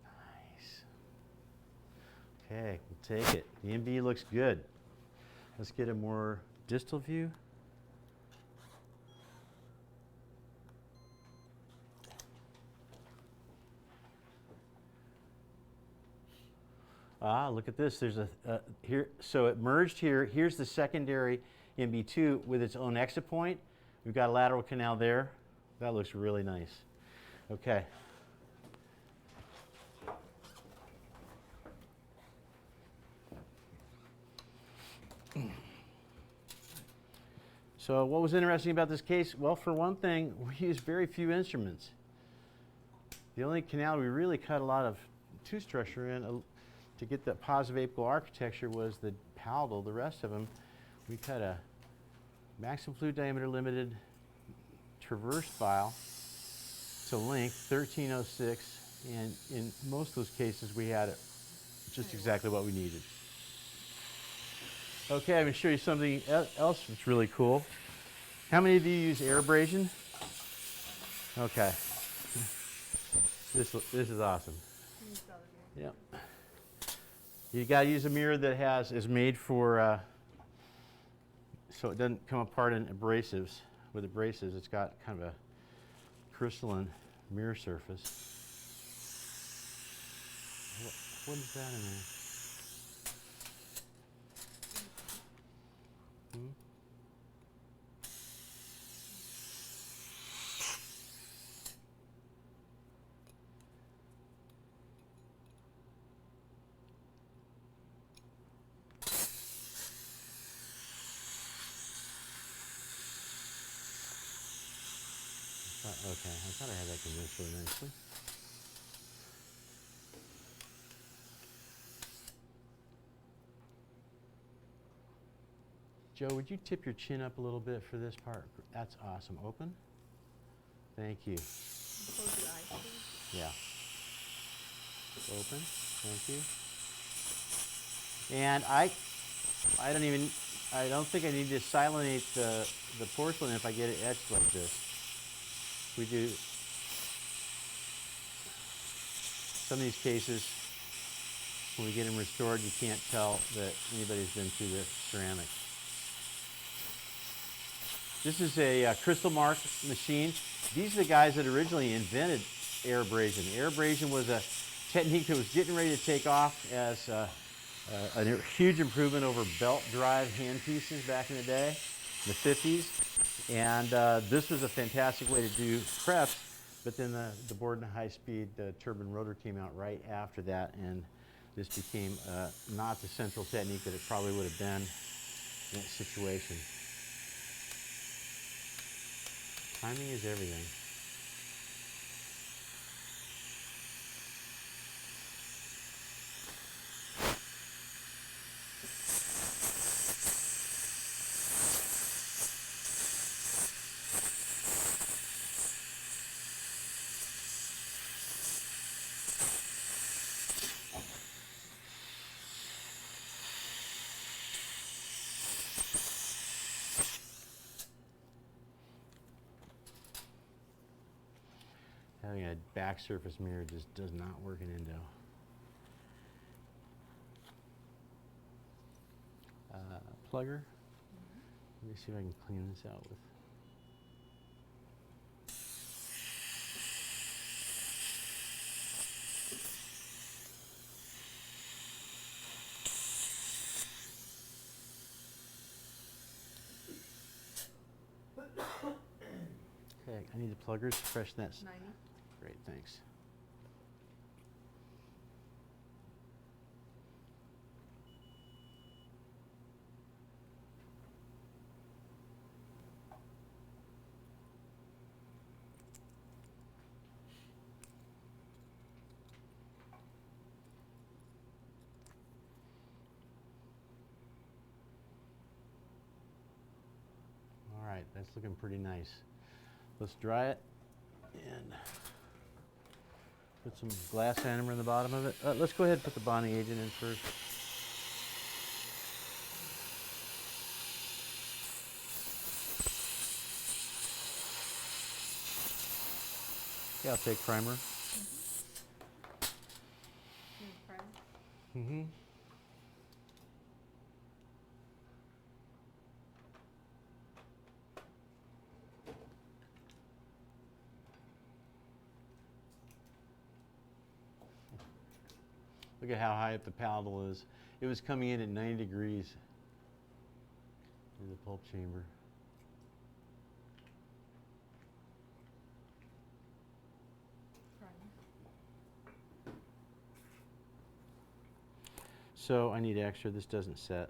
Nice. Okay, we'll take it. The MB looks good. Let's get a more distal view. Ah, look at this. There's a here. So it merged here. Here's the secondary MB2 with its own exit point. We've got a lateral canal there. That looks really nice. Okay. So what was interesting about this case? Well, for one thing, we used very few instruments. The only canal we really cut a lot of tooth structure in to get that positive apical architecture was the palatal. The rest of them, we cut a maximum fluid diameter limited traverse file to length 1306, and in most of those cases we had it just exactly what we needed. Okay, I'm going to show you something else that's really cool. How many of you use air abrasion? Okay. This is awesome. Yep. You got to use a mirror that is made for so it doesn't come apart in abrasives. With abrasives, it's got kind of a crystalline mirror surface. What is that in there? Okay, I thought I had that convinced really nicely. Joe, would you tip your chin up a little bit for this part? That's awesome. Open. Thank you. Close your eyes, please. Yeah. Open. Thank you. And I don't think I need to silinate the porcelain if I get it etched like this. We do some of these cases, when we get them restored, you can't tell that anybody's been through the ceramic. This is a crystal mark machine. These are the guys that originally invented air abrasion. Air abrasion was a technique that was getting ready to take off as a huge improvement over belt drive hand pieces back in the day, in the 50s. And this was a fantastic way to do preps, but then the Borden high-speed turbine rotor came out right after that, and this became not the central technique that it probably would have been in that situation. Timing is everything. Having a back surface mirror just does not work in endo. Plugger. Let me see if I can clean this out with. Okay, I need the pluggers to freshen that. 90. Great, thanks. All right, that's looking pretty nice. Let's dry it and put some glass enamel in the bottom of it. Let's go ahead and put the bonding agent in first. Yeah, I'll take primer. Mm-hmm. Look at how high up the paddle is. It was coming in at 90 degrees in the pulp chamber. So I need extra. This doesn't set.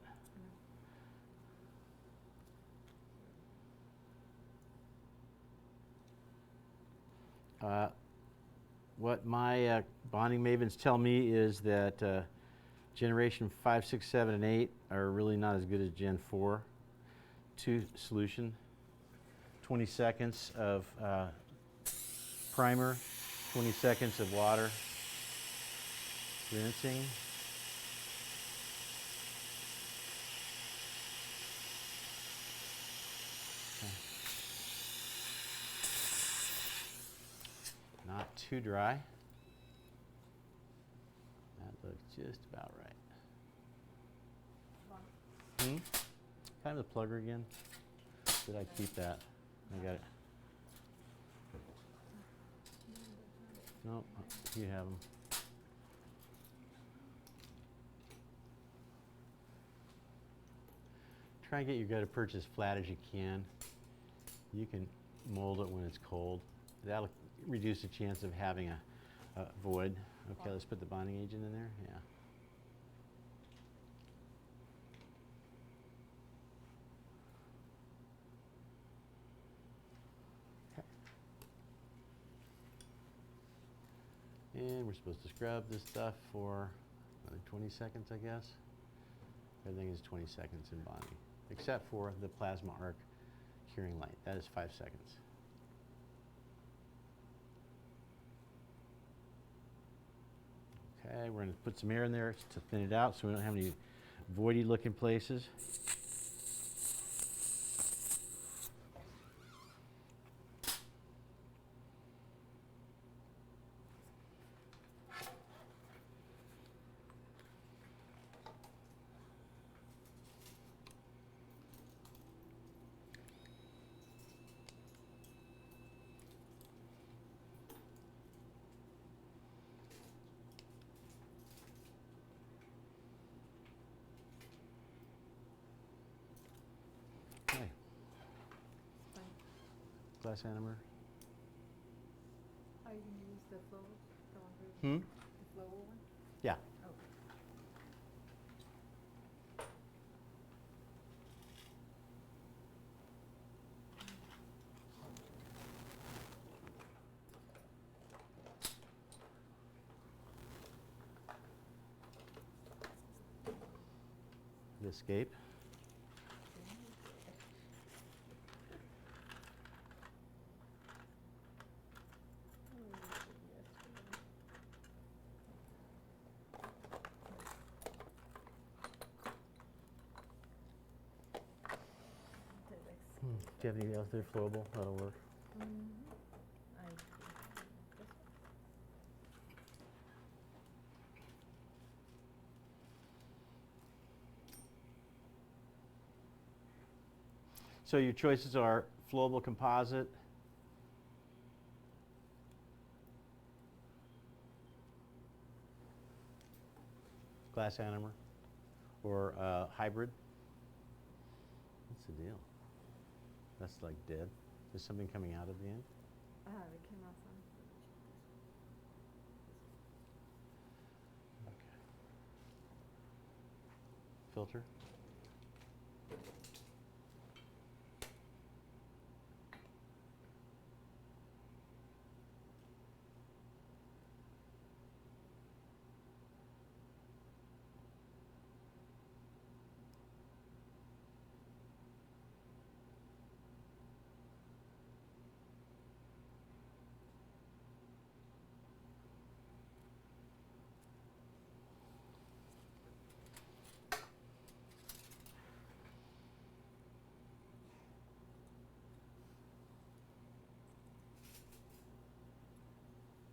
What my bonding mavens tell me is that generation 5, 6, 7, and 8 are really not as good as Gen 4. 2 solution, 20 seconds of primer, 20 seconds of water, rinsing. Not too dry. That looks just about right. Can I have the plugger again? Did I keep that? I got it. Nope, you have them. Try and get your gutta perch as flat as you can. You can mold it when it's cold. That'll reduce the chance of having a void. Okay, let's put the bonding agent in there. Yeah. And we're supposed to scrub this stuff for another 20 seconds, I guess. Everything is 20 seconds in bonding, except for the plasma arc curing light. That is 5 seconds. Okay, we're going to put some air in there to thin it out so we don't have any voidy looking places. Okay. Glass animer. Are you gonna use the flow, the one the flow one? Yeah. Oh. The escape. Do you have anything else there flowable? That'll work. So your choices are flowable composite, glass animer, or hybrid. What's the deal? That's like dead. There's something coming out at the end. It came out some. Okay. Filter.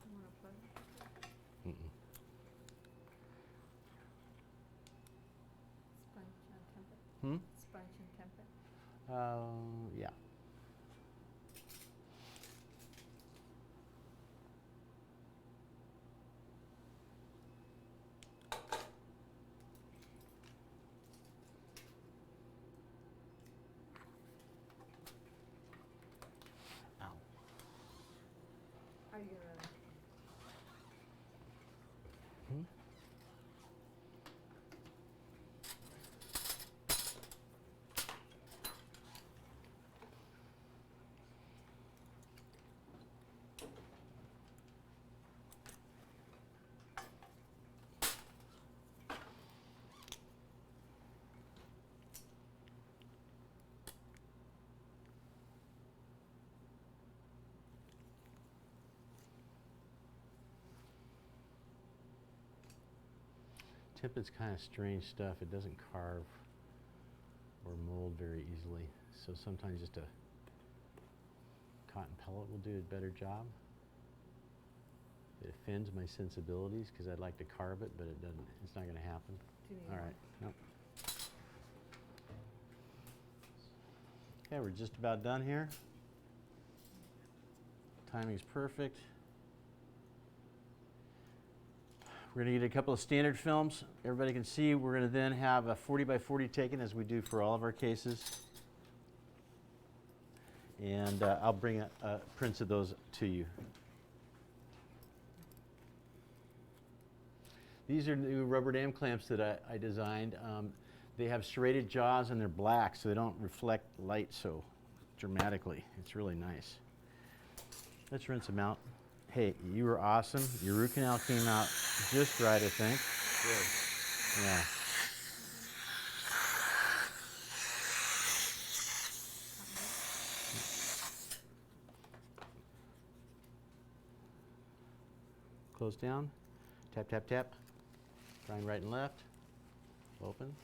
You wanna plug it? Sponge and temper? Sponge and temper? Yeah. Tippett's kind of strange stuff. It doesn't carve or mold very easily. So sometimes just a cotton pellet will do a better job. It offends my sensibilities because I'd like to carve it, but it doesn't. It's not going to happen. Do you need All more? right. Nope. Okay, we're just about done here. Timing's perfect. We're going to get a couple of standard films. Everybody can see. We're going to then have a 40 by 40 taken as we do for all of our cases. And I'll bring prints of those to you. These are new rubber dam clamps that I designed. They have serrated jaws and they're black, so they don't reflect light so dramatically. It's really nice. Let's rinse them out. Hey, you were awesome. Your root canal came out just right, I think. Good. Yeah. Close down. Tap, tap, tap. Grind right and left. Open.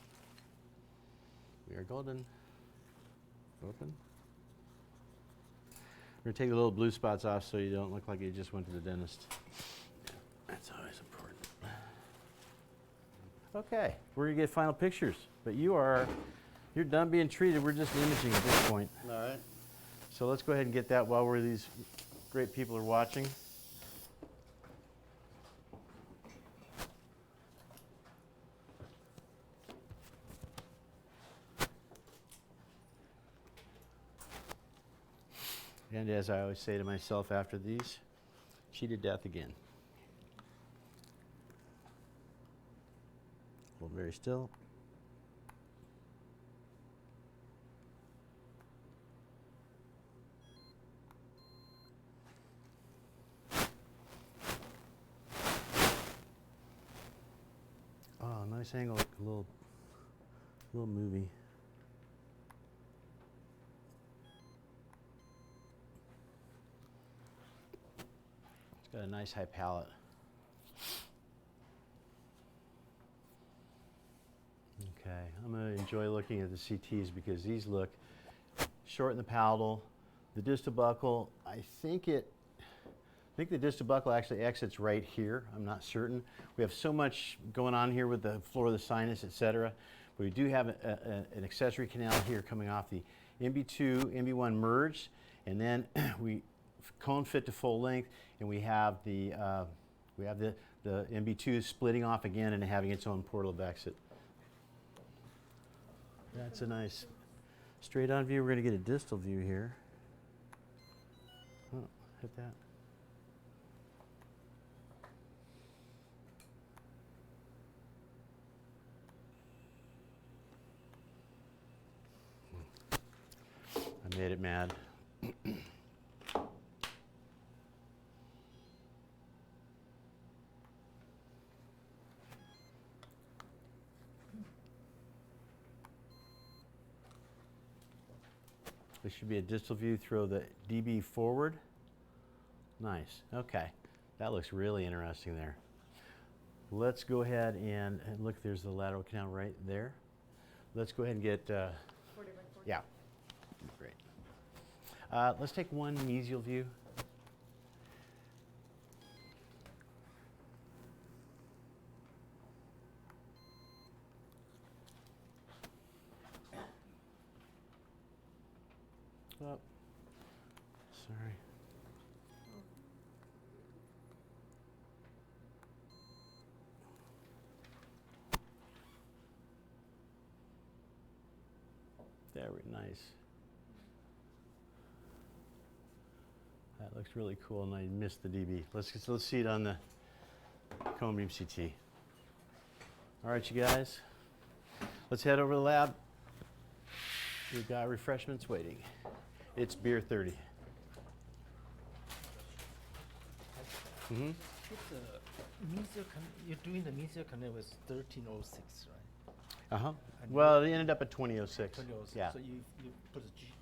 We are golden. Open. We're going to take the little blue spots off so you don't look like you just went to the dentist. That's always important. Okay, we're going to get final pictures, but you're done being treated. We're just imaging at this point. All right. So let's go ahead and get that while these great people are watching. And as I always say to myself after these, cheated death again. Hold very still. Oh, nice angle, a little movie. Got a nice high palate. Okay, I'm going to enjoy looking at the CTs because these look short in the palatal. The distal buccal, I think the distal buccal actually exits right here. I'm not certain. We have so much going on here with the floor of the sinus, etc. But we do have an accessory canal here coming off the MB2, MB1 merged, and then we cone fit to full length, and we have the MB2 splitting off again and having its own portal of exit. That's a nice straight on view. We're going to get a distal view here. Oh, hit that. I made it mad. This should be a distal view. Throw the DB forward. Nice. Okay. That looks really interesting there. Let's go ahead and look, there's the lateral canal right there. Let's go ahead and get, 40 by 40. yeah, great. Let's take one mesial view. Oh, sorry. Very nice. That looks really cool, and I missed the DB. Let's see it on the cone beam CT. All right, you guys, let's head over to the lab. We've got refreshments waiting. It's beer 30. Mm-hmm. You're doing the mesial connect with 1306, right? Uh-huh. And Well, it ended up at 2006. 2006. Yeah. So you put a G